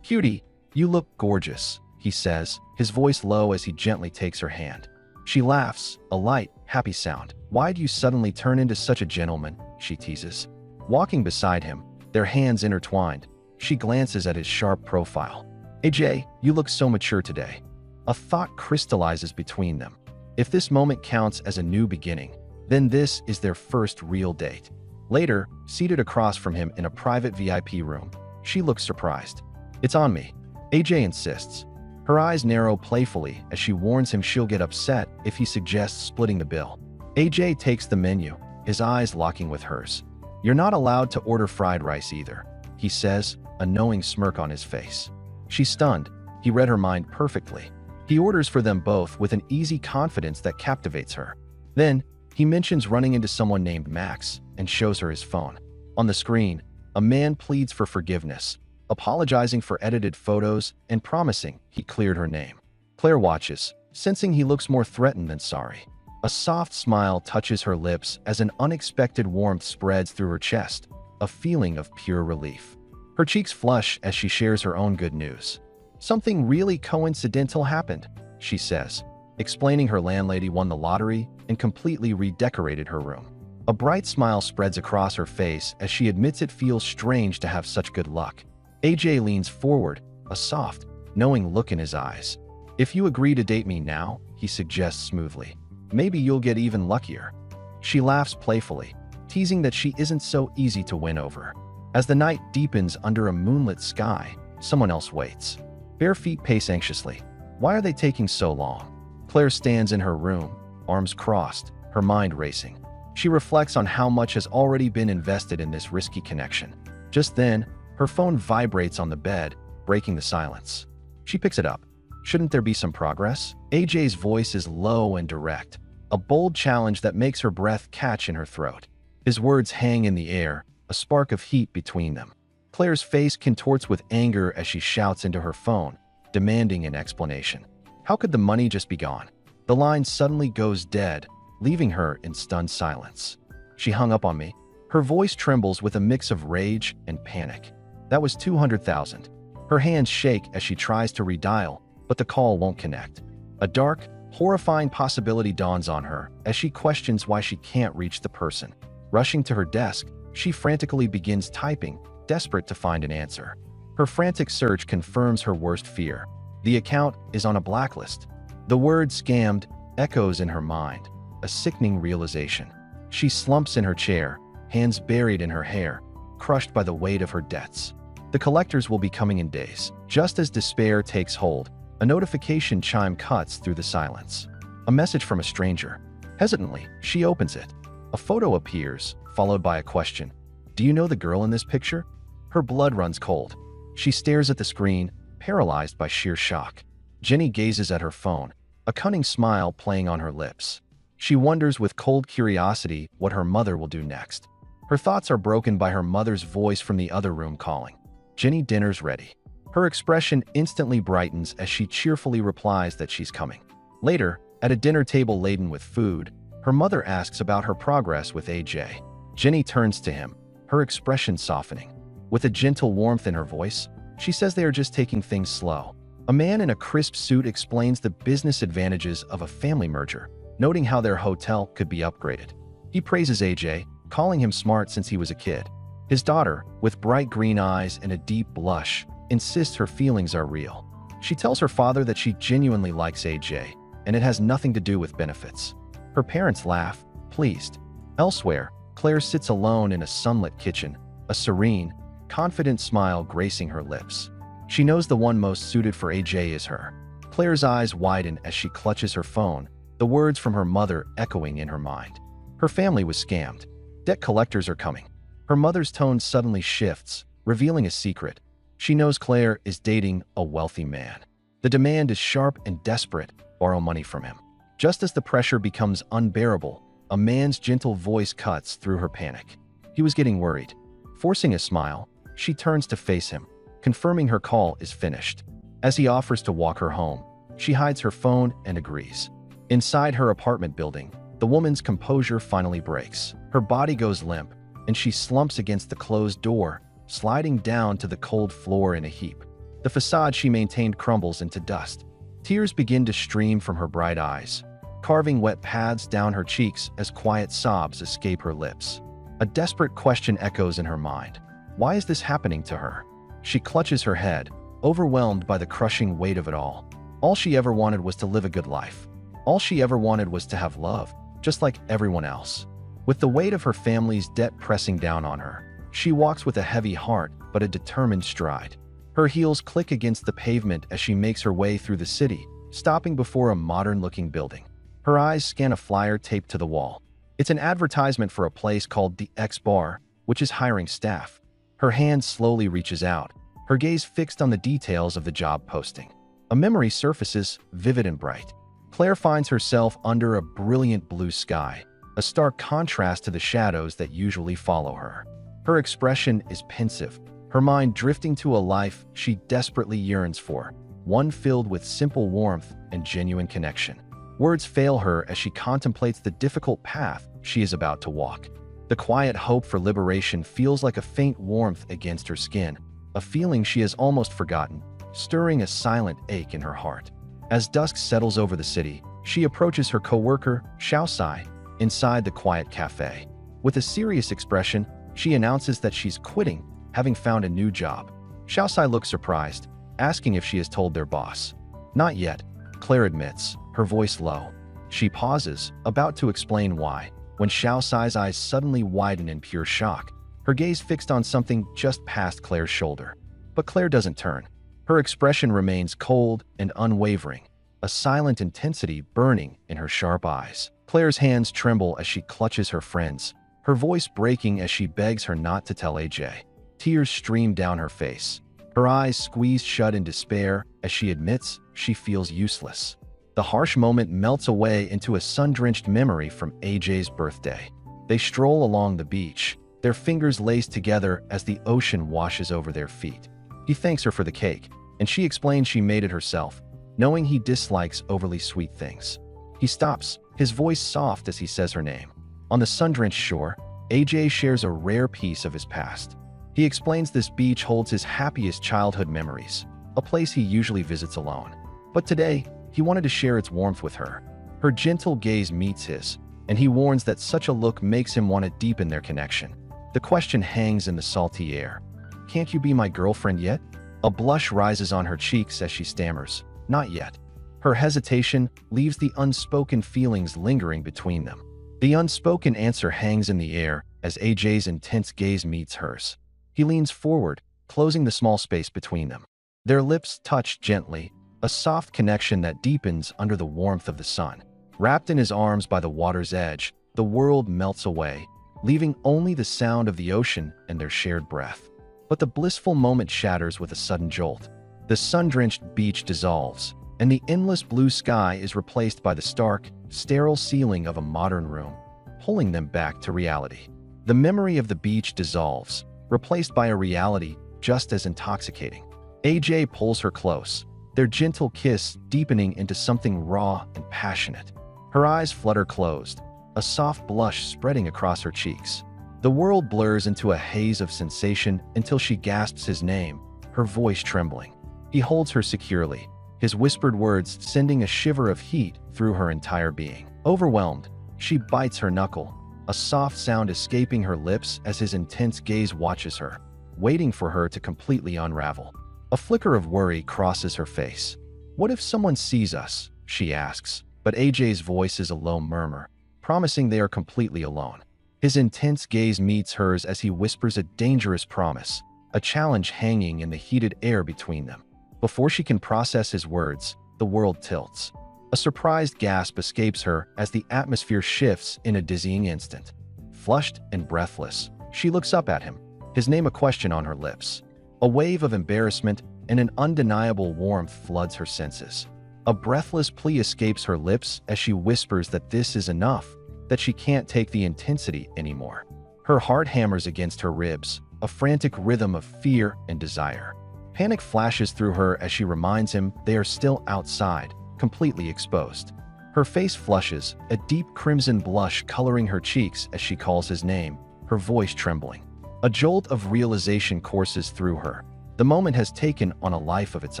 "Cutie, you look gorgeous," he says, his voice low as he gently takes her hand. She laughs, a light, happy sound. "Why do you suddenly turn into such a gentleman?" she teases. Walking beside him, their hands intertwined, she glances at his sharp profile. AJ, you look so mature today. A thought crystallizes between them. If this moment counts as a new beginning, then this is their first real date. Later, seated across from him in a private VIP room, she looks surprised. It's on me, AJ insists. Her eyes narrow playfully as she warns him she'll get upset if he suggests splitting the bill. AJ takes the menu, his eyes locking with hers. You're not allowed to order fried rice either, he says, a knowing smirk on his face. She's stunned. He read her mind perfectly. He orders for them both with an easy confidence that captivates her. Then, he mentions running into someone named Max and shows her his phone. On the screen, a man pleads for forgiveness, apologizing for edited photos and promising he cleared her name. Claire watches, sensing he looks more threatened than sorry. A soft smile touches her lips as an unexpected warmth spreads through her chest, a feeling of pure relief. Her cheeks flush as she shares her own good news. Something really coincidental happened, she says, explaining her landlady won the lottery and completely redecorated her room. A bright smile spreads across her face as she admits it feels strange to have such good luck. AJ leans forward, a soft, knowing look in his eyes. If you agree to date me now, he suggests smoothly, maybe you'll get even luckier. She laughs playfully, teasing that she isn't so easy to win over. As the night deepens under a moonlit sky, someone else waits. Bare feet pace anxiously. Why are they taking so long? Claire stands in her room, arms crossed, her mind racing. She reflects on how much has already been invested in this risky connection. Just then, her phone vibrates on the bed, breaking the silence. She picks it up. Shouldn't there be some progress? AJ's voice is low and direct, a bold challenge that makes her breath catch in her throat. His words hang in the air, a spark of heat between them. Claire's face contorts with anger as she shouts into her phone, demanding an explanation. How could the money just be gone? The line suddenly goes dead, leaving her in stunned silence. She hung up on me. Her voice trembles with a mix of rage and panic. That was $200,000. Her hands shake as she tries to redial, but the call won't connect. A dark, horrifying possibility dawns on her as she questions why she can't reach the person. Rushing to her desk, she frantically begins typing, desperate to find an answer. Her frantic search confirms her worst fear. The account is on a blacklist. The word scammed echoes in her mind, a sickening realization. She slumps in her chair, hands buried in her hair, crushed by the weight of her debts. The collectors will be coming in days. Just as despair takes hold, a notification chime cuts through the silence. A message from a stranger. Hesitantly, she opens it. A photo appears, followed by a question. Do you know the girl in this picture? Her blood runs cold. She stares at the screen, paralyzed by sheer shock. Jenny gazes at her phone, a cunning smile playing on her lips. She wonders with cold curiosity what her mother will do next. Her thoughts are broken by her mother's voice from the other room calling. Jenny, dinner's ready. Her expression instantly brightens as she cheerfully replies that she's coming. Later, at a dinner table laden with food, her mother asks about her progress with AJ. Jenny turns to him, her expression softening. With a gentle warmth in her voice, she says they are just taking things slow. A man in a crisp suit explains the business advantages of a family merger, noting how their hotel could be upgraded. He praises AJ, calling him smart since he was a kid. His daughter, with bright green eyes and a deep blush, insists her feelings are real. She tells her father that she genuinely likes AJ, and it has nothing to do with benefits. Her parents laugh, pleased. Elsewhere, Claire sits alone in a sunlit kitchen, a serene, confident smile gracing her lips. She knows the one most suited for AJ is her. Claire's eyes widen as she clutches her phone, the words from her mother echoing in her mind. Her family was scammed. Debt collectors are coming. Her mother's tone suddenly shifts, revealing a secret. She knows Claire is dating a wealthy man. The demand is sharp and desperate, borrow money from him. Just as the pressure becomes unbearable, a man's gentle voice cuts through her panic. He was getting worried. Forcing a smile, she turns to face him, confirming her call is finished. As he offers to walk her home, she hides her phone and agrees. Inside her apartment building, the woman's composure finally breaks. Her body goes limp, and she slumps against the closed door, sliding down to the cold floor in a heap. The facade she maintained crumbles into dust. Tears begin to stream from her bright eyes, carving wet paths down her cheeks as quiet sobs escape her lips. A desperate question echoes in her mind. Why is this happening to her? She clutches her head, overwhelmed by the crushing weight of it all. All she ever wanted was to live a good life. All she ever wanted was to have love, just like everyone else. With the weight of her family's debt pressing down on her, she walks with a heavy heart but a determined stride. Her heels click against the pavement as she makes her way through the city, stopping before a modern-looking building. Her eyes scan a flyer taped to the wall. It's an advertisement for a place called the X Bar, which is hiring staff. Her hand slowly reaches out, her gaze fixed on the details of the job posting. A memory surfaces, vivid and bright. Claire finds herself under a brilliant blue sky, a stark contrast to the shadows that usually follow her. Her expression is pensive, her mind drifting to a life she desperately yearns for, one filled with simple warmth and genuine connection. Words fail her as she contemplates the difficult path she is about to walk. The quiet hope for liberation feels like a faint warmth against her skin, a feeling she has almost forgotten, stirring a silent ache in her heart. As dusk settles over the city, she approaches her co-worker, Josei, inside the quiet cafe. With a serious expression, she announces that she's quitting, having found a new job. Josei looks surprised, asking if she has told their boss. Not yet, Claire admits, her voice low. She pauses, about to explain why, when Josei's eyes suddenly widen in pure shock, her gaze fixed on something just past Claire's shoulder. But Claire doesn't turn. Her expression remains cold and unwavering, a silent intensity burning in her sharp eyes. Claire's hands tremble as she clutches her friend's, her voice breaking as she begs her not to tell AJ. Tears stream down her face, her eyes squeezed shut in despair as she admits she feels useless. The harsh moment melts away into a sun-drenched memory from AJ's birthday. They stroll along the beach, their fingers laced together as the ocean washes over their feet. He thanks her for the cake, and she explains she made it herself, knowing he dislikes overly sweet things. He stops, his voice soft as he says her name. On the sun-drenched shore, AJ shares a rare piece of his past. He explains this beach holds his happiest childhood memories, a place he usually visits alone. But today, he wanted to share its warmth with her. Her gentle gaze meets his, and he warns that such a look makes him want to deepen their connection. The question hangs in the salty air. Can't you be my girlfriend yet? A blush rises on her cheeks as she stammers, not yet. Her hesitation leaves the unspoken feelings lingering between them. The unspoken answer hangs in the air as AJ's intense gaze meets hers. He leans forward, closing the small space between them. Their lips touch gently, a soft connection that deepens under the warmth of the sun. Wrapped in his arms by the water's edge, the world melts away, leaving only the sound of the ocean and their shared breath. But the blissful moment shatters with a sudden jolt. The sun-drenched beach dissolves, and the endless blue sky is replaced by the stark, sterile ceiling of a modern room, pulling them back to reality. The memory of the beach dissolves, replaced by a reality just as intoxicating. AJ pulls her close, their gentle kiss deepening into something raw and passionate. Her eyes flutter closed, a soft blush spreading across her cheeks. The world blurs into a haze of sensation until she gasps his name, her voice trembling. He holds her securely, his whispered words sending a shiver of heat through her entire being. Overwhelmed, she bites her knuckle, a soft sound escaping her lips as his intense gaze watches her, waiting for her to completely unravel. A flicker of worry crosses her face. What if someone sees us? She asks, but AJ's voice is a low murmur, promising they are completely alone. His intense gaze meets hers as he whispers a dangerous promise, a challenge hanging in the heated air between them. Before she can process his words, the world tilts. A surprised gasp escapes her as the atmosphere shifts in a dizzying instant. Flushed and breathless, she looks up at him, his name a question on her lips. A wave of embarrassment and an undeniable warmth floods her senses. A breathless plea escapes her lips as she whispers that this is enough, that she can't take the intensity anymore. Her heart hammers against her ribs, a frantic rhythm of fear and desire. Panic flashes through her as she reminds him they are still outside, completely exposed. Her face flushes, a deep crimson blush coloring her cheeks as she calls his name, her voice trembling. A jolt of realization courses through her. The moment has taken on a life of its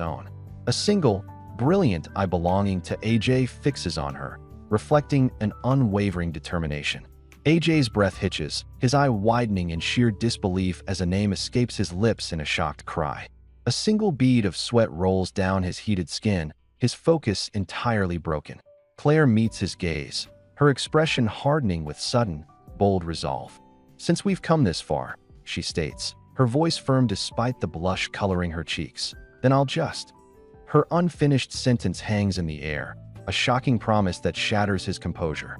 own. A single, brilliant eye belonging to AJ fixes on her, reflecting an unwavering determination. AJ's breath hitches, his eye widening in sheer disbelief as a name escapes his lips in a shocked cry. A single bead of sweat rolls down his heated skin, his focus entirely broken. Claire meets his gaze, her expression hardening with sudden, bold resolve. "Since we've come this far," she states, her voice firm despite the blush coloring her cheeks, "then I'll just—" Her unfinished sentence hangs in the air, a shocking promise that shatters his composure.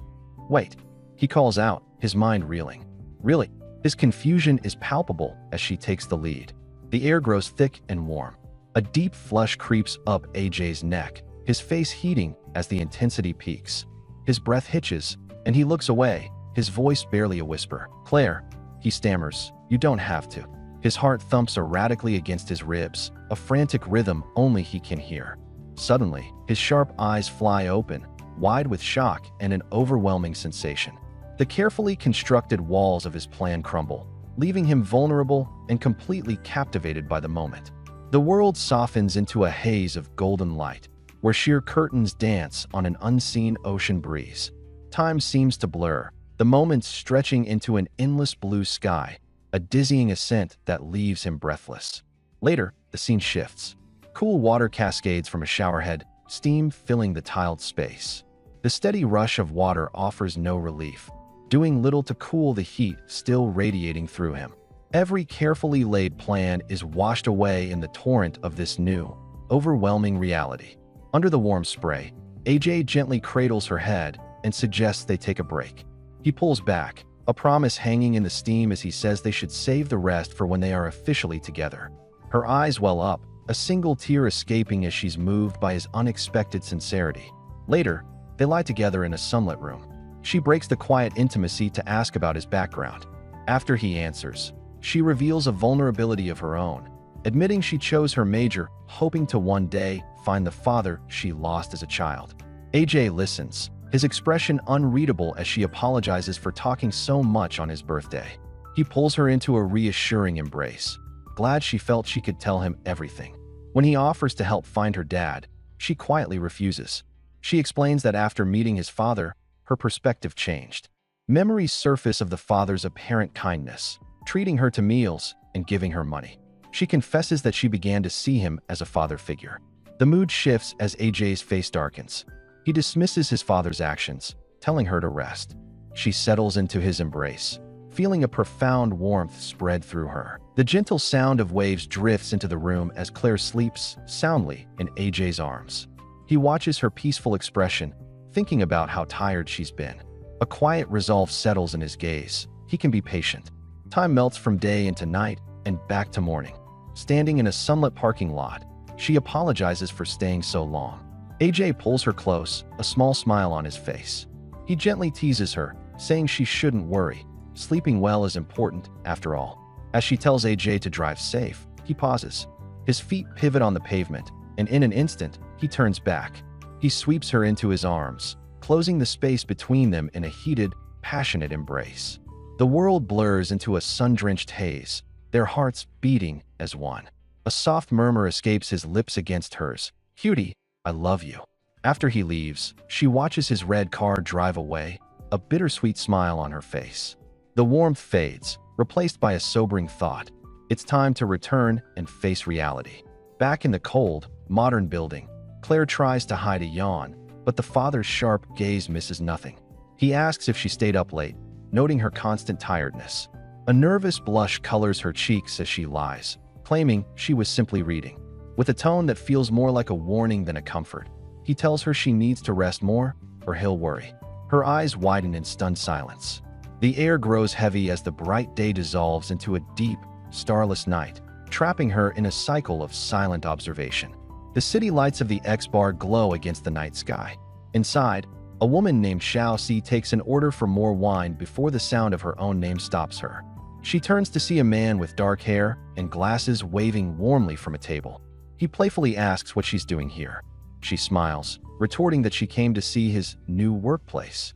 "Wait," he calls out, his mind reeling. "Really?" His confusion is palpable as she takes the lead. The air grows thick and warm. A deep flush creeps up AJ's neck, his face heating as the intensity peaks. His breath hitches, and he looks away, his voice barely a whisper. "Claire," he stammers, "you don't have to." His heart thumps erratically against his ribs, a frantic rhythm only he can hear. Suddenly, his sharp eyes fly open, wide with shock and an overwhelming sensation. The carefully constructed walls of his plan crumble, leaving him vulnerable and completely captivated by the moment. The world softens into a haze of golden light, where sheer curtains dance on an unseen ocean breeze. Time seems to blur, the moments stretching into an endless blue sky, a dizzying ascent that leaves him breathless. Later, the scene shifts. Cool water cascades from a showerhead, steam filling the tiled space. The steady rush of water offers no relief, doing little to cool the heat still radiating through him. Every carefully laid plan is washed away in the torrent of this new, overwhelming reality. Under the warm spray, AJ gently cradles her head and suggests they take a break. He pulls back, a promise hanging in the steam as he says they should save the rest for when they are officially together. Her eyes well up, a single tear escaping as she's moved by his unexpected sincerity. Later, they lie together in a sunlit room. She breaks the quiet intimacy to ask about his background. After he answers, she reveals a vulnerability of her own, admitting she chose her major, hoping to one day find the father she lost as a child. AJ listens, his expression unreadable as she apologizes for talking so much on his birthday. He pulls her into a reassuring embrace, glad she felt she could tell him everything. When he offers to help find her dad, she quietly refuses. She explains that after meeting his father, her perspective changed. Memories surface of the father's apparent kindness, treating her to meals and giving her money. She confesses that she began to see him as a father figure. The mood shifts as AJ's face darkens. He dismisses his father's actions, telling her to rest. She settles into his embrace, feeling a profound warmth spread through her. The gentle sound of waves drifts into the room as Claire sleeps soundly in AJ's arms. He watches her peaceful expression, thinking about how tired she's been. A quiet resolve settles in his gaze. He can be patient. Time melts from day into night and back to morning. Standing in a sunlit parking lot, she apologizes for staying so long. AJ pulls her close, a small smile on his face. He gently teases her, saying she shouldn't worry. Sleeping well is important, after all. As she tells AJ to drive safe, he pauses. His feet pivot on the pavement, and in an instant, he turns back. He sweeps her into his arms, closing the space between them in a heated, passionate embrace. The world blurs into a sun-drenched haze, their hearts beating as one. A soft murmur escapes his lips against hers. "Cutie, I love you." After he leaves, she watches his red car drive away, a bittersweet smile on her face. The warmth fades, replaced by a sobering thought. It's time to return and face reality. Back in the cold, modern building, Claire tries to hide a yawn, but the father's sharp gaze misses nothing. He asks if she stayed up late, noting her constant tiredness. A nervous blush colors her cheeks as she lies, claiming she was simply reading. With a tone that feels more like a warning than a comfort, he tells her she needs to rest more or he'll worry. Her eyes widen in stunned silence. The air grows heavy as the bright day dissolves into a deep, starless night, trapping her in a cycle of silent observation. The city lights of the X-Bar glow against the night sky. Inside, a woman named Xiao Si takes an order for more wine before the sound of her own name stops her. She turns to see a man with dark hair and glasses waving warmly from a table. He playfully asks what she's doing here. She smiles, retorting that she came to see his new workplace.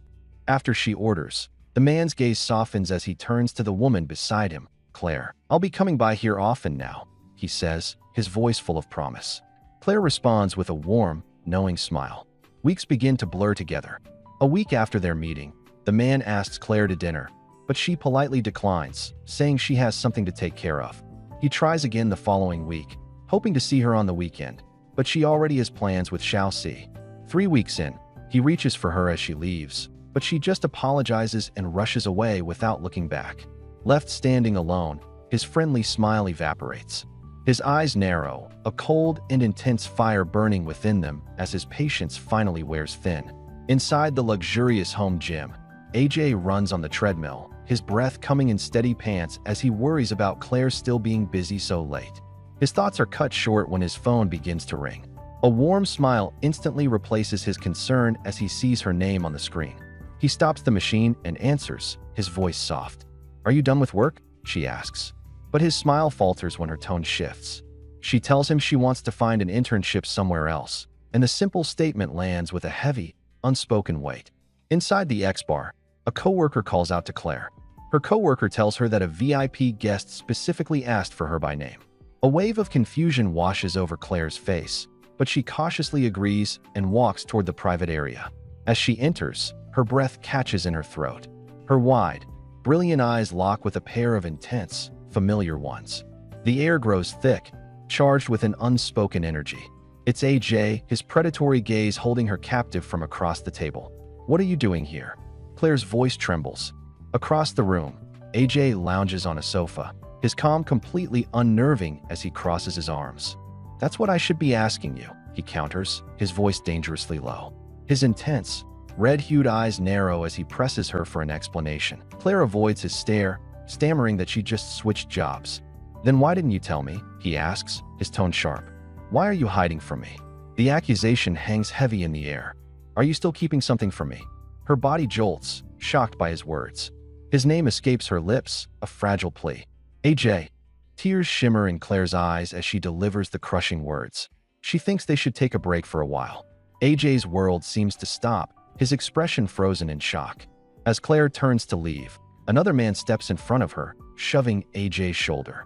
After she orders, the man's gaze softens as he turns to the woman beside him. "Claire, I'll be coming by here often now," he says, his voice full of promise. Claire responds with a warm, knowing smile. Weeks begin to blur together. A week after their meeting, the man asks Claire to dinner, but she politely declines, saying she has something to take care of. He tries again the following week, hoping to see her on the weekend, but she already has plans with Xiaoxi. 3 weeks in, he reaches for her as she leaves, but she just apologizes and rushes away without looking back. Left standing alone, his friendly smile evaporates. His eyes narrow, a cold and intense fire burning within them as his patience finally wears thin. Inside the luxurious home gym, AJ runs on the treadmill, his breath coming in steady pants as he worries about Claire still being busy so late. His thoughts are cut short when his phone begins to ring. A warm smile instantly replaces his concern as he sees her name on the screen. He stops the machine and answers, his voice soft. "Are you done with work?" she asks. But his smile falters when her tone shifts. She tells him she wants to find an internship somewhere else, and the simple statement lands with a heavy, unspoken weight. Inside the X-bar, a coworker calls out to Claire. Her coworker tells her that a VIP guest specifically asked for her by name. A wave of confusion washes over Claire's face, but she cautiously agrees and walks toward the private area. As she enters, her breath catches in her throat. Her wide, brilliant eyes lock with a pair of intense, familiar ones. The air grows thick, charged with an unspoken energy. It's AJ, his predatory gaze holding her captive from across the table. "What are you doing here?" Claire's voice trembles. Across the room, AJ lounges on a sofa, his calm completely unnerving as he crosses his arms. "That's what I should be asking you," he counters, his voice dangerously low. His intense, red-hued eyes narrow as he presses her for an explanation. Claire avoids his stare, stammering that she just switched jobs. "Then why didn't you tell me?" he asks, his tone sharp. "Why are you hiding from me?" The accusation hangs heavy in the air. "Are you still keeping something from me?" Her body jolts, shocked by his words. His name escapes her lips, a fragile plea. "AJ." Tears shimmer in Claire's eyes as she delivers the crushing words. She thinks they should take a break for a while. AJ's world seems to stop, his expression frozen in shock. As Claire turns to leave, another man steps in front of her, shoving AJ's shoulder.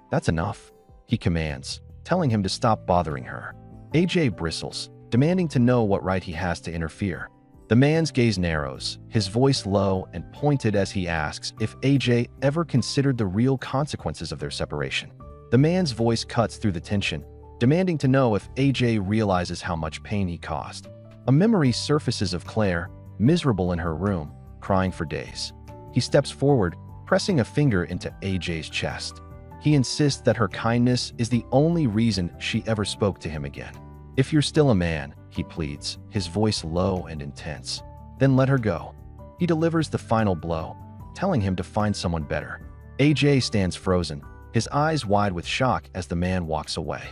"That's enough," he commands, telling him to stop bothering her. AJ bristles, demanding to know what right he has to interfere. The man's gaze narrows, his voice low and pointed as he asks if AJ ever considered the real consequences of their separation. The man's voice cuts through the tension, demanding to know if AJ realizes how much pain he caused. A memory surfaces of Claire, miserable in her room, crying for days. He steps forward, pressing a finger into AJ's chest. He insists that her kindness is the only reason she ever spoke to him again. "If you're still a man," he pleads, his voice low and intense, "then let her go." He delivers the final blow, telling him to find someone better. AJ stands frozen, his eyes wide with shock as the man walks away.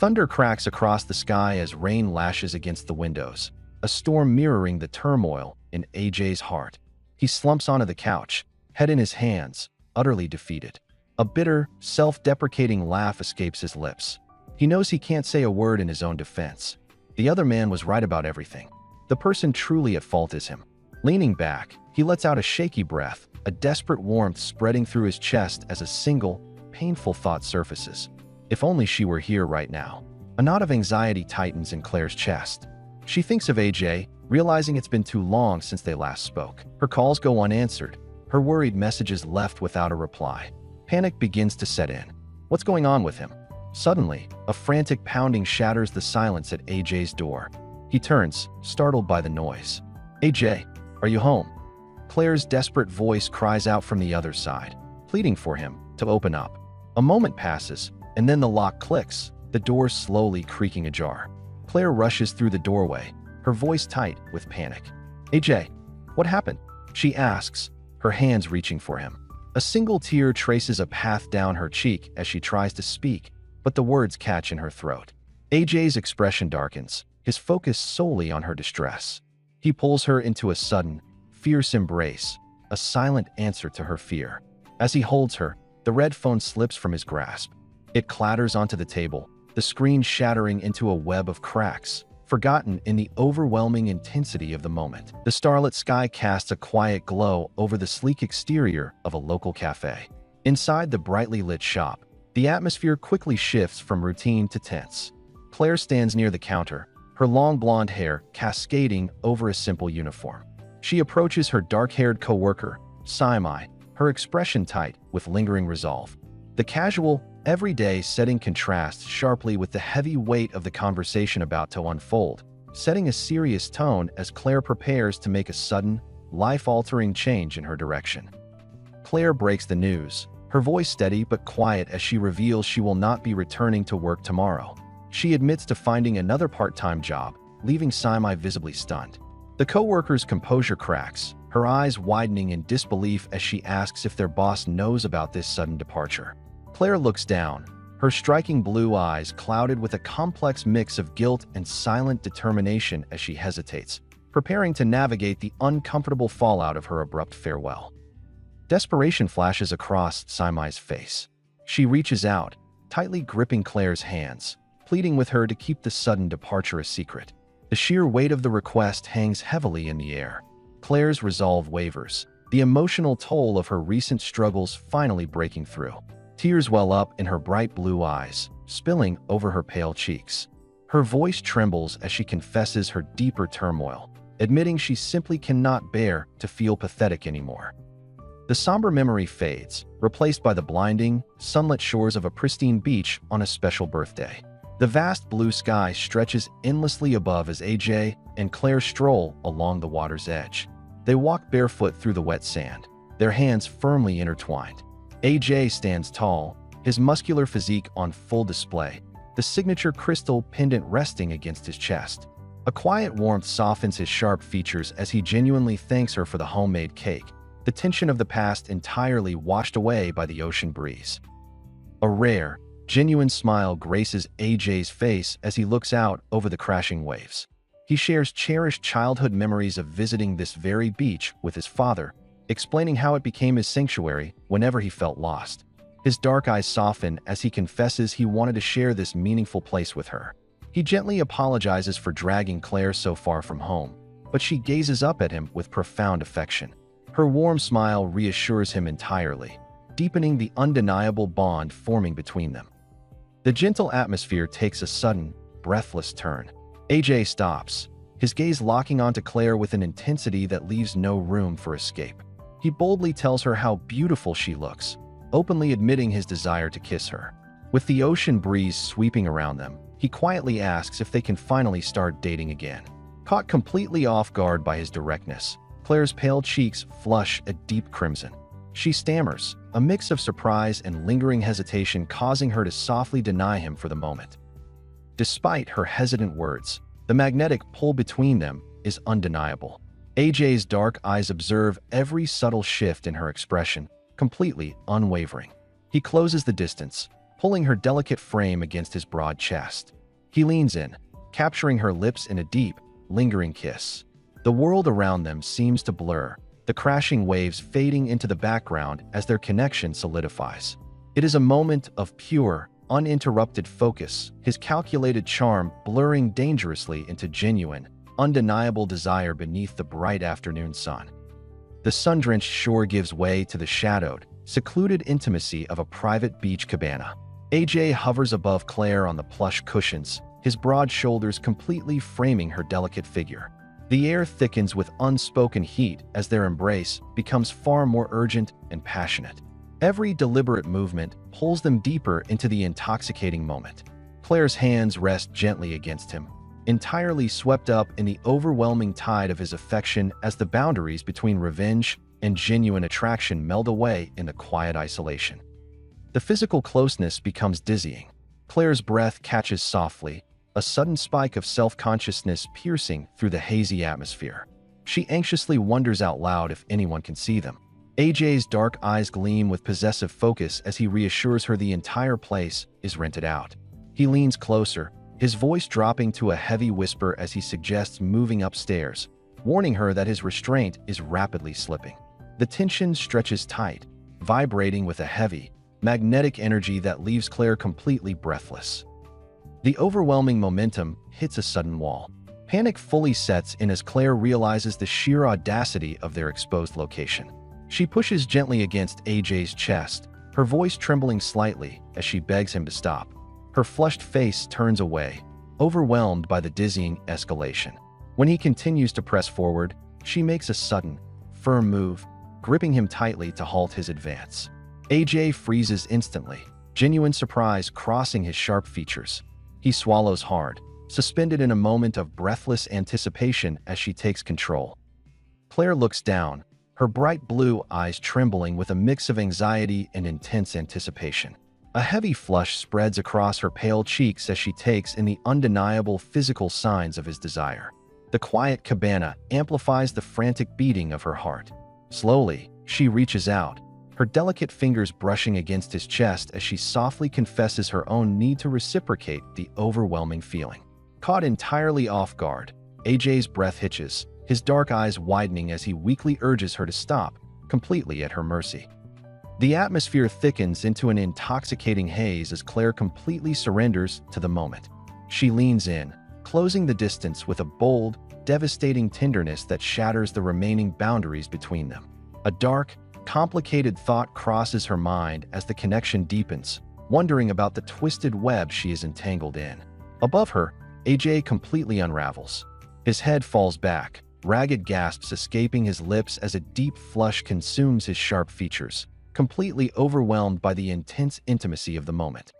Thunder cracks across the sky as rain lashes against the windows, a storm mirroring the turmoil in AJ's heart. He slumps onto the couch, head in his hands, utterly defeated. A bitter, self-deprecating laugh escapes his lips. He knows he can't say a word in his own defense. The other man was right about everything. The person truly at fault is him. Leaning back, he lets out a shaky breath, a desperate warmth spreading through his chest as a single, painful thought surfaces. If only she were here right now. A knot of anxiety tightens in Claire's chest. She thinks of AJ, realizing it's been too long since they last spoke. Her calls go unanswered, her worried messages left without a reply. Panic begins to set in. What's going on with him? Suddenly, a frantic pounding shatters the silence at AJ's door. He turns, startled by the noise. "AJ, are you home?" Claire's desperate voice cries out from the other side, pleading for him to open up. A moment passes, and then the lock clicks, the door slowly creaking ajar. Claire rushes through the doorway, her voice tight with panic. "AJ, what happened?" she asks, her hands reaching for him. A single tear traces a path down her cheek as she tries to speak, but the words catch in her throat. AJ's expression darkens, his focus solely on her distress. He pulls her into a sudden, fierce embrace, a silent answer to her fear. As he holds her, the red phone slips from his grasp. It clatters onto the table, the screen shattering into a web of cracks, forgotten in the overwhelming intensity of the moment. The starlit sky casts a quiet glow over the sleek exterior of a local cafe. Inside the brightly lit shop, the atmosphere quickly shifts from routine to tense. Claire stands near the counter, her long blonde hair cascading over a simple uniform. She approaches her dark-haired coworker, Simai, her expression tight with lingering resolve. The casual, every day setting contrasts sharply with the heavy weight of the conversation about to unfold, setting a serious tone as Claire prepares to make a sudden, life-altering change in her direction. Claire breaks the news, her voice steady but quiet as she reveals she will not be returning to work tomorrow. She admits to finding another part-time job, leaving Simai visibly stunned. The co-worker's composure cracks, her eyes widening in disbelief as she asks if their boss knows about this sudden departure. Claire looks down, her striking blue eyes clouded with a complex mix of guilt and silent determination as she hesitates, preparing to navigate the uncomfortable fallout of her abrupt farewell. Desperation flashes across Simai's face. She reaches out, tightly gripping Claire's hands, pleading with her to keep the sudden departure a secret. The sheer weight of the request hangs heavily in the air. Claire's resolve wavers, the emotional toll of her recent struggles finally breaking through. Tears well up in her bright blue eyes, spilling over her pale cheeks. Her voice trembles as she confesses her deeper turmoil, admitting she simply cannot bear to feel pathetic anymore. The somber memory fades, replaced by the blinding, sunlit shores of a pristine beach on a special birthday. The vast blue sky stretches endlessly above as AJ and Claire stroll along the water's edge. They walk barefoot through the wet sand, their hands firmly intertwined. AJ stands tall, his muscular physique on full display, the signature crystal pendant resting against his chest. A quiet warmth softens his sharp features as he genuinely thanks her for the homemade cake, the tension of the past entirely washed away by the ocean breeze. A rare, genuine smile graces AJ's face as he looks out over the crashing waves. He shares cherished childhood memories of visiting this very beach with his father, explaining how it became his sanctuary whenever he felt lost. His dark eyes soften as he confesses he wanted to share this meaningful place with her. He gently apologizes for dragging Claire so far from home, but she gazes up at him with profound affection. Her warm smile reassures him entirely, deepening the undeniable bond forming between them. The gentle atmosphere takes a sudden, breathless turn. AJ stops, his gaze locking onto Claire with an intensity that leaves no room for escape. He boldly tells her how beautiful she looks, openly admitting his desire to kiss her. With the ocean breeze sweeping around them, he quietly asks if they can finally start dating again. Caught completely off guard by his directness, Claire's pale cheeks flush a deep crimson. She stammers, a mix of surprise and lingering hesitation causing her to softly deny him for the moment. Despite her hesitant words, the magnetic pull between them is undeniable. AJ's dark eyes observe every subtle shift in her expression, completely unwavering. He closes the distance, pulling her delicate frame against his broad chest. He leans in, capturing her lips in a deep, lingering kiss. The world around them seems to blur, the crashing waves fading into the background as their connection solidifies. It is a moment of pure, uninterrupted focus, his calculated charm blurring dangerously into genuine, undeniable desire beneath the bright afternoon sun. The sun-drenched shore gives way to the shadowed, secluded intimacy of a private beach cabana. AJ hovers above Claire on the plush cushions, his broad shoulders completely framing her delicate figure. The air thickens with unspoken heat as their embrace becomes far more urgent and passionate. Every deliberate movement pulls them deeper into the intoxicating moment. Claire's hands rest gently against him, entirely swept up in the overwhelming tide of his affection as the boundaries between revenge and genuine attraction meld away in the quiet isolation. The physical closeness becomes dizzying. Claire's breath catches softly, a sudden spike of self-consciousness piercing through the hazy atmosphere. She anxiously wonders out loud if anyone can see them. AJ's dark eyes gleam with possessive focus as he reassures her the entire place is rented out. He leans closer, his voice dropping to a heavy whisper as he suggests moving upstairs, warning her that his restraint is rapidly slipping. The tension stretches tight, vibrating with a heavy, magnetic energy that leaves Claire completely breathless. The overwhelming momentum hits a sudden wall. Panic fully sets in as Claire realizes the sheer audacity of their exposed location. She pushes gently against AJ's chest, her voice trembling slightly as she begs him to stop. Her flushed face turns away, overwhelmed by the dizzying escalation. When he continues to press forward, she makes a sudden, firm move, gripping him tightly to halt his advance. AJ freezes instantly, genuine surprise crossing his sharp features. He swallows hard, suspended in a moment of breathless anticipation as she takes control. Claire looks down, her bright blue eyes trembling with a mix of anxiety and intense anticipation. A heavy flush spreads across her pale cheeks as she takes in the undeniable physical signs of his desire. The quiet cabana amplifies the frantic beating of her heart. Slowly, she reaches out, her delicate fingers brushing against his chest as she softly confesses her own need to reciprocate the overwhelming feeling. Caught entirely off guard, AJ's breath hitches, his dark eyes widening as he weakly urges her to stop, completely at her mercy. The atmosphere thickens into an intoxicating haze as Claire completely surrenders to the moment. She leans in, closing the distance with a bold, devastating tenderness that shatters the remaining boundaries between them. A dark, complicated thought crosses her mind as the connection deepens, wondering about the twisted web she is entangled in. Above her, AJ completely unravels. His head falls back, ragged gasps escaping his lips as a deep flush consumes his sharp features, completely overwhelmed by the intense intimacy of the moment.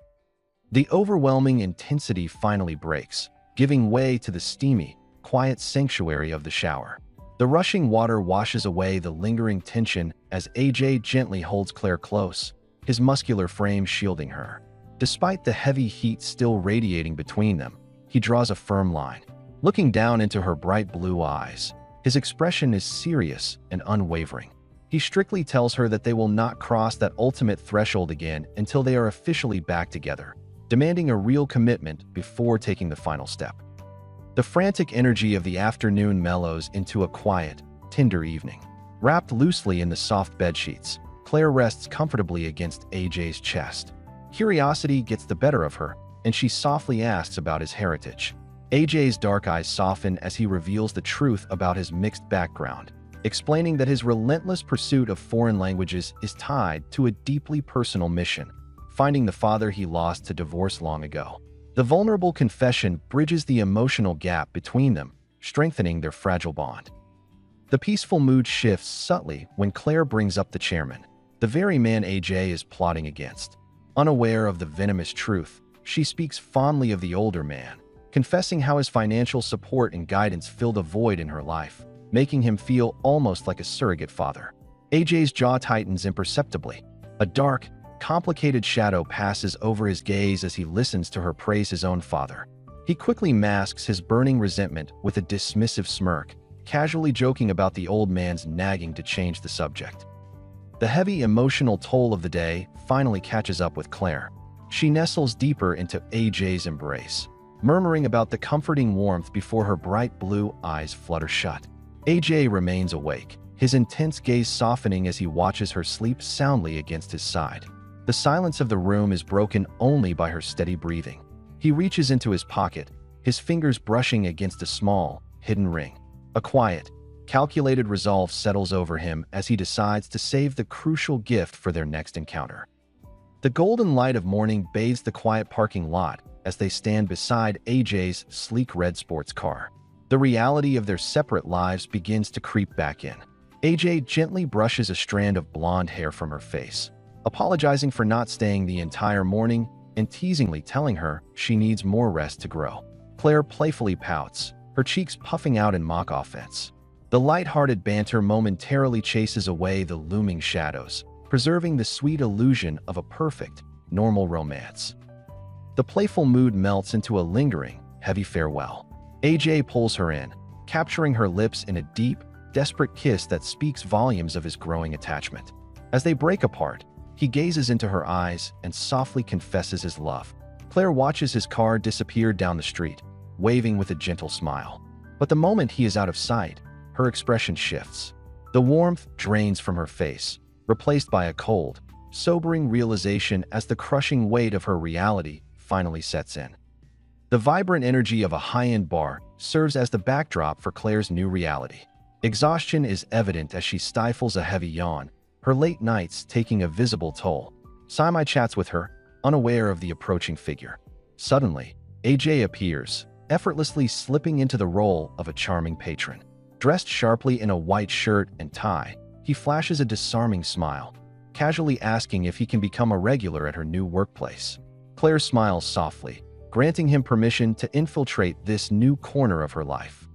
The overwhelming intensity finally breaks, giving way to the steamy, quiet sanctuary of the shower. The rushing water washes away the lingering tension as AJ gently holds Claire close, his muscular frame shielding her. Despite the heavy heat still radiating between them, he draws a firm line. Looking down into her bright blue eyes, his expression is serious and unwavering. He strictly tells her that they will not cross that ultimate threshold again until they are officially back together, demanding a real commitment before taking the final step. The frantic energy of the afternoon mellows into a quiet, tender evening. Wrapped loosely in the soft bedsheets, Claire rests comfortably against AJ's chest. Curiosity gets the better of her, and she softly asks about his heritage. AJ's dark eyes soften as he reveals the truth about his mixed background, explaining that his relentless pursuit of foreign languages is tied to a deeply personal mission, finding the father he lost to divorce long ago. The vulnerable confession bridges the emotional gap between them, strengthening their fragile bond. The peaceful mood shifts subtly when Claire brings up the chairman, the very man AJ is plotting against. Unaware of the venomous truth, she speaks fondly of the older man, confessing how his financial support and guidance filled a void in her life, making him feel almost like a surrogate father. AJ's jaw tightens imperceptibly. A dark, complicated shadow passes over his gaze as he listens to her praise his own father. He quickly masks his burning resentment with a dismissive smirk, casually joking about the old man's nagging to change the subject. The heavy emotional toll of the day finally catches up with Claire. She nestles deeper into AJ's embrace, murmuring about the comforting warmth before her bright blue eyes flutter shut. AJ remains awake, his intense gaze softening as he watches her sleep soundly against his side. The silence of the room is broken only by her steady breathing. He reaches into his pocket, his fingers brushing against a small, hidden ring. A quiet, calculated resolve settles over him as he decides to save the crucial gift for their next encounter. The golden light of morning bathes the quiet parking lot as they stand beside AJ's sleek red sports car. The reality of their separate lives begins to creep back in. AJ gently brushes a strand of blonde hair from her face, apologizing for not staying the entire morning and teasingly telling her she needs more rest to grow. Claire playfully pouts, her cheeks puffing out in mock offense. The light-hearted banter momentarily chases away the looming shadows, preserving the sweet illusion of a perfect, normal romance. The playful mood melts into a lingering, heavy farewell. AJ pulls her in, capturing her lips in a deep, desperate kiss that speaks volumes of his growing attachment. As they break apart, he gazes into her eyes and softly confesses his love. Claire watches his car disappear down the street, waving with a gentle smile. But the moment he is out of sight, her expression shifts. The warmth drains from her face, replaced by a cold, sobering realization as the crushing weight of her reality finally sets in. The vibrant energy of a high-end bar serves as the backdrop for Claire's new reality. Exhaustion is evident as she stifles a heavy yawn, her late nights taking a visible toll. Simai chats with her, unaware of the approaching figure. Suddenly, AJ appears, effortlessly slipping into the role of a charming patron. Dressed sharply in a white shirt and tie, he flashes a disarming smile, casually asking if he can become a regular at her new workplace. Claire smiles softly, granting him permission to infiltrate this new corner of her life.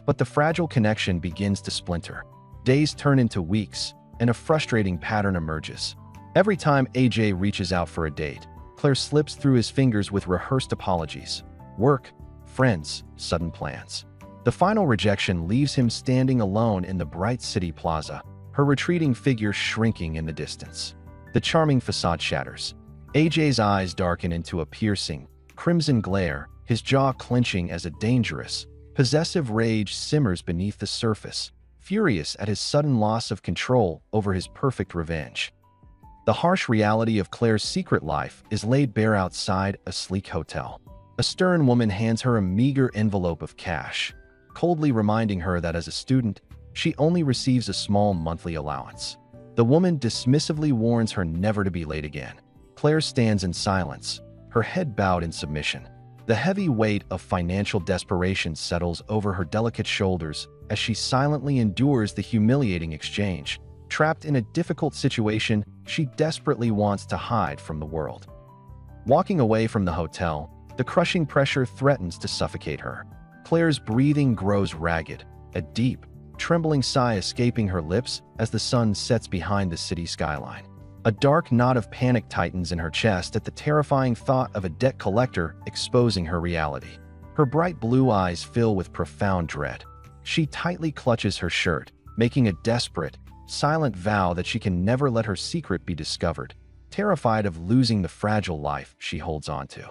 But the fragile connection begins to splinter. Days turn into weeks, and a frustrating pattern emerges. Every time AJ reaches out for a date, Claire slips through his fingers with rehearsed apologies. Work, friends, sudden plans. The final rejection leaves him standing alone in the bright city plaza, her retreating figure shrinking in the distance. The charming facade shatters. AJ's eyes darken into a piercing, crimson glare, his jaw clenching as a dangerous, possessive rage simmers beneath the surface, furious at his sudden loss of control over his perfect revenge. The harsh reality of Claire's secret life is laid bare outside a sleek hotel. A stern woman hands her a meager envelope of cash, coldly reminding her that as a student, she only receives a small monthly allowance. The woman dismissively warns her never to be late again. Claire stands in silence, her head bowed in submission. The heavy weight of financial desperation settles over her delicate shoulders as she silently endures the humiliating exchange. Trapped in a difficult situation, she desperately wants to hide from the world. Walking away from the hotel, the crushing pressure threatens to suffocate her. Claire's breathing grows ragged, a deep, trembling sigh escaping her lips as the sun sets behind the city skyline. A dark knot of panic tightens in her chest at the terrifying thought of a debt collector exposing her reality. Her bright blue eyes fill with profound dread. She tightly clutches her shirt, making a desperate, silent vow that she can never let her secret be discovered, terrified of losing the fragile life she holds onto.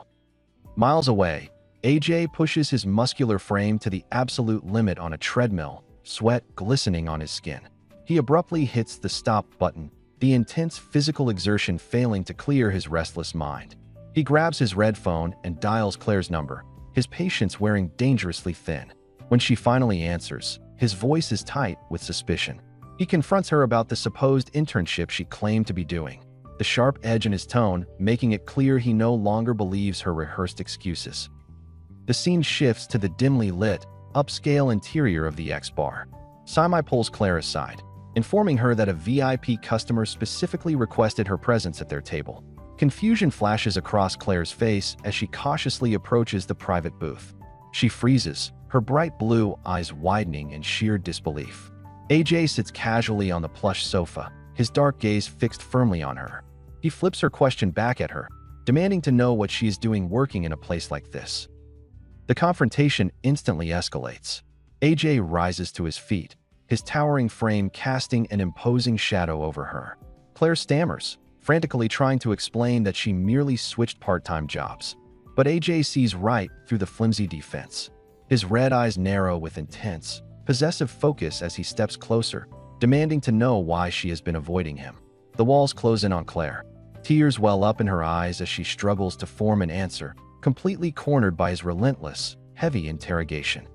Miles away, AJ pushes his muscular frame to the absolute limit on a treadmill, sweat glistening on his skin. He abruptly hits the stop button, the intense physical exertion failing to clear his restless mind. He grabs his red phone and dials Claire's number, his patience wearing dangerously thin. When she finally answers, his voice is tight with suspicion. He confronts her about the supposed internship she claimed to be doing, the sharp edge in his tone making it clear he no longer believes her rehearsed excuses. The scene shifts to the dimly lit, upscale interior of the X-Bar. Simi pulls Claire aside, informing her that a VIP customer specifically requested her presence at their table. Confusion flashes across Claire's face as she cautiously approaches the private booth. She freezes, her bright blue eyes widening in sheer disbelief. AJ sits casually on the plush sofa, his dark gaze fixed firmly on her. He flips her question back at her, demanding to know what she is doing working in a place like this. The confrontation instantly escalates. AJ rises to his feet, his towering frame casting an imposing shadow over her. Claire stammers, frantically trying to explain that she merely switched part-time jobs. But AJ sees right through the flimsy defense. His red eyes narrow with intense, possessive focus as he steps closer, demanding to know why she has been avoiding him. The walls close in on Claire. Tears well up in her eyes as she struggles to form an answer, completely cornered by his relentless, heavy interrogation.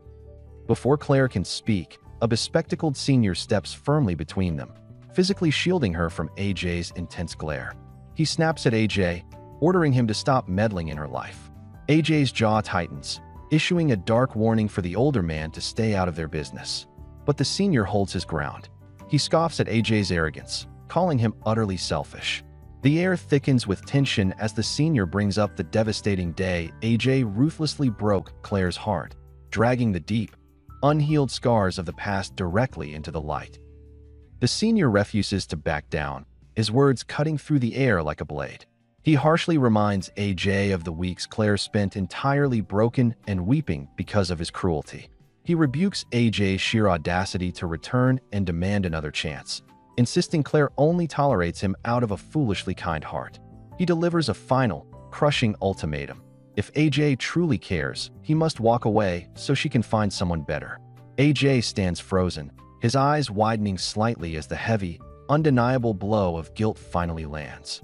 Before Claire can speak, a bespectacled senior steps firmly between them, physically shielding her from AJ's intense glare. He snaps at AJ, ordering him to stop meddling in her life. AJ's jaw tightens, issuing a dark warning for the older man to stay out of their business. But the senior holds his ground. He scoffs at AJ's arrogance, calling him utterly selfish. The air thickens with tension as the senior brings up the devastating day AJ ruthlessly broke Claire's heart, dragging the deep, unhealed scars of the past directly into the light. The senior refuses to back down, his words cutting through the air like a blade. He harshly reminds AJ of the weeks Claire spent entirely broken and weeping because of his cruelty. He rebukes AJ's sheer audacity to return and demand another chance, insisting Claire only tolerates him out of a foolishly kind heart. He delivers a final, crushing ultimatum. If AJ truly cares, he must walk away so she can find someone better. AJ stands frozen, his eyes widening slightly as the heavy, undeniable blow of guilt finally lands.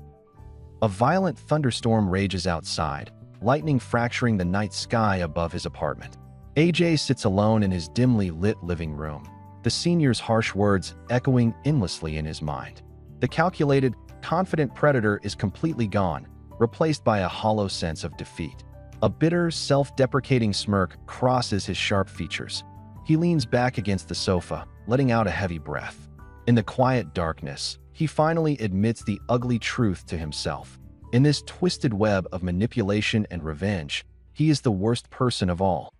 A violent thunderstorm rages outside, lightning fracturing the night sky above his apartment. AJ sits alone in his dimly lit living room, the senior's harsh words echoing endlessly in his mind. The calculated, confident predator is completely gone, replaced by a hollow sense of defeat. A bitter, self-deprecating smirk crosses his sharp features. He leans back against the sofa, letting out a heavy breath. In the quiet darkness, he finally admits the ugly truth to himself. In this twisted web of manipulation and revenge, he is the worst person of all.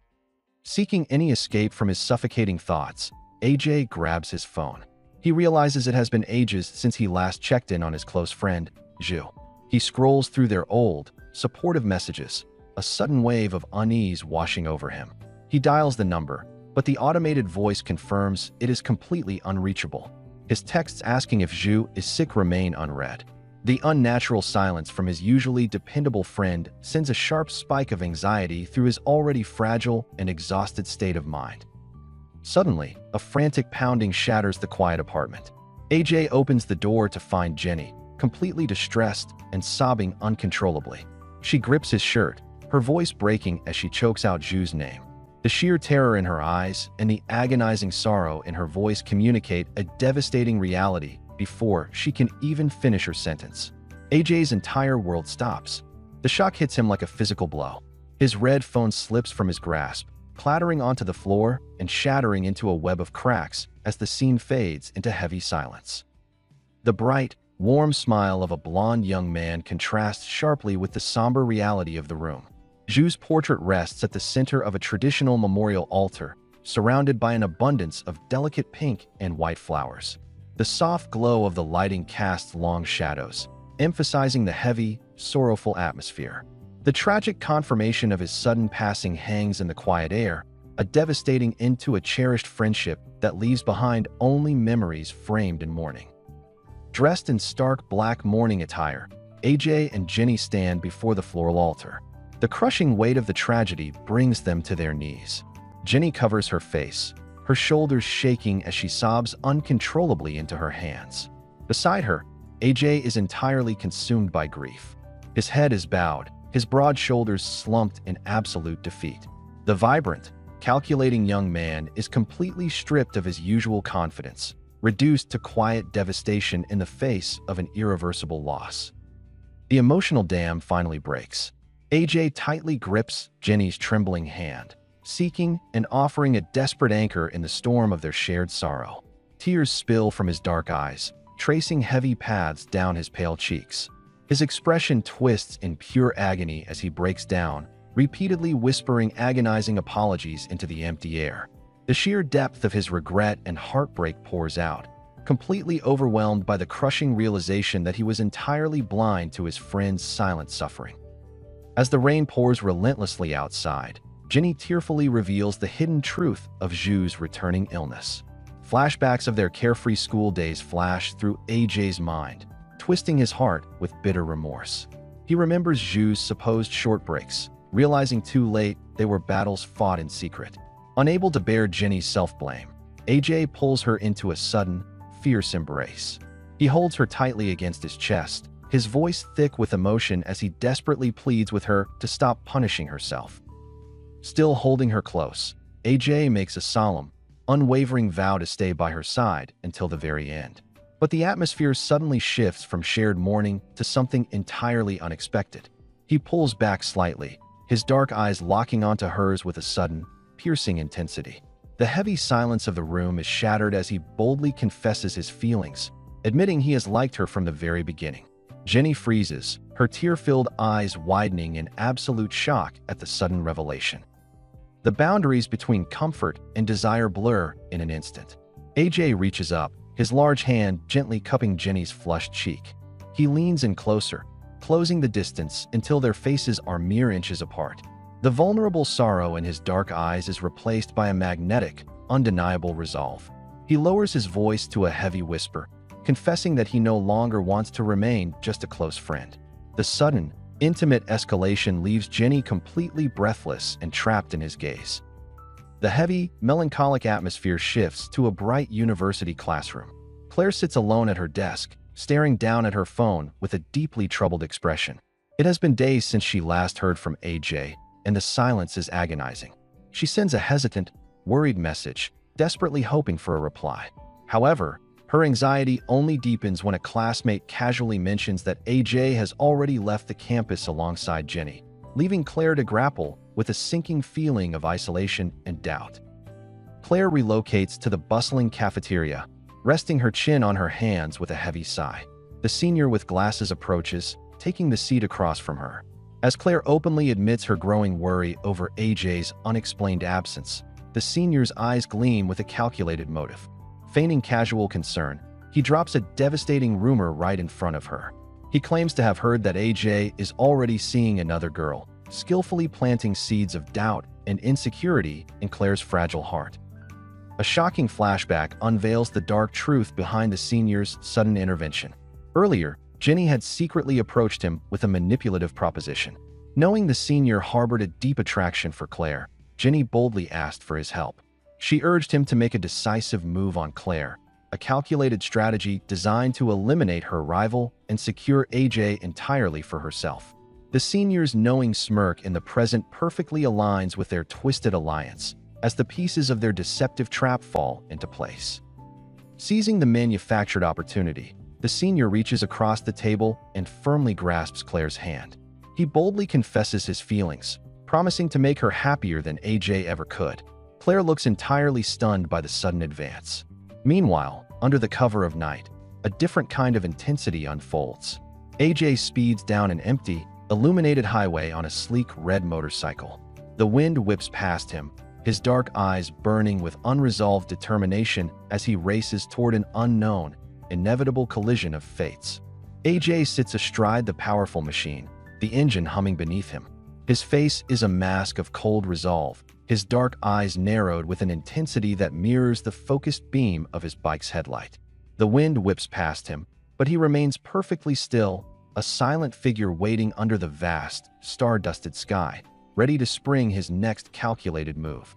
Seeking any escape from his suffocating thoughts, AJ grabs his phone. He realizes it has been ages since he last checked in on his close friend, Ju. He scrolls through their old, supportive messages, a sudden wave of unease washing over him. He dials the number, but the automated voice confirms it is completely unreachable. His texts asking if Ju is sick remain unread. The unnatural silence from his usually dependable friend sends a sharp spike of anxiety through his already fragile and exhausted state of mind. Suddenly, a frantic pounding shatters the quiet apartment. AJ opens the door to find Jenny, completely distressed and sobbing uncontrollably. She grips his shirt, her voice breaking as she chokes out Ju's name. The sheer terror in her eyes and the agonizing sorrow in her voice communicate a devastating reality before she can even finish her sentence. AJ's entire world stops. The shock hits him like a physical blow. His red phone slips from his grasp, clattering onto the floor and shattering into a web of cracks as the scene fades into heavy silence. The bright, warm smile of a blond young man contrasts sharply with the somber reality of the room. Ju's portrait rests at the center of a traditional memorial altar, surrounded by an abundance of delicate pink and white flowers. The soft glow of the lighting casts long shadows, emphasizing the heavy, sorrowful atmosphere. The tragic confirmation of his sudden passing hangs in the quiet air, a devastating end to a cherished friendship that leaves behind only memories framed in mourning. Dressed in stark black mourning attire, AJ and Jenny stand before the floral altar. The crushing weight of the tragedy brings them to their knees. Jenny covers her face, her shoulders shaking as she sobs uncontrollably into her hands. Beside her, AJ is entirely consumed by grief. His head is bowed, his broad shoulders slumped in absolute defeat. The vibrant, calculating young man is completely stripped of his usual confidence, reduced to quiet devastation in the face of an irreversible loss. The emotional dam finally breaks. AJ tightly grips Jenny's trembling hand, seeking and offering a desperate anchor in the storm of their shared sorrow. Tears spill from his dark eyes, tracing heavy paths down his pale cheeks. His expression twists in pure agony as he breaks down, repeatedly whispering agonizing apologies into the empty air. The sheer depth of his regret and heartbreak pours out, completely overwhelmed by the crushing realization that he was entirely blind to his friend's silent suffering. As the rain pours relentlessly outside, Jenny tearfully reveals the hidden truth of Ju's returning illness. Flashbacks of their carefree school days flash through AJ's mind, twisting his heart with bitter remorse. He remembers Ju's supposed short breaks, realizing too late they were battles fought in secret. Unable to bear Jenny's self-blame, AJ pulls her into a sudden, fierce embrace. He holds her tightly against his chest, his voice thick with emotion as he desperately pleads with her to stop punishing herself. Still holding her close, AJ makes a solemn, unwavering vow to stay by her side until the very end. But the atmosphere suddenly shifts from shared mourning to something entirely unexpected. He pulls back slightly, his dark eyes locking onto hers with a sudden, piercing intensity. The heavy silence of the room is shattered as he boldly confesses his feelings, admitting he has liked her from the very beginning. Jenny freezes, her tear-filled eyes widening in absolute shock at the sudden revelation. The boundaries between comfort and desire blur in an instant. AJ reaches up, his large hand gently cupping Jenny's flushed cheek. He leans in closer, closing the distance until their faces are mere inches apart. The vulnerable sorrow in his dark eyes is replaced by a magnetic, undeniable resolve. He lowers his voice to a heavy whisper, confessing that he no longer wants to remain just a close friend. The sudden, intimate escalation leaves Jenny completely breathless and trapped in his gaze. The heavy, melancholic atmosphere shifts to a bright university classroom. Claire sits alone at her desk, staring down at her phone with a deeply troubled expression. It has been days since she last heard from AJ, and the silence is agonizing. She sends a hesitant, worried message, desperately hoping for a reply. However, her anxiety only deepens when a classmate casually mentions that AJ has already left the campus alongside Jenny, leaving Claire to grapple with a sinking feeling of isolation and doubt. Claire relocates to the bustling cafeteria, resting her chin on her hands with a heavy sigh. The senior with glasses approaches, taking the seat across from her. As Claire openly admits her growing worry over AJ's unexplained absence, the senior's eyes gleam with a calculated motive. Feigning casual concern, he drops a devastating rumor right in front of her. He claims to have heard that AJ is already seeing another girl, skillfully planting seeds of doubt and insecurity in Claire's fragile heart. A shocking flashback unveils the dark truth behind the senior's sudden intervention. Earlier, Jenny had secretly approached him with a manipulative proposition. Knowing the senior harbored a deep attraction for Claire, Jenny boldly asked for his help. She urged him to make a decisive move on Claire, a calculated strategy designed to eliminate her rival and secure AJ entirely for herself. The senior's knowing smirk in the present perfectly aligns with their twisted alliance, as the pieces of their deceptive trap fall into place. Seizing the manufactured opportunity, the senior reaches across the table and firmly grasps Claire's hand. He boldly confesses his feelings, promising to make her happier than AJ ever could. Claire looks entirely stunned by the sudden advance. Meanwhile, under the cover of night, a different kind of intensity unfolds. AJ speeds down an empty, illuminated highway on a sleek red motorcycle. The wind whips past him, his dark eyes burning with unresolved determination as he races toward an unknown, inevitable collision of fates. AJ sits astride the powerful machine, the engine humming beneath him. His face is a mask of cold resolve, his dark eyes narrowed with an intensity that mirrors the focused beam of his bike's headlight. The wind whips past him, but he remains perfectly still, a silent figure waiting under the vast, star-dusted sky, ready to spring his next calculated move.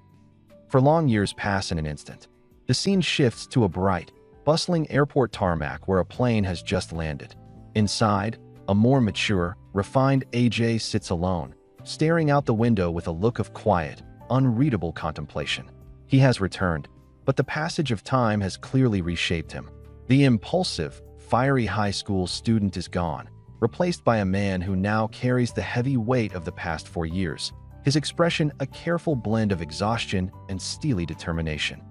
For long years pass in an instant. The scene shifts to a bright, bustling airport tarmac where a plane has just landed. Inside, a more mature, refined AJ sits alone, staring out the window with a look of quiet, unreadable contemplation. He has returned, but the passage of time has clearly reshaped him. The impulsive, fiery high school student is gone, replaced by a man who now carries the heavy weight of the past 4 years, his expression a careful blend of exhaustion and steely determination.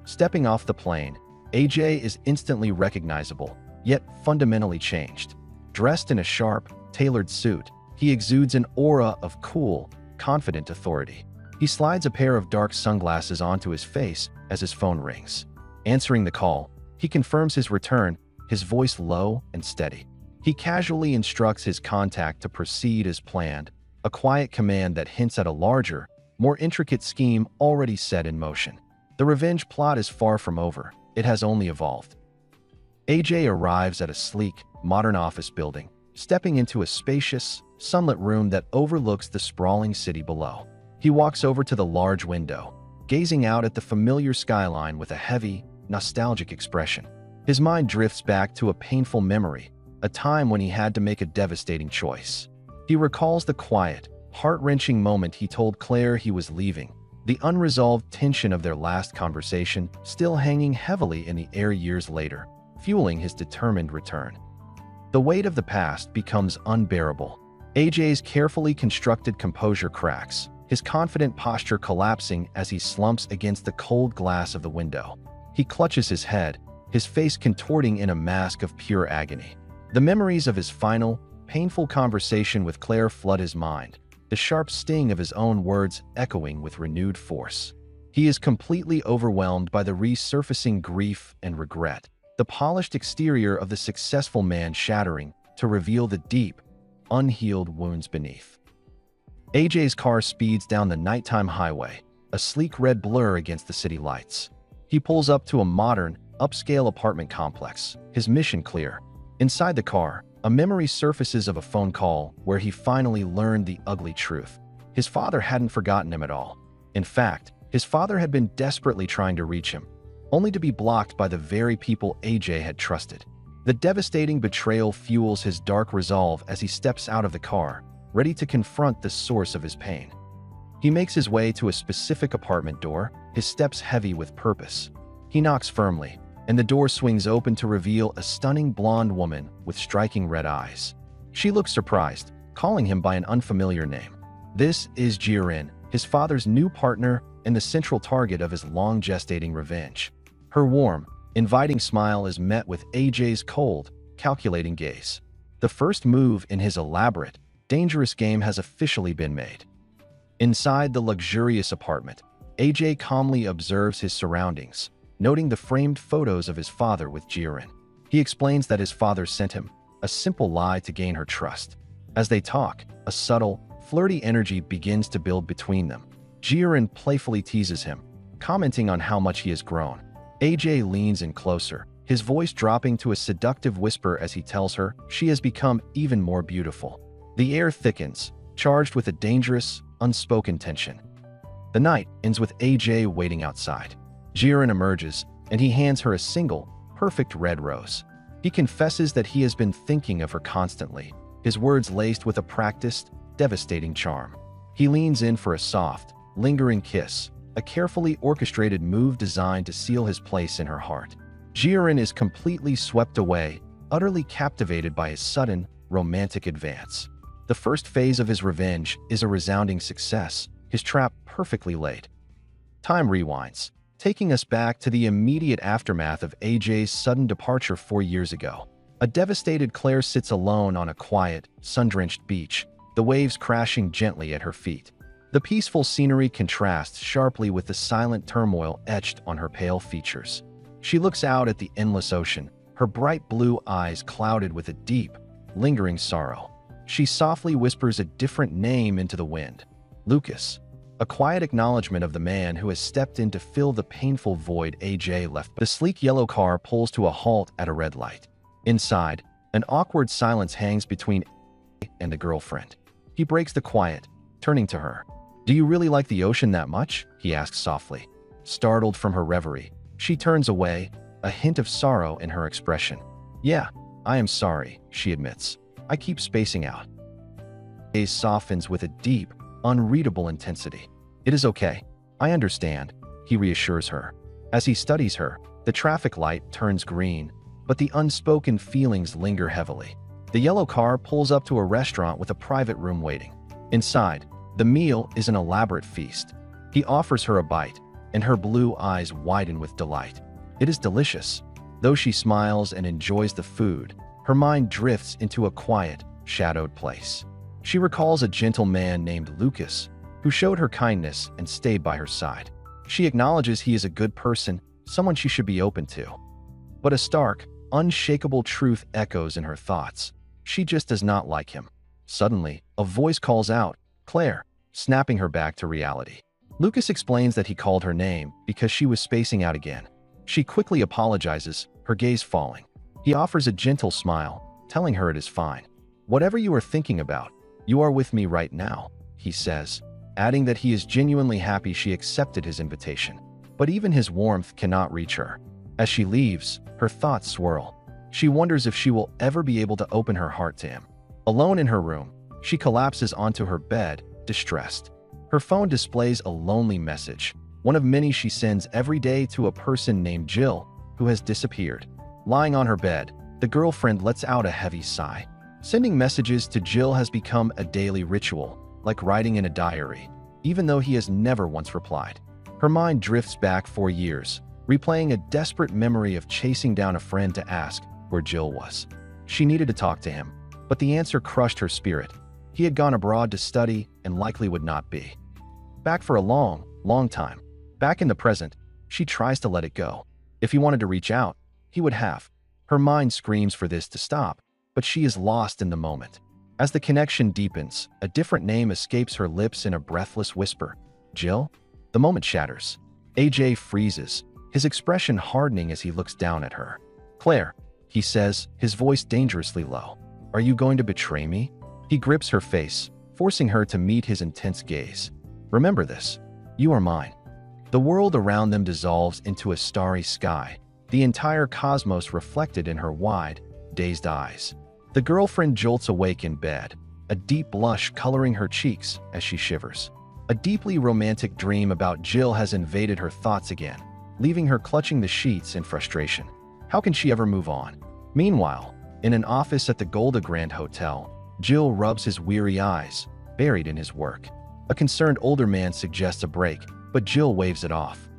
Stepping off the plane, AJ is instantly recognizable, yet fundamentally changed. Dressed in a sharp, tailored suit, he exudes an aura of cool, confident authority. He slides a pair of dark sunglasses onto his face as his phone rings. Answering the call, he confirms his return, his voice low and steady. He casually instructs his contact to proceed as planned, a quiet command that hints at a larger, more intricate scheme already set in motion. The revenge plot is far from over. It has only evolved. AJ arrives at a sleek, modern office building, stepping into a spacious, sunlit room that overlooks the sprawling city below. He walks over to the large window, gazing out at the familiar skyline with a heavy, nostalgic expression. His mind drifts back to a painful memory, a time when he had to make a devastating choice. He recalls the quiet, heart-wrenching moment he told Claire he was leaving, the unresolved tension of their last conversation still hanging heavily in the air years later, fueling his determined return. The weight of the past becomes unbearable. AJ's carefully constructed composure cracks, his confident posture collapsing as he slumps against the cold glass of the window. He clutches his head, his face contorting in a mask of pure agony. The memories of his final, painful conversation with Claire flood his mind, the sharp sting of his own words echoing with renewed force. He is completely overwhelmed by the resurfacing grief and regret, the polished exterior of the successful man shattering to reveal the deep, unhealed wounds beneath. AJ's car speeds down the nighttime highway, a sleek red blur against the city lights. He pulls up to a modern, upscale apartment complex, his mission clear. Inside the car, a memory surfaces of a phone call where he finally learned the ugly truth. His father hadn't forgotten him at all. In fact, his father had been desperately trying to reach him, only to be blocked by the very people AJ had trusted. The devastating betrayal fuels his dark resolve as he steps out of the car, ready to confront the source of his pain. He makes his way to a specific apartment door, his steps heavy with purpose. He knocks firmly, and the door swings open to reveal a stunning blonde woman with striking red eyes. She looks surprised, calling him by an unfamiliar name. This is Jirin, his father's new partner and the central target of his long-gestating revenge. Her warm, inviting smile is met with AJ's cold, calculating gaze. The first move in his elaborate, dangerous game has officially been made. Inside the luxurious apartment, AJ calmly observes his surroundings, noting the framed photos of his father with Jiren. He explains that his father sent him a simple lie to gain her trust. As they talk, a subtle, flirty energy begins to build between them. Jiren playfully teases him, commenting on how much he has grown. AJ leans in closer, his voice dropping to a seductive whisper as he tells her she has become even more beautiful. The air thickens, charged with a dangerous, unspoken tension. The night ends with AJ waiting outside. Jiren emerges, and he hands her a single, perfect red rose. He confesses that he has been thinking of her constantly, his words laced with a practiced, devastating charm. He leans in for a soft, lingering kiss, a carefully orchestrated move designed to seal his place in her heart. Jiren is completely swept away, utterly captivated by his sudden, romantic advance. The first phase of his revenge is a resounding success, his trap perfectly laid. Time rewinds, taking us back to the immediate aftermath of AJ's sudden departure 4 years ago. A devastated Claire sits alone on a quiet, sun-drenched beach, the waves crashing gently at her feet. The peaceful scenery contrasts sharply with the silent turmoil etched on her pale features. She looks out at the endless ocean, her bright blue eyes clouded with a deep, lingering sorrow. She softly whispers a different name into the wind. Lucas. A quiet acknowledgement of the man who has stepped in to fill the painful void AJ left. The sleek yellow car pulls to a halt at a red light. Inside, an awkward silence hangs between AJ and the girlfriend. He breaks the quiet, turning to her. "Do you really like the ocean that much?" he asks softly. Startled from her reverie, she turns away, a hint of sorrow in her expression. "Yeah, I am sorry," she admits. "I keep spacing out." AJ softens with a deep, unreadable intensity. "It is okay. I understand," he reassures her. As he studies her, the traffic light turns green, but the unspoken feelings linger heavily. The yellow car pulls up to a restaurant with a private room waiting. Inside, the meal is an elaborate feast. He offers her a bite, and her blue eyes widen with delight. It is delicious. Though she smiles and enjoys the food, her mind drifts into a quiet, shadowed place. She recalls a gentle man named Lucas, who showed her kindness and stayed by her side. She acknowledges he is a good person, someone she should be open to. But a stark, unshakable truth echoes in her thoughts. She just does not like him. Suddenly, a voice calls out, "Claire," snapping her back to reality. Lucas explains that he called her name because she was spacing out again. She quickly apologizes, her gaze falling. He offers a gentle smile, telling her it is fine. "Whatever you are thinking about, you are with me right now," he says, adding that he is genuinely happy she accepted his invitation. But even his warmth cannot reach her. As she leaves, her thoughts swirl. She wonders if she will ever be able to open her heart to him. Alone in her room, she collapses onto her bed, distressed. Her phone displays a lonely message, one of many she sends every day to a person named Jill, who has disappeared. Lying on her bed, the girlfriend lets out a heavy sigh. Sending messages to Jill has become a daily ritual, like writing in a diary, even though he has never once replied. Her mind drifts back 4 years, replaying a desperate memory of chasing down a friend to ask where Jill was. She needed to talk to him, but the answer crushed her spirit. He had gone abroad to study and likely would not be back for a long, long time. Back in the present, she tries to let it go. If he wanted to reach out, he would have. Her mind screams for this to stop, but she is lost in the moment. As the connection deepens, a different name escapes her lips in a breathless whisper. "Jill?" The moment shatters. AJ freezes, his expression hardening as he looks down at her. "Claire," he says, his voice dangerously low. "Are you going to betray me?" He grips her face, forcing her to meet his intense gaze. "Remember this. You are mine." The world around them dissolves into a starry sky, the entire cosmos reflected in her wide, dazed eyes. The girlfriend jolts awake in bed, a deep blush coloring her cheeks as she shivers. A deeply romantic dream about Jill has invaded her thoughts again, leaving her clutching the sheets in frustration. How can she ever move on? Meanwhile, in an office at the Golda Grand Hotel, Jill rubs his weary eyes, buried in his work. A concerned older man suggests a break, but Jill waves it off.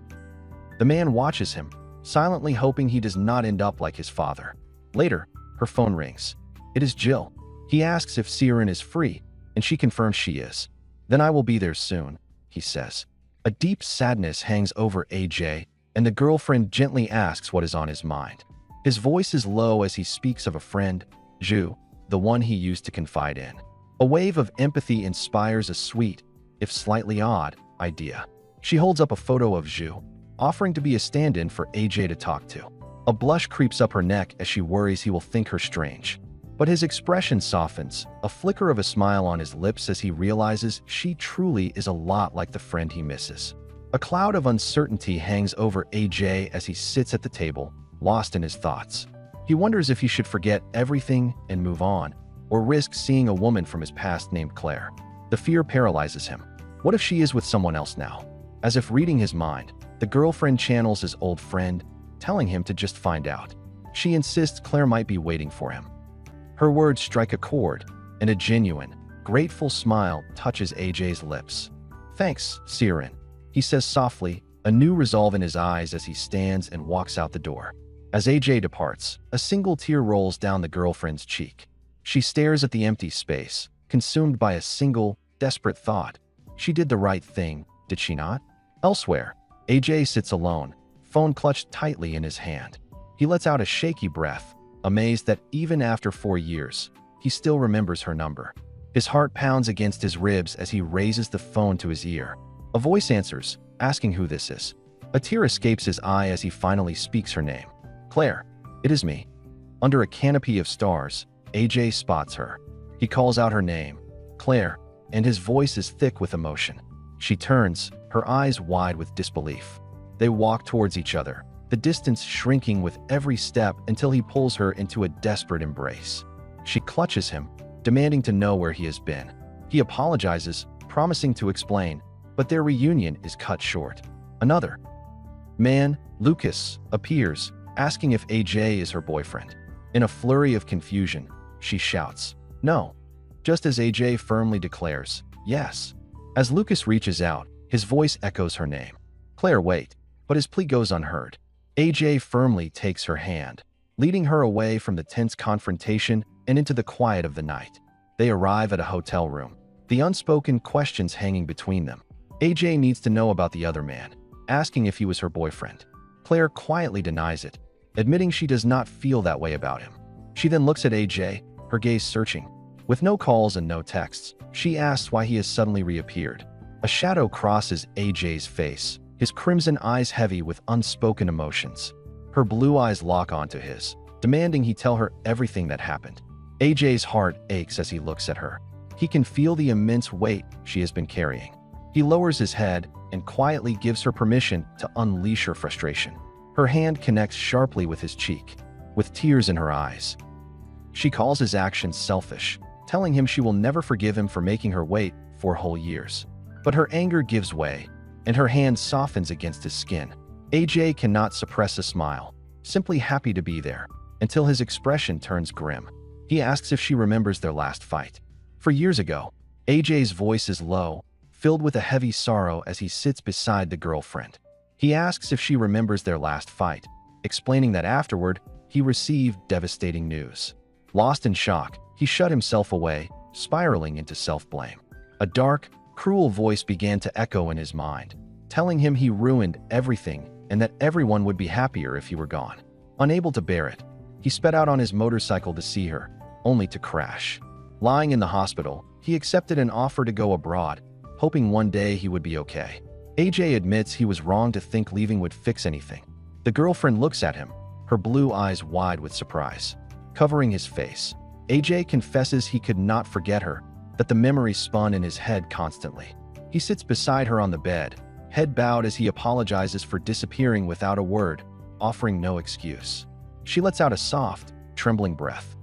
The man watches him, silently hoping he does not end up like his father. Later, her phone rings. It is Jill. He asks if Siren is free, and she confirms she is. Then I will be there soon, he says. A deep sadness hangs over AJ, and the girlfriend gently asks what is on his mind. His voice is low as he speaks of a friend, Ju, the one he used to confide in. A wave of empathy inspires a sweet, if slightly odd, idea. She holds up a photo of Ju, offering to be a stand-in for AJ to talk to. A blush creeps up her neck as she worries he will think her strange. But his expression softens, a flicker of a smile on his lips as he realizes she truly is a lot like the friend he misses. A cloud of uncertainty hangs over AJ as he sits at the table, lost in his thoughts. He wonders if he should forget everything and move on, or risk seeing a woman from his past named Claire. The fear paralyzes him. What if she is with someone else now? As if reading his mind, the girlfriend channels his old friend, telling him to just find out. She insists Claire might be waiting for him. Her words strike a chord, and a genuine, grateful smile touches AJ's lips. Thanks, Siren, he says softly, a new resolve in his eyes as he stands and walks out the door. As AJ departs, a single tear rolls down the girlfriend's cheek. She stares at the empty space, consumed by a single, desperate thought. She did the right thing, did she not? Elsewhere, AJ sits alone, phone clutched tightly in his hand. He lets out a shaky breath, amazed that even after 4 years, he still remembers her number. His heart pounds against his ribs as he raises the phone to his ear. A voice answers, asking who this is. A tear escapes his eye as he finally speaks her name. Claire, it is me. Under a canopy of stars, AJ spots her. He calls out her name, Claire, and his voice is thick with emotion. She turns, her eyes wide with disbelief. They walk towards each other, the distance shrinking with every step until he pulls her into a desperate embrace. She clutches him, demanding to know where he has been. He apologizes, promising to explain, but their reunion is cut short. Another man, Lucas, appears, asking if AJ is her boyfriend. In a flurry of confusion, she shouts, "No," just as AJ firmly declares, "Yes." As Lucas reaches out, his voice echoes her name. Claire, wait, but his plea goes unheard. AJ firmly takes her hand, leading her away from the tense confrontation and into the quiet of the night. They arrive at a hotel room, the unspoken questions hanging between them. AJ needs to know about the other man, asking if he was her boyfriend. Claire quietly denies it, admitting she does not feel that way about him. She then looks at AJ, her gaze searching. With no calls and no texts, she asks why he has suddenly reappeared. A shadow crosses AJ's face, his crimson eyes heavy with unspoken emotions. Her blue eyes lock onto his, demanding he tell her everything that happened. AJ's heart aches as he looks at her. He can feel the immense weight she has been carrying. He lowers his head and quietly gives her permission to unleash her frustration. Her hand connects sharply with his cheek, with tears in her eyes. She calls his actions selfish, telling him she will never forgive him for making her wait 4 whole years. But her anger gives way, and her hand softens against his skin. AJ cannot suppress a smile, simply happy to be there, until his expression turns grim. He asks if she remembers their last fight. 4 years ago, AJ's voice is low, filled with a heavy sorrow as he sits beside the girlfriend. He asks if she remembers their last fight, explaining that afterward, he received devastating news. Lost in shock, he shut himself away, spiraling into self-blame. A dark, cruel voice began to echo in his mind, telling him he ruined everything and that everyone would be happier if he were gone. Unable to bear it, he sped out on his motorcycle to see her, only to crash. Lying in the hospital, he accepted an offer to go abroad, hoping one day he would be okay. AJ admits he was wrong to think leaving would fix anything. The girlfriend looks at him, her blue eyes wide with surprise. Covering his face, AJ confesses he could not forget her, that the memory spun in his head constantly. He sits beside her on the bed, head bowed as he apologizes for disappearing without a word, offering no excuse. She lets out a soft, trembling breath.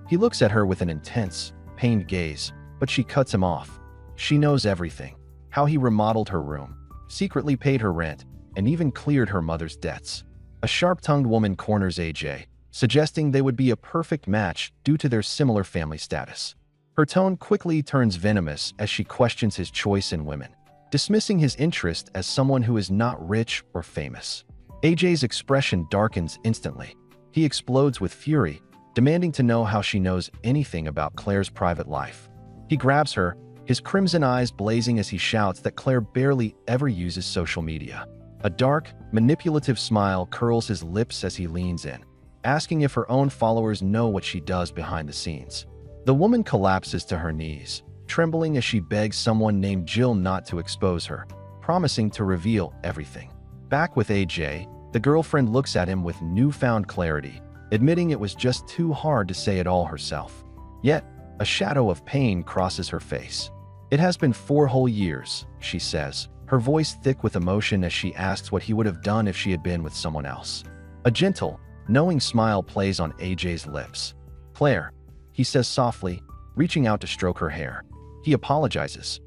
He looks at her with an intense, pained gaze, but she cuts him off. She knows everything, how he remodeled her room, secretly paid her rent, and even cleared her mother's debts. A sharp-tongued woman corners AJ, suggesting they would be a perfect match due to their similar family status. Her tone quickly turns venomous as she questions his choice in women, dismissing his interest as someone who is not rich or famous. AJ's expression darkens instantly. He explodes with fury, demanding to know how she knows anything about Claire's private life. He grabs her, his crimson eyes blazing as he shouts that Claire barely ever uses social media. A dark, manipulative smile curls his lips as he leans in, asking if her own followers know what she does behind the scenes. The woman collapses to her knees, trembling as she begs someone named Jill not to expose her, promising to reveal everything. Back with AJ, the girlfriend looks at him with newfound clarity, admitting it was just too hard to say it all herself. Yet, a shadow of pain crosses her face. "It has been 4 whole years," she says, her voice thick with emotion as she asks what he would have done if she had been with someone else. A gentle, knowing smile plays on AJ's lips. "Claire," he says softly, reaching out to stroke her hair. He apologizes,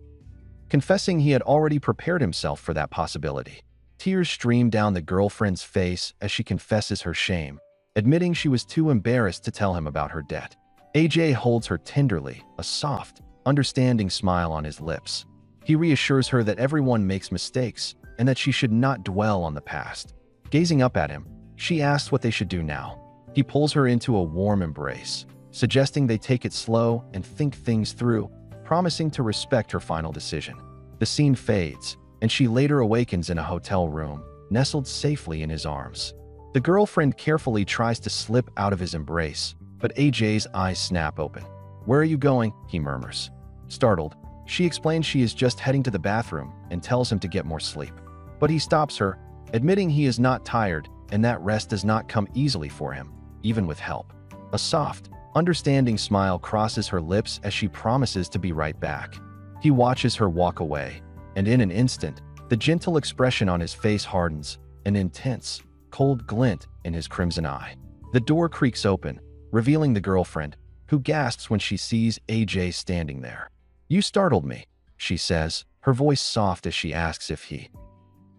confessing he had already prepared himself for that possibility. Tears stream down the girlfriend's face as she confesses her shame, admitting she was too embarrassed to tell him about her debt. AJ holds her tenderly, a soft, understanding smile on his lips. He reassures her that everyone makes mistakes and that she should not dwell on the past. Gazing up at him, she asks what they should do now. He pulls her into a warm embrace, suggesting they take it slow and think things through, promising to respect her final decision. The scene fades, and she later awakens in a hotel room, nestled safely in his arms. The girlfriend carefully tries to slip out of his embrace, but AJ's eyes snap open. "Where are you going?" he murmurs. Startled, she explains she is just heading to the bathroom and tells him to get more sleep. But he stops her, admitting he is not tired and that rest does not come easily for him, even with help. A soft, understanding smile crosses her lips as she promises to be right back. He watches her walk away, and in an instant, the gentle expression on his face hardens, an intense, cold glint in his crimson eye. The door creaks open, revealing the girlfriend, who gasps when she sees AJ standing there. "You startled me," she says, her voice soft as she asks if he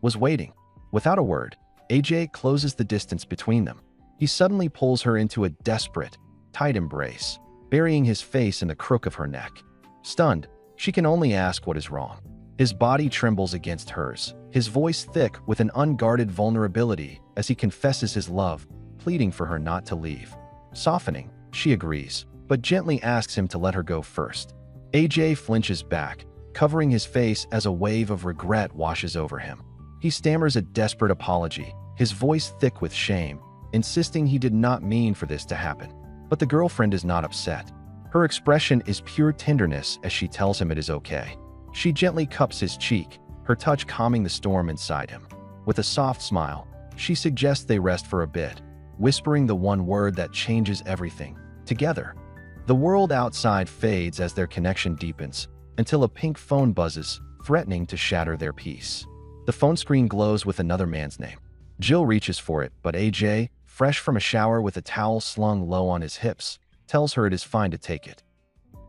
was waiting. Without a word, AJ closes the distance between them. He suddenly pulls her into a desperate, tight embrace, burying his face in the crook of her neck. Stunned, she can only ask what is wrong. His body trembles against hers, his voice thick with an unguarded vulnerability as he confesses his love, pleading for her not to leave. Softening, she agrees, but gently asks him to let her go first. AJ flinches back, covering his face as a wave of regret washes over him. He stammers a desperate apology, his voice thick with shame, insisting he did not mean for this to happen. But the girlfriend is not upset. Her expression is pure tenderness as she tells him it is okay. She gently cups his cheek, her touch calming the storm inside him. With a soft smile, she suggests they rest for a bit, whispering the one word that changes everything: together. The world outside fades as their connection deepens, until a pink phone buzzes, threatening to shatter their peace. The phone screen glows with another man's name. Jill reaches for it, but AJ, fresh from a shower with a towel slung low on his hips, tells her it is fine to take it.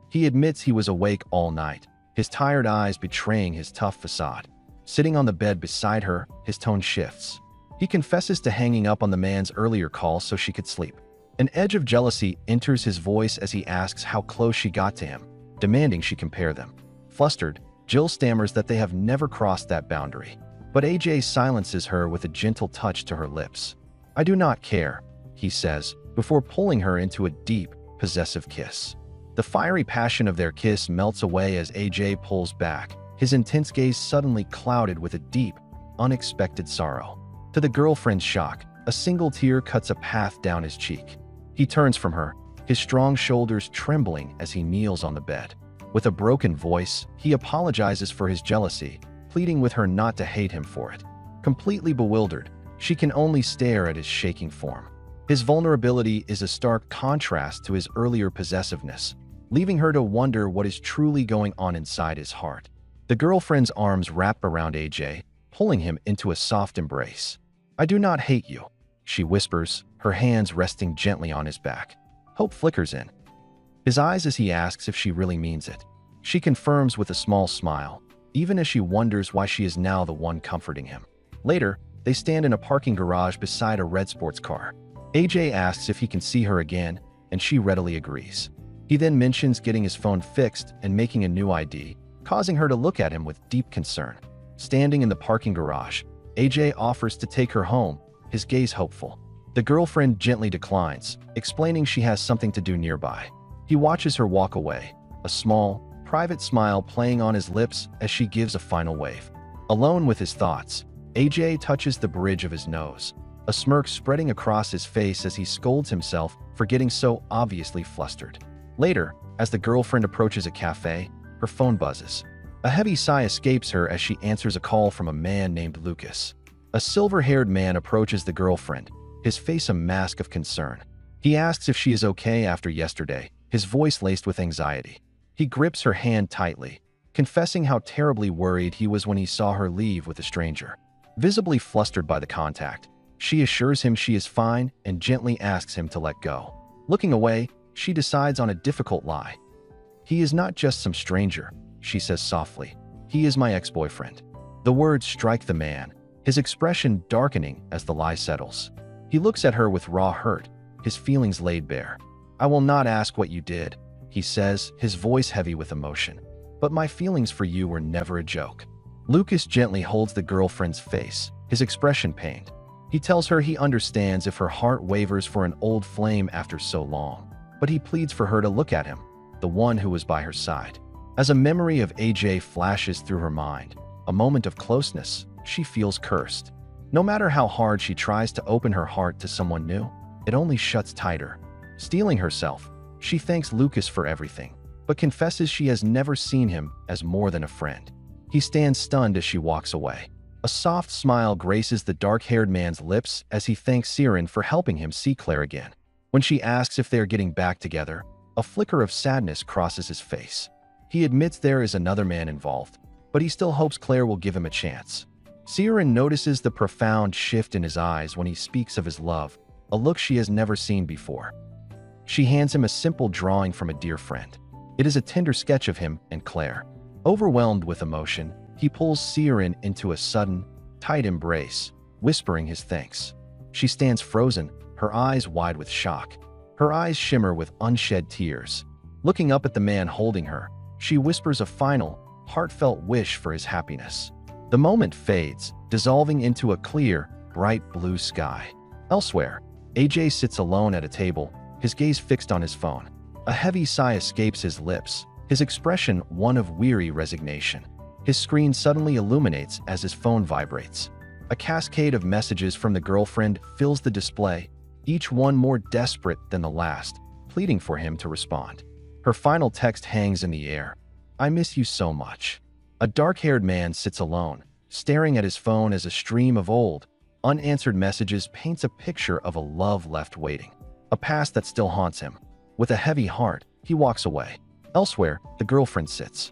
He admits he was awake all night, his tired eyes betraying his tough facade. Sitting on the bed beside her, his tone shifts. He confesses to hanging up on the man's earlier call so she could sleep. An edge of jealousy enters his voice as he asks how close she got to him, demanding she compare them. Flustered, Jill stammers that they have never crossed that boundary. But AJ silences her with a gentle touch to her lips. "I do not care," he says, before pulling her into a deep, possessive kiss. The fiery passion of their kiss melts away as AJ pulls back, his intense gaze suddenly clouded with a deep, unexpected sorrow. To the girlfriend's shock, a single tear cuts a path down his cheek. He turns from her, his strong shoulders trembling as he kneels on the bed. With a broken voice, he apologizes for his jealousy, pleading with her not to hate him for it. Completely bewildered, she can only stare at his shaking form. His vulnerability is a stark contrast to his earlier possessiveness, leaving her to wonder what is truly going on inside his heart. The girlfriend's arms wrap around AJ, pulling him into a soft embrace. "I do not hate you," she whispers, her hands resting gently on his back. Hope flickers in his eyes as he asks if she really means it. She confirms with a small smile, even as she wonders why she is now the one comforting him. Later, they stand in a parking garage beside a red sports car. AJ asks if he can see her again, and she readily agrees. He then mentions getting his phone fixed and making a new ID, causing her to look at him with deep concern. Standing in the parking garage, AJ offers to take her home, his gaze hopeful. The girlfriend gently declines, explaining she has something to do nearby. He watches her walk away, a small, private smile playing on his lips as she gives a final wave. Alone with his thoughts, AJ touches the bridge of his nose, a smirk spreading across his face as he scolds himself for getting so obviously flustered. Later, as the girlfriend approaches a cafe, her phone buzzes. A heavy sigh escapes her as she answers a call from a man named Lucas. A silver-haired man approaches the girlfriend, his face a mask of concern. He asks if she is okay after yesterday, his voice laced with anxiety. He grips her hand tightly, confessing how terribly worried he was when he saw her leave with a stranger. Visibly flustered by the contact, she assures him she is fine and gently asks him to let go. Looking away, she decides on a difficult lie. "He is not just some stranger," she says softly. "He is my ex-boyfriend." The words strike the man, his expression darkening as the lie settles. He looks at her with raw hurt, his feelings laid bare. "I will not ask what you did," he says, his voice heavy with emotion. "But my feelings for you were never a joke." Lucas gently holds the girlfriend's face, his expression pained. He tells her he understands if her heart wavers for an old flame after so long, but he pleads for her to look at him, the one who was by her side. As a memory of AJ flashes through her mind, a moment of closeness, she feels cursed. No matter how hard she tries to open her heart to someone new, it only shuts tighter. Steeling herself, she thanks Lucas for everything, but confesses she has never seen him as more than a friend. He stands stunned as she walks away. A soft smile graces the dark-haired man's lips as he thanks Siren for helping him see Claire again. When she asks if they are getting back together, a flicker of sadness crosses his face. He admits there is another man involved, but he still hopes Claire will give him a chance. Siren notices the profound shift in his eyes when he speaks of his love, a look she has never seen before. She hands him a simple drawing from a dear friend. It is a tender sketch of him and Claire. Overwhelmed with emotion, he pulls Siren into a sudden, tight embrace, whispering his thanks. She stands frozen, her eyes wide with shock. Her eyes shimmer with unshed tears. Looking up at the man holding her, she whispers a final, heartfelt wish for his happiness. The moment fades, dissolving into a clear, bright blue sky. Elsewhere, AJ sits alone at a table, his gaze fixed on his phone. A heavy sigh escapes his lips, his expression one of weary resignation. His screen suddenly illuminates as his phone vibrates. A cascade of messages from the girlfriend fills the display, each one more desperate than the last, pleading for him to respond. Her final text hangs in the air. "I miss you so much." A dark-haired man sits alone, staring at his phone as a stream of old, unanswered messages paints a picture of a love left waiting, a past that still haunts him. With a heavy heart, he walks away. Elsewhere, the girlfriend sits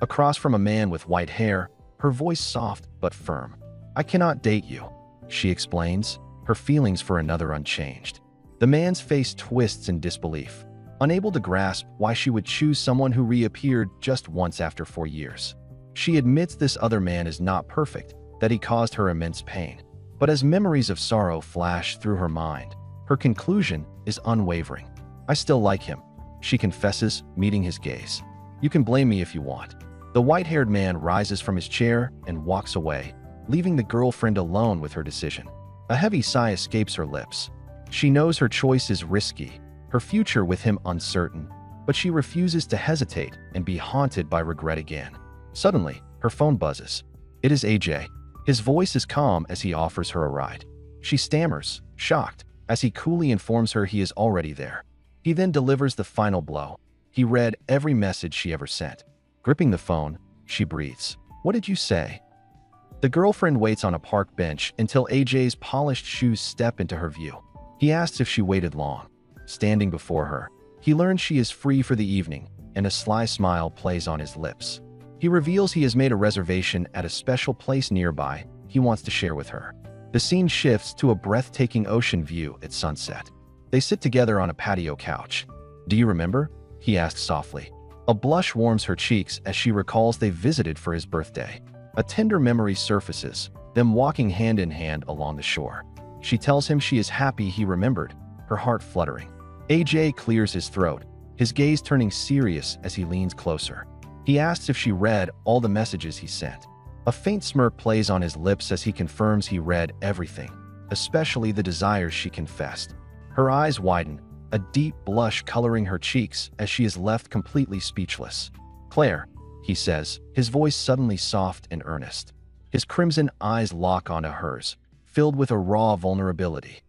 across from a man with white hair, her voice soft but firm. "I cannot date you," she explains, her feelings for another unchanged. The man's face twists in disbelief, unable to grasp why she would choose someone who reappeared just once after 4 years. She admits this other man is not perfect, that he caused her immense pain. But as memories of sorrow flash through her mind, her conclusion is unwavering. "I still like him," she confesses, meeting his gaze. "You can blame me if you want." The white-haired man rises from his chair and walks away, leaving the girlfriend alone with her decision. A heavy sigh escapes her lips. She knows her choice is risky, her future with him uncertain, but she refuses to hesitate and be haunted by regret again. Suddenly, her phone buzzes. It is AJ. His voice is calm as he offers her a ride. She stammers, shocked, as he coolly informs her he is already there. He then delivers the final blow. He read every message she ever sent. Gripping the phone, she breathes. "What did you say?" The girlfriend waits on a park bench until AJ's polished shoes step into her view. He asks if she waited long. Standing before her, he learns she is free for the evening, and a sly smile plays on his lips. He reveals he has made a reservation at a special place nearby he wants to share with her. The scene shifts to a breathtaking ocean view at sunset. They sit together on a patio couch. "Do you remember?" he asks softly. A blush warms her cheeks as she recalls they visited for his birthday. A tender memory surfaces, them walking hand in hand along the shore. She tells him she is happy he remembered, her heart fluttering. AJ clears his throat, his gaze turning serious as he leans closer. He asks if she read all the messages he sent. A faint smirk plays on his lips as he confirms he read everything. especially the desires she confessed. Her eyes widen, a deep blush coloring her cheeks as she is left completely speechless. "Claire," he says, his voice suddenly soft and earnest. His crimson eyes lock onto hers, filled with a raw vulnerability.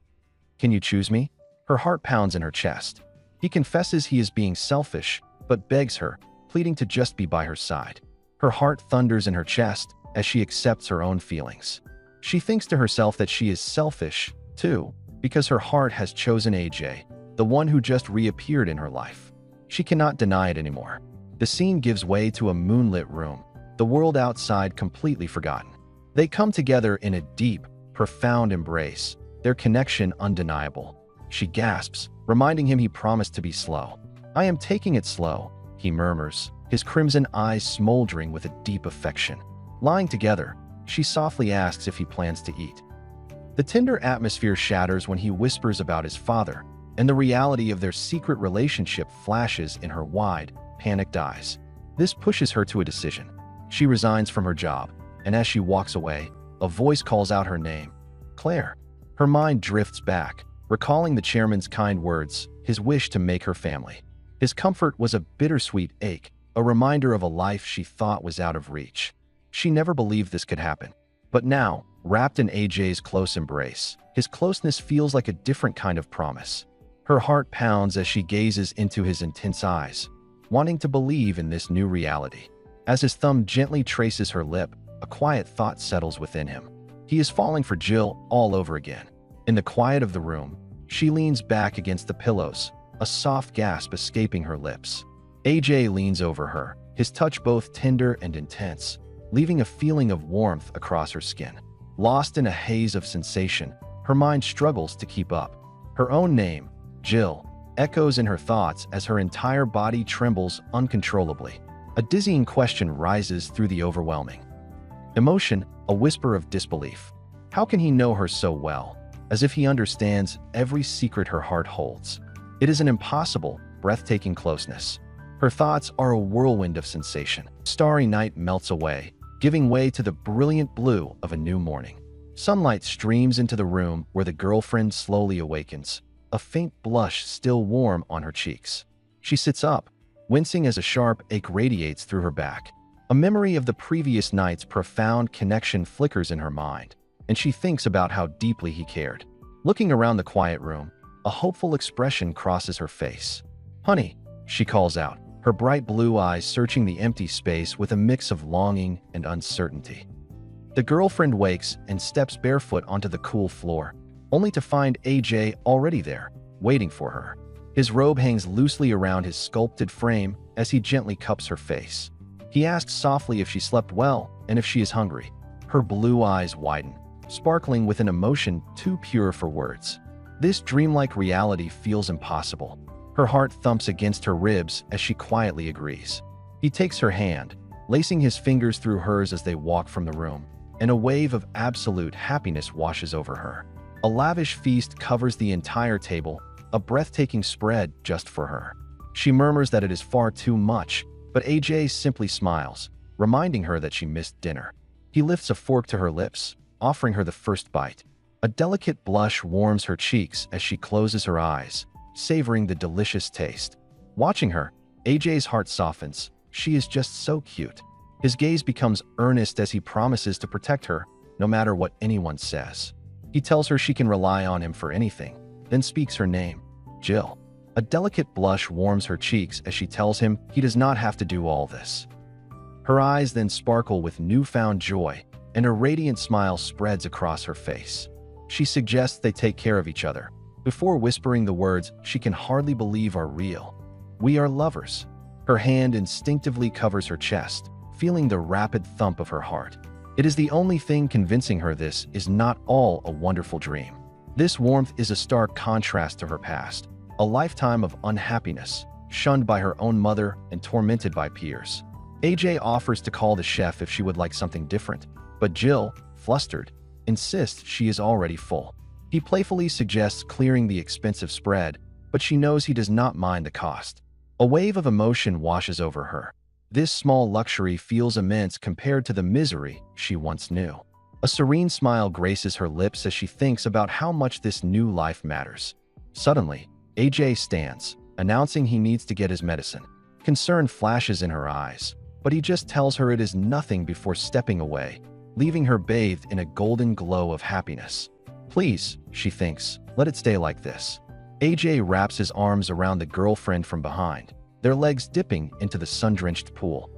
"Can you choose me?" Her heart pounds in her chest. He confesses he is being selfish, but begs her, pleading to just be by her side. Her heart thunders in her chest as she accepts her own feelings. She thinks to herself that she is selfish, too, because her heart has chosen AJ, the one who just reappeared in her life. She cannot deny it anymore. The scene gives way to a moonlit room, the world outside completely forgotten. They come together in a deep, profound embrace, their connection undeniable. She gasps, reminding him he promised to be slow. "I am taking it slow," he murmurs, his crimson eyes smoldering with a deep affection. Lying together, she softly asks if he plans to eat. The tender atmosphere shatters when he whispers about his father, and the reality of their secret relationship flashes in her wide, panicked eyes. This pushes her to a decision. She resigns from her job, and as she walks away, a voice calls out her name. "Claire." Her mind drifts back, recalling the chairman's kind words, his wish to make her family. His comfort was a bittersweet ache, a reminder of a life she thought was out of reach. She never believed this could happen. But now, wrapped in AJ's close embrace, his closeness feels like a different kind of promise. Her heart pounds as she gazes into his intense eyes, wanting to believe in this new reality. As his thumb gently traces her lip, a quiet thought settles within him. He is falling for Jill all over again. In the quiet of the room, she leans back against the pillows, a soft gasp escaping her lips. AJ leans over her, his touch both tender and intense, leaving a feeling of warmth across her skin. Lost in a haze of sensation, her mind struggles to keep up. Her own name, Jill, echoes in her thoughts as her entire body trembles uncontrollably. A dizzying question rises through the overwhelming emotion, a whisper of disbelief. How can he know her so well, as if he understands every secret her heart holds? It is an impossible, breathtaking closeness. Her thoughts are a whirlwind of sensation. Starry night melts away, giving way to the brilliant blue of a new morning. Sunlight streams into the room where the girlfriend slowly awakens, a faint blush still warm on her cheeks. She sits up, wincing as a sharp ache radiates through her back. A memory of the previous night's profound connection flickers in her mind, and she thinks about how deeply he cared. Looking around the quiet room, a hopeful expression crosses her face. "Honey," she calls out, her bright blue eyes searching the empty space with a mix of longing and uncertainty. The girlfriend wakes and steps barefoot onto the cool floor, only to find AJ already there, waiting for her. His robe hangs loosely around his sculpted frame as he gently cups her face. He asks softly if she slept well and if she is hungry. Her blue eyes widen, sparkling with an emotion too pure for words. This dreamlike reality feels impossible. Her heart thumps against her ribs as she quietly agrees. He takes her hand, lacing his fingers through hers as they walk from the room, and a wave of absolute happiness washes over her. A lavish feast covers the entire table, a breathtaking spread just for her. She murmurs that it is far too much, but AJ simply smiles, reminding her that she missed dinner. He lifts a fork to her lips, offering her the first bite. A delicate blush warms her cheeks as she closes her eyes, savoring the delicious taste. Watching her, AJ's heart softens. She is just so cute. His gaze becomes earnest as he promises to protect her, no matter what anyone says. He tells her she can rely on him for anything, then speaks her name, Jill. A delicate blush warms her cheeks as she tells him he does not have to do all this. Her eyes then sparkle with newfound joy, and a radiant smile spreads across her face. She suggests they take care of each other, before whispering the words she can hardly believe are real. "We are lovers." Her hand instinctively covers her chest, feeling the rapid thump of her heart. It is the only thing convincing her this is not all a wonderful dream. This warmth is a stark contrast to her past, a lifetime of unhappiness, shunned by her own mother and tormented by peers. AJ offers to call the chef if she would like something different, but Jill, flustered, insists she is already full. He playfully suggests clearing the expensive spread, but she knows he does not mind the cost. A wave of emotion washes over her. This small luxury feels immense compared to the misery she once knew. A serene smile graces her lips as she thinks about how much this new life matters. Suddenly, AJ stands, announcing he needs to get his medicine. Concern flashes in her eyes, but he just tells her it is nothing before stepping away, leaving her bathed in a golden glow of happiness. Please, she thinks, let it stay like this. AJ wraps his arms around the girlfriend from behind, their legs dipping into the sun-drenched pool.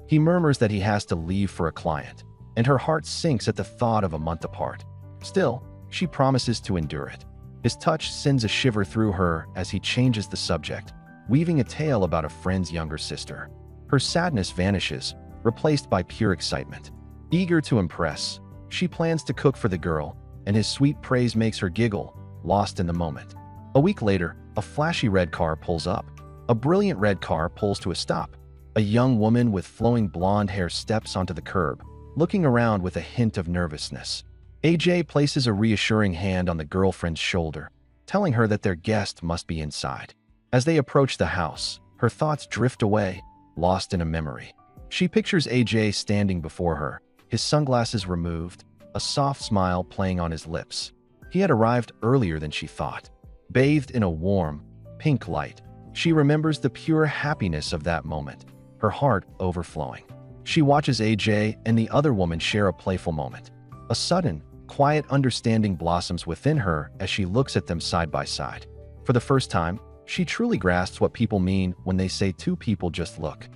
He murmurs that he has to leave for a client, and her heart sinks at the thought of a month apart. Still, she promises to endure it. His touch sends a shiver through her as he changes the subject, weaving a tale about a friend's younger sister. Her sadness vanishes, replaced by pure excitement. Eager to impress, she plans to cook for the girl, and his sweet praise makes her giggle, lost in the moment. A week later, a flashy red car pulls up. A brilliant red car pulls to a stop. A young woman with flowing blonde hair steps onto the curb, looking around with a hint of nervousness. AJ places a reassuring hand on the girlfriend's shoulder, telling her that their guest must be inside. As they approach the house, her thoughts drift away, lost in a memory. She pictures AJ standing before her, his sunglasses removed, a soft smile playing on his lips. He had arrived earlier than she thought. Bathed in a warm, pink light, she remembers the pure happiness of that moment, her heart overflowing. She watches AJ and the other woman share a playful moment. A sudden, quiet understanding blossoms within her as she looks at them side by side. For the first time, she truly grasps what people mean when they say two people just look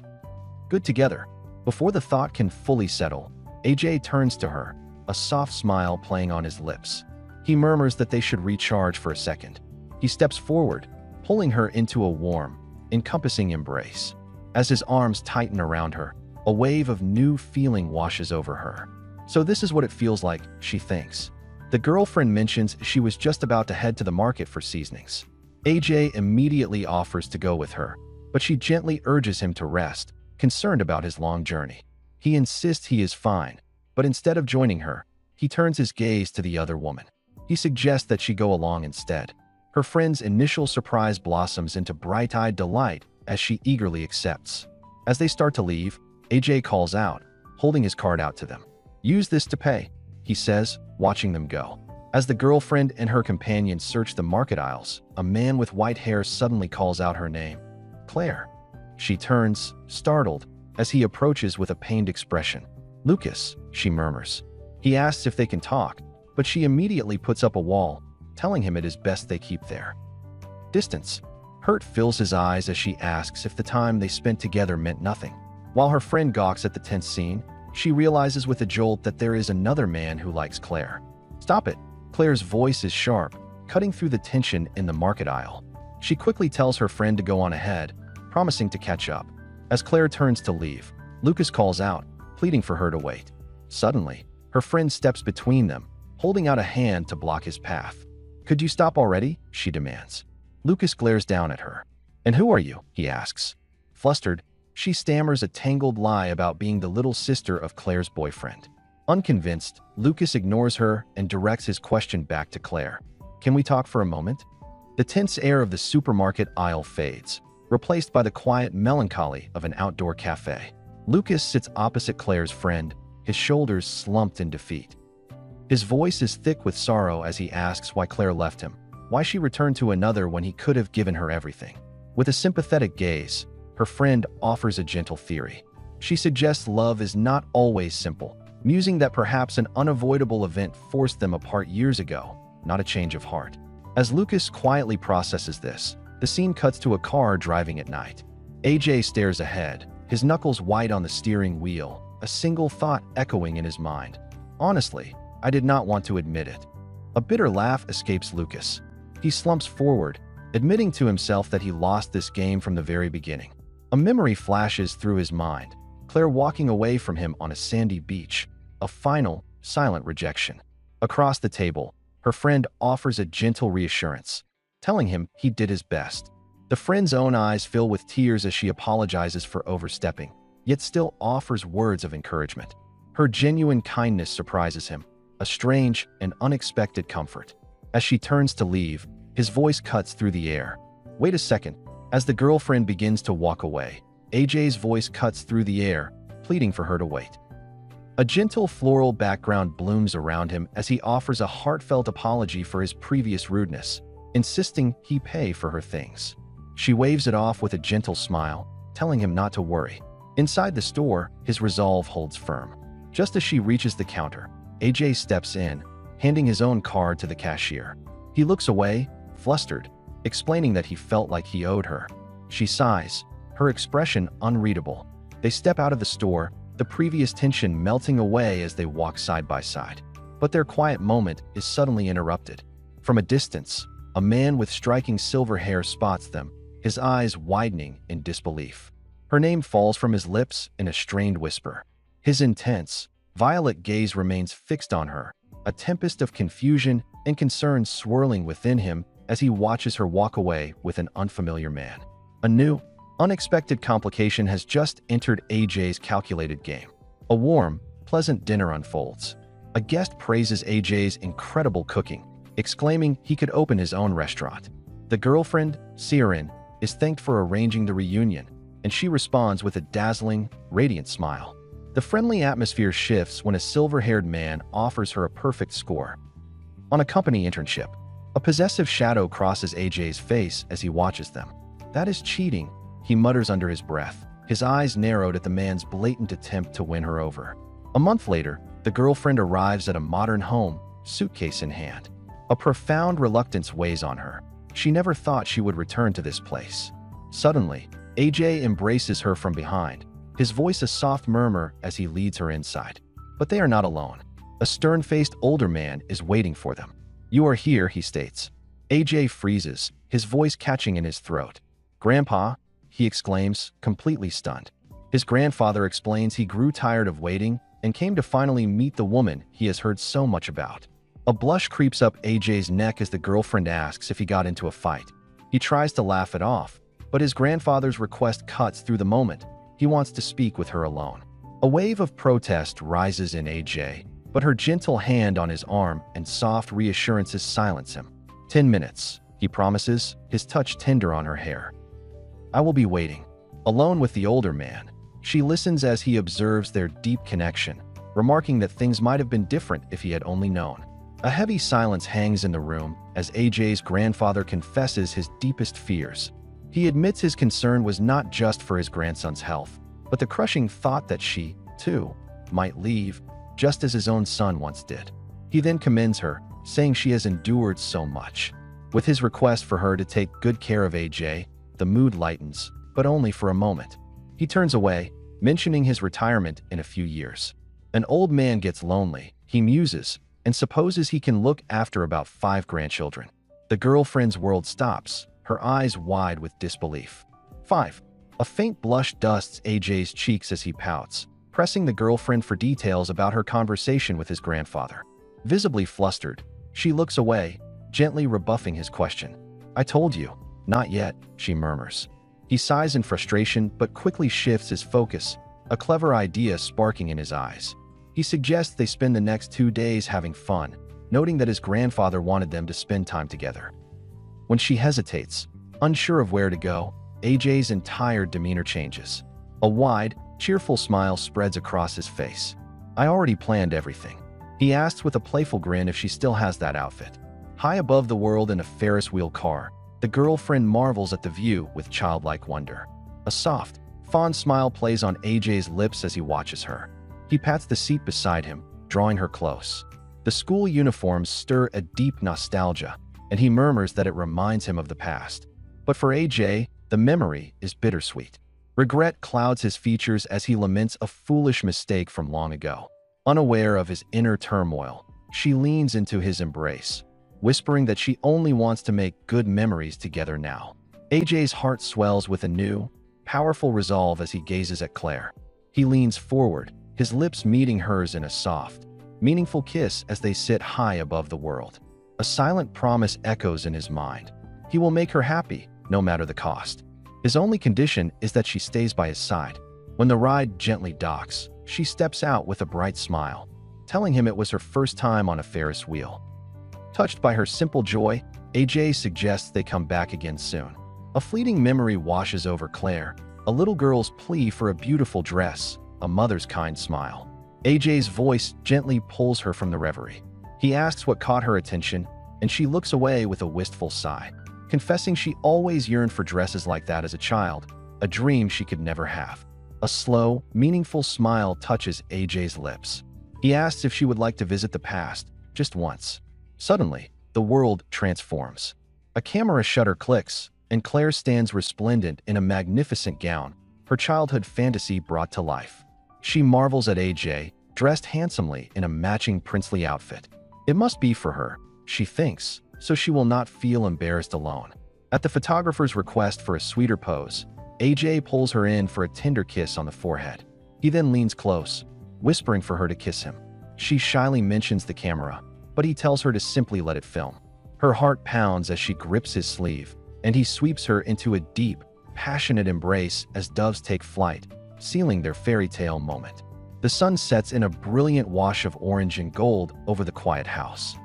good together. Before the thought can fully settle, AJ turns to her, a soft smile playing on his lips. He murmurs that they should recharge for a second. He steps forward, pulling her into a warm, encompassing embrace. As his arms tighten around her, a wave of new feeling washes over her. So this is what it feels like, she thinks. The girlfriend mentions she was just about to head to the market for seasonings. AJ immediately offers to go with her, but she gently urges him to rest, concerned about his long journey. He insists he is fine, but instead of joining her, he turns his gaze to the other woman. He suggests that she go along instead. Her friend's initial surprise blossoms into bright-eyed delight as she eagerly accepts. As they start to leave, AJ calls out, holding his card out to them. "Use this to pay," he says, watching them go. As the girlfriend and her companion search the market aisles, a man with white hair suddenly calls out her name. "Claire." She turns, startled, as he approaches with a pained expression. "Lucas," she murmurs. He asks if they can talk, but she immediately puts up a wall, telling him it is best they keep their distance. Hurt fills his eyes as she asks if the time they spent together meant nothing. While her friend gawks at the tense scene, she realizes with a jolt that there is another man who likes Claire. "Stop it." Claire's voice is sharp, cutting through the tension in the market aisle. She quickly tells her friend to go on ahead, promising to catch up. As Claire turns to leave, Lucas calls out, pleading for her to wait. Suddenly, her friend steps between them, holding out a hand to block his path. "Could you stop already?" she demands. Lucas glares down at her. "And who are you?" he asks. Flustered, she stammers a tangled lie about being the little sister of Claire's boyfriend. Unconvinced, Lucas ignores her and directs his question back to Claire. "Can we talk for a moment?" The tense air of the supermarket aisle fades, replaced by the quiet melancholy of an outdoor cafe. Lucas sits opposite Claire's friend, his shoulders slumped in defeat. His voice is thick with sorrow as he asks why Claire left him, why she returned to another when he could have given her everything. With a sympathetic gaze, her friend offers a gentle theory. She suggests love is not always simple, musing that perhaps an unavoidable event forced them apart years ago, not a change of heart. As Lucas quietly processes this, the scene cuts to a car driving at night. AJ stares ahead, his knuckles white on the steering wheel, a single thought echoing in his mind. "Honestly, I did not want to admit it." A bitter laugh escapes Lucas. He slumps forward, admitting to himself that he lost this game from the very beginning. A memory flashes through his mind, Claire walking away from him on a sandy beach, a final, silent rejection. Across the table, her friend offers a gentle reassurance, telling him he did his best. The friend's own eyes fill with tears as she apologizes for overstepping, yet still offers words of encouragement. Her genuine kindness surprises him, a strange and unexpected comfort. As she turns to leave, his voice cuts through the air. "Wait a second." As the girlfriend begins to walk away, AJ's voice cuts through the air, pleading for her to wait. A gentle floral background blooms around him as he offers a heartfelt apology for his previous rudeness, insisting he pay for her things. She waves it off with a gentle smile, telling him not to worry. Inside the store, his resolve holds firm. Just as she reaches the counter, AJ steps in, handing his own card to the cashier. He looks away, flustered, explaining that he felt like he owed her. She sighs, her expression unreadable. They step out of the store, the previous tension melting away as they walk side by side. But their quiet moment is suddenly interrupted. From a distance, a man with striking silver hair spots them, his eyes widening in disbelief. Her name falls from his lips in a strained whisper. His intense, violet gaze remains fixed on her, a tempest of confusion and concern swirling within him as he watches her walk away with an unfamiliar man. A new, unexpected complication has just entered AJ's calculated game. A warm, pleasant dinner unfolds. A guest praises AJ's incredible cooking, exclaiming he could open his own restaurant. The girlfriend, Sirin, is thanked for arranging the reunion, and she responds with a dazzling, radiant smile. The friendly atmosphere shifts when a silver-haired man offers her a perfect score. On a company internship, a possessive shadow crosses AJ's face as he watches them. "That is cheating," he mutters under his breath, his eyes narrowed at the man's blatant attempt to win her over. A month later, the girlfriend arrives at a modern home, suitcase in hand. A profound reluctance weighs on her. She never thought she would return to this place. Suddenly, AJ embraces her from behind, his voice a soft murmur as he leads her inside. But they are not alone. A stern-faced older man is waiting for them. "You are here," he states. AJ freezes, his voice catching in his throat. "Grandpa," he exclaims, completely stunned. His grandfather explains he grew tired of waiting and came to finally meet the woman he has heard so much about. A blush creeps up AJ's neck as the girlfriend asks if he got into a fight. He tries to laugh it off, but his grandfather's request cuts through the moment. He wants to speak with her alone. A wave of protest rises in AJ, but her gentle hand on his arm and soft reassurances silence him. 10 minutes, he promises, his touch tender on her hair. "I will be waiting." Alone with the older man, she listens as he observes their deep connection, remarking that things might have been different if he had only known. A heavy silence hangs in the room as AJ's grandfather confesses his deepest fears. He admits his concern was not just for his grandson's health, but the crushing thought that she, too, might leave, just as his own son once did. He then commends her, saying she has endured so much. With his request for her to take good care of AJ, the mood lightens, but only for a moment. He turns away, mentioning his retirement in a few years. An old man gets lonely, he muses, and supposes he can look after about 5 grandchildren. The girlfriend's world stops, her eyes wide with disbelief. 5. A faint blush dusts AJ's cheeks as he pouts, pressing the girlfriend for details about her conversation with his grandfather. Visibly flustered, she looks away, gently rebuffing his question. "I told you." "Not yet," she murmurs. He sighs in frustration but quickly shifts his focus, a clever idea sparking in his eyes. He suggests they spend the next 2 days having fun, noting that his grandfather wanted them to spend time together. When she hesitates, unsure of where to go, AJ's entire demeanor changes. A wide, cheerful smile spreads across his face. "I already planned everything." He asks with a playful grin if she still has that outfit. High above the world in a Ferris wheel car, the girlfriend marvels at the view with childlike wonder. A soft, fond smile plays on AJ's lips as he watches her. He pats the seat beside him, drawing her close. The school uniforms stir a deep nostalgia, and he murmurs that it reminds him of the past. But for AJ, the memory is bittersweet. Regret clouds his features as he laments a foolish mistake from long ago. Unaware of his inner turmoil, she leans into his embrace, whispering that she only wants to make good memories together now. AJ's heart swells with a new, powerful resolve as he gazes at Claire. He leans forward, his lips meeting hers in a soft, meaningful kiss as they sit high above the world. A silent promise echoes in his mind. He will make her happy, no matter the cost. His only condition is that she stays by his side. When the ride gently docks, she steps out with a bright smile, telling him it was her first time on a Ferris wheel. Touched by her simple joy, AJ suggests they come back again soon. A fleeting memory washes over Claire, a little girl's plea for a beautiful dress, a mother's kind smile. AJ's voice gently pulls her from the reverie. He asks what caught her attention, and she looks away with a wistful sigh, confessing she always yearned for dresses like that as a child, a dream she could never have. A slow, meaningful smile touches AJ's lips. He asks if she would like to visit the past, just once. Suddenly, the world transforms. A camera shutter clicks, and Claire stands resplendent in a magnificent gown, her childhood fantasy brought to life. She marvels at AJ, dressed handsomely in a matching princely outfit. It must be for her, she thinks, so she will not feel embarrassed alone. At the photographer's request for a sweeter pose, AJ pulls her in for a tender kiss on the forehead. He then leans close, whispering for her to kiss him. She shyly mentions the camera, but he tells her to simply let it film. Her heart pounds as she grips his sleeve, and he sweeps her into a deep, passionate embrace as doves take flight, sealing their fairy tale moment. The sun sets in a brilliant wash of orange and gold over the quiet house.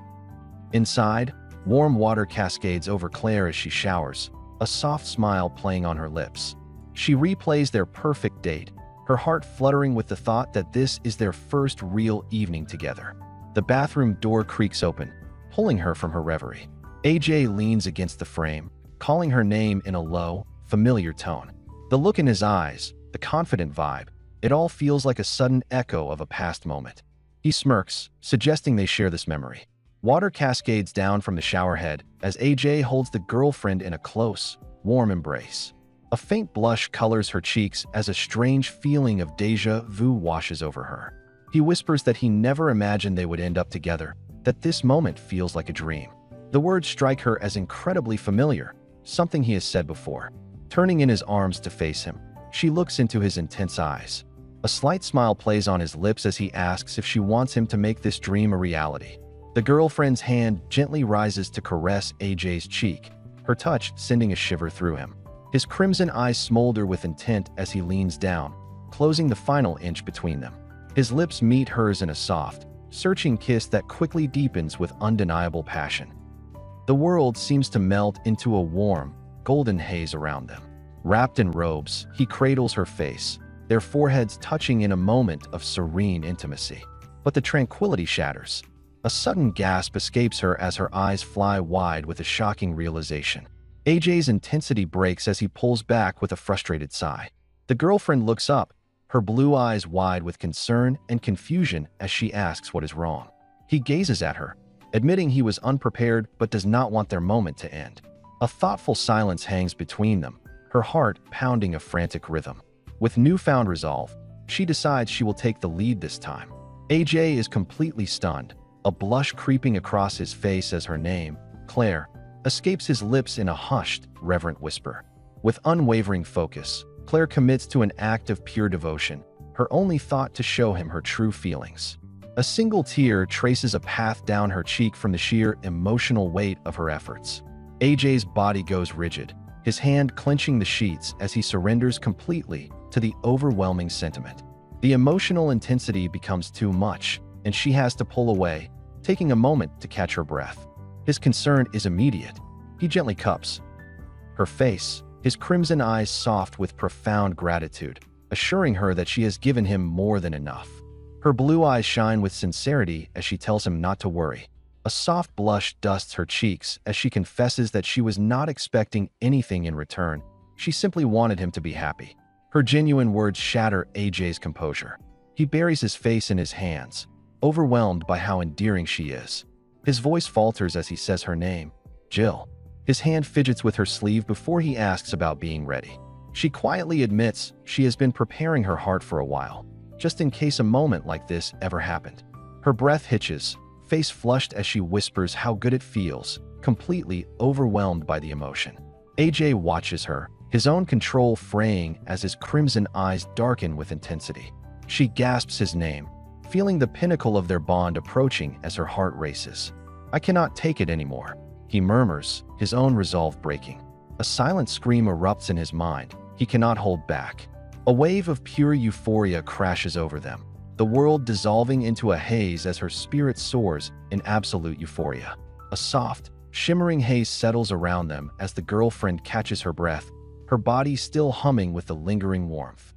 Inside, warm water cascades over Claire as she showers, a soft smile playing on her lips. She replays their perfect date, her heart fluttering with the thought that this is their first real evening together. The bathroom door creaks open, pulling her from her reverie. AJ leans against the frame, calling her name in a low, familiar tone. The look in his eyes, the confident vibe, it all feels like a sudden echo of a past moment. He smirks, suggesting they share this memory. Water cascades down from the shower head as AJ holds the girlfriend in a close, warm embrace. A faint blush colors her cheeks as a strange feeling of déjà vu washes over her. He whispers that he never imagined they would end up together, that this moment feels like a dream. The words strike her as incredibly familiar, something he has said before. Turning in his arms to face him, she looks into his intense eyes. A slight smile plays on his lips as he asks if she wants him to make this dream a reality. The girlfriend's hand gently rises to caress AJ's cheek, her touch sending a shiver through him. His crimson eyes smolder with intent as he leans down, closing the final inch between them. His lips meet hers in a soft, searching kiss that quickly deepens with undeniable passion. The world seems to melt into a warm, golden haze around them. Wrapped in robes, he cradles her face, their foreheads touching in a moment of serene intimacy. But the tranquility shatters. A sudden gasp escapes her as her eyes fly wide with a shocking realization. AJ's intensity breaks as he pulls back with a frustrated sigh. The girlfriend looks up, her blue eyes wide with concern and confusion as she asks what is wrong. He gazes at her, admitting he was unprepared but does not want their moment to end. A thoughtful silence hangs between them, her heart pounding a frantic rhythm. With newfound resolve, she decides she will take the lead this time. AJ is completely stunned, a blush creeping across his face as her name, Claire, escapes his lips in a hushed, reverent whisper. With unwavering focus, Claire commits to an act of pure devotion, her only thought to show him her true feelings. A single tear traces a path down her cheek from the sheer emotional weight of her efforts. AJ's body goes rigid, his hand clenching the sheets as he surrenders completely to the overwhelming sentiment. The emotional intensity becomes too much, and she has to pull away, taking a moment to catch her breath. His concern is immediate. He gently cups her face, his crimson eyes soft with profound gratitude, assuring her that she has given him more than enough. Her blue eyes shine with sincerity as she tells him not to worry. A soft blush dusts her cheeks as she confesses that she was not expecting anything in return. She simply wanted him to be happy. Her genuine words shatter AJ's composure. He buries his face in his hands, overwhelmed by how endearing she is. His voice falters as he says her name, Jill. His hand fidgets with her sleeve before he asks about being ready. She quietly admits she has been preparing her heart for a while, just in case a moment like this ever happened. Her breath hitches, face flushed as she whispers how good it feels, completely overwhelmed by the emotion. AJ watches her, his own control fraying as his crimson eyes darken with intensity. She gasps his name, feeling the pinnacle of their bond approaching as her heart races. "I cannot take it anymore," he murmurs, his own resolve breaking. A silent scream erupts in his mind. He cannot hold back. A wave of pure euphoria crashes over them, the world dissolving into a haze as her spirit soars in absolute euphoria. A soft, shimmering haze settles around them as the girlfriend catches her breath, her body still humming with the lingering warmth.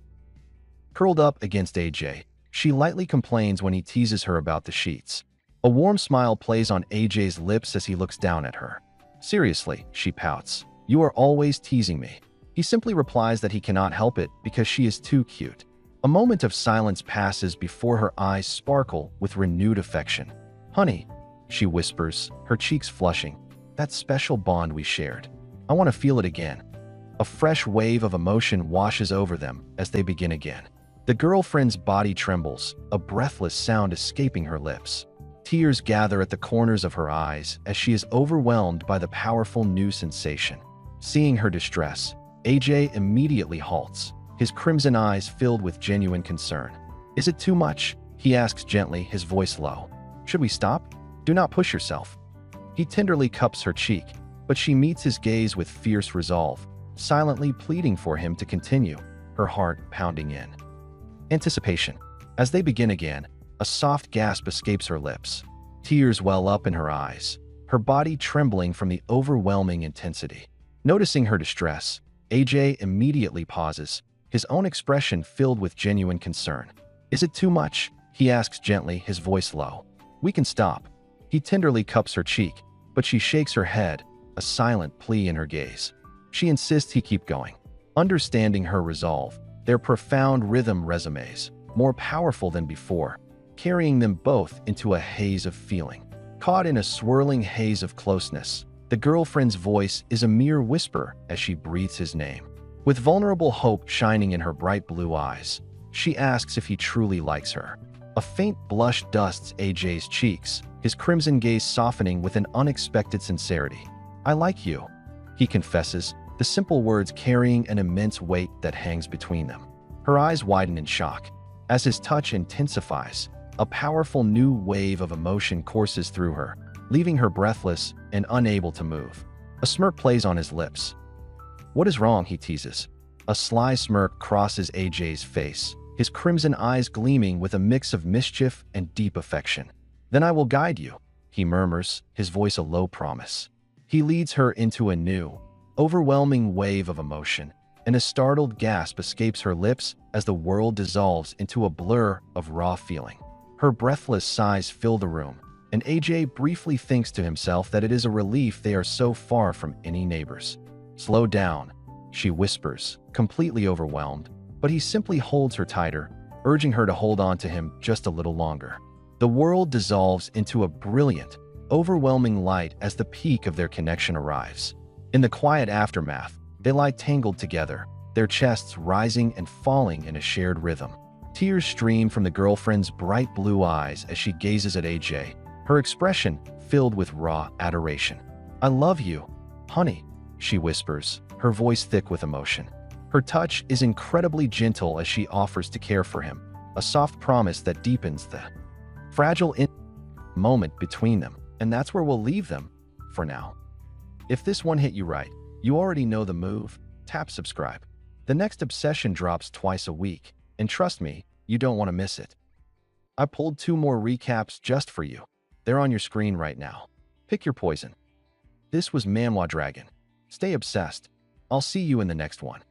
Curled up against AJ, She lightly complains when he teases her about the sheets. A warm smile plays on AJ's lips as he looks down at her. Seriously, she pouts. You are always teasing me. He simply replies that he cannot help it because she is too cute. A moment of silence passes before her eyes sparkle with renewed affection. Honey, she whispers, her cheeks flushing. That special bond we shared. I want to feel it again. A fresh wave of emotion washes over them as they begin again. The girlfriend's body trembles, a breathless sound escaping her lips. Tears gather at the corners of her eyes as she is overwhelmed by the powerful new sensation. Seeing her distress, AJ immediately halts, his crimson eyes filled with genuine concern. Is it too much? He asks gently, his voice low. Should we stop? Do not push yourself. He tenderly cups her cheek, but she meets his gaze with fierce resolve, silently pleading for him to continue, her heart pounding in anticipation. As they begin again, a soft gasp escapes her lips. Tears well up in her eyes, her body trembling from the overwhelming intensity. Noticing her distress, AJ immediately pauses, his own expression filled with genuine concern. Is it too much? He asks gently, his voice low. We can stop. He tenderly cups her cheek, but she shakes her head, a silent plea in her gaze. She insists he keep going. Understanding her resolve, their profound rhythm resumes, more powerful than before, carrying them both into a haze of feeling. Caught in a swirling haze of closeness, the girlfriend's voice is a mere whisper as she breathes his name. With vulnerable hope shining in her bright blue eyes, she asks if he truly likes her. A faint blush dusts AJ's cheeks, his crimson gaze softening with an unexpected sincerity. I like you, he confesses, the simple words carrying an immense weight that hangs between them. Her eyes widen in shock. As his touch intensifies, a powerful new wave of emotion courses through her, leaving her breathless and unable to move. A smirk plays on his lips. What is wrong? He teases. A sly smirk crosses AJ's face, his crimson eyes gleaming with a mix of mischief and deep affection. Then I will guide you, he murmurs, his voice a low promise. He leads her into a new, overwhelming wave of emotion, and a startled gasp escapes her lips as the world dissolves into a blur of raw feeling. Her breathless sighs fill the room, and AJ briefly thinks to himself that it is a relief they are so far from any neighbors. Slow down, she whispers, completely overwhelmed, but he simply holds her tighter, urging her to hold on to him just a little longer. The world dissolves into a brilliant, overwhelming light as the peak of their connection arrives. In the quiet aftermath, they lie tangled together, their chests rising and falling in a shared rhythm. Tears stream from the girlfriend's bright blue eyes as she gazes at AJ, her expression filled with raw adoration. I love you, honey, she whispers, her voice thick with emotion. Her touch is incredibly gentle as she offers to care for him, a soft promise that deepens the fragile moment between them. And that's where we'll leave them for now. If this one hit you right, you already know the move. Tap subscribe. The next obsession drops twice a week, and trust me, you don't want to miss it. I pulled 2 more recaps just for you. They're on your screen right now. Pick your poison. This was Manhwa Dragon. Stay obsessed. I'll see you in the next one.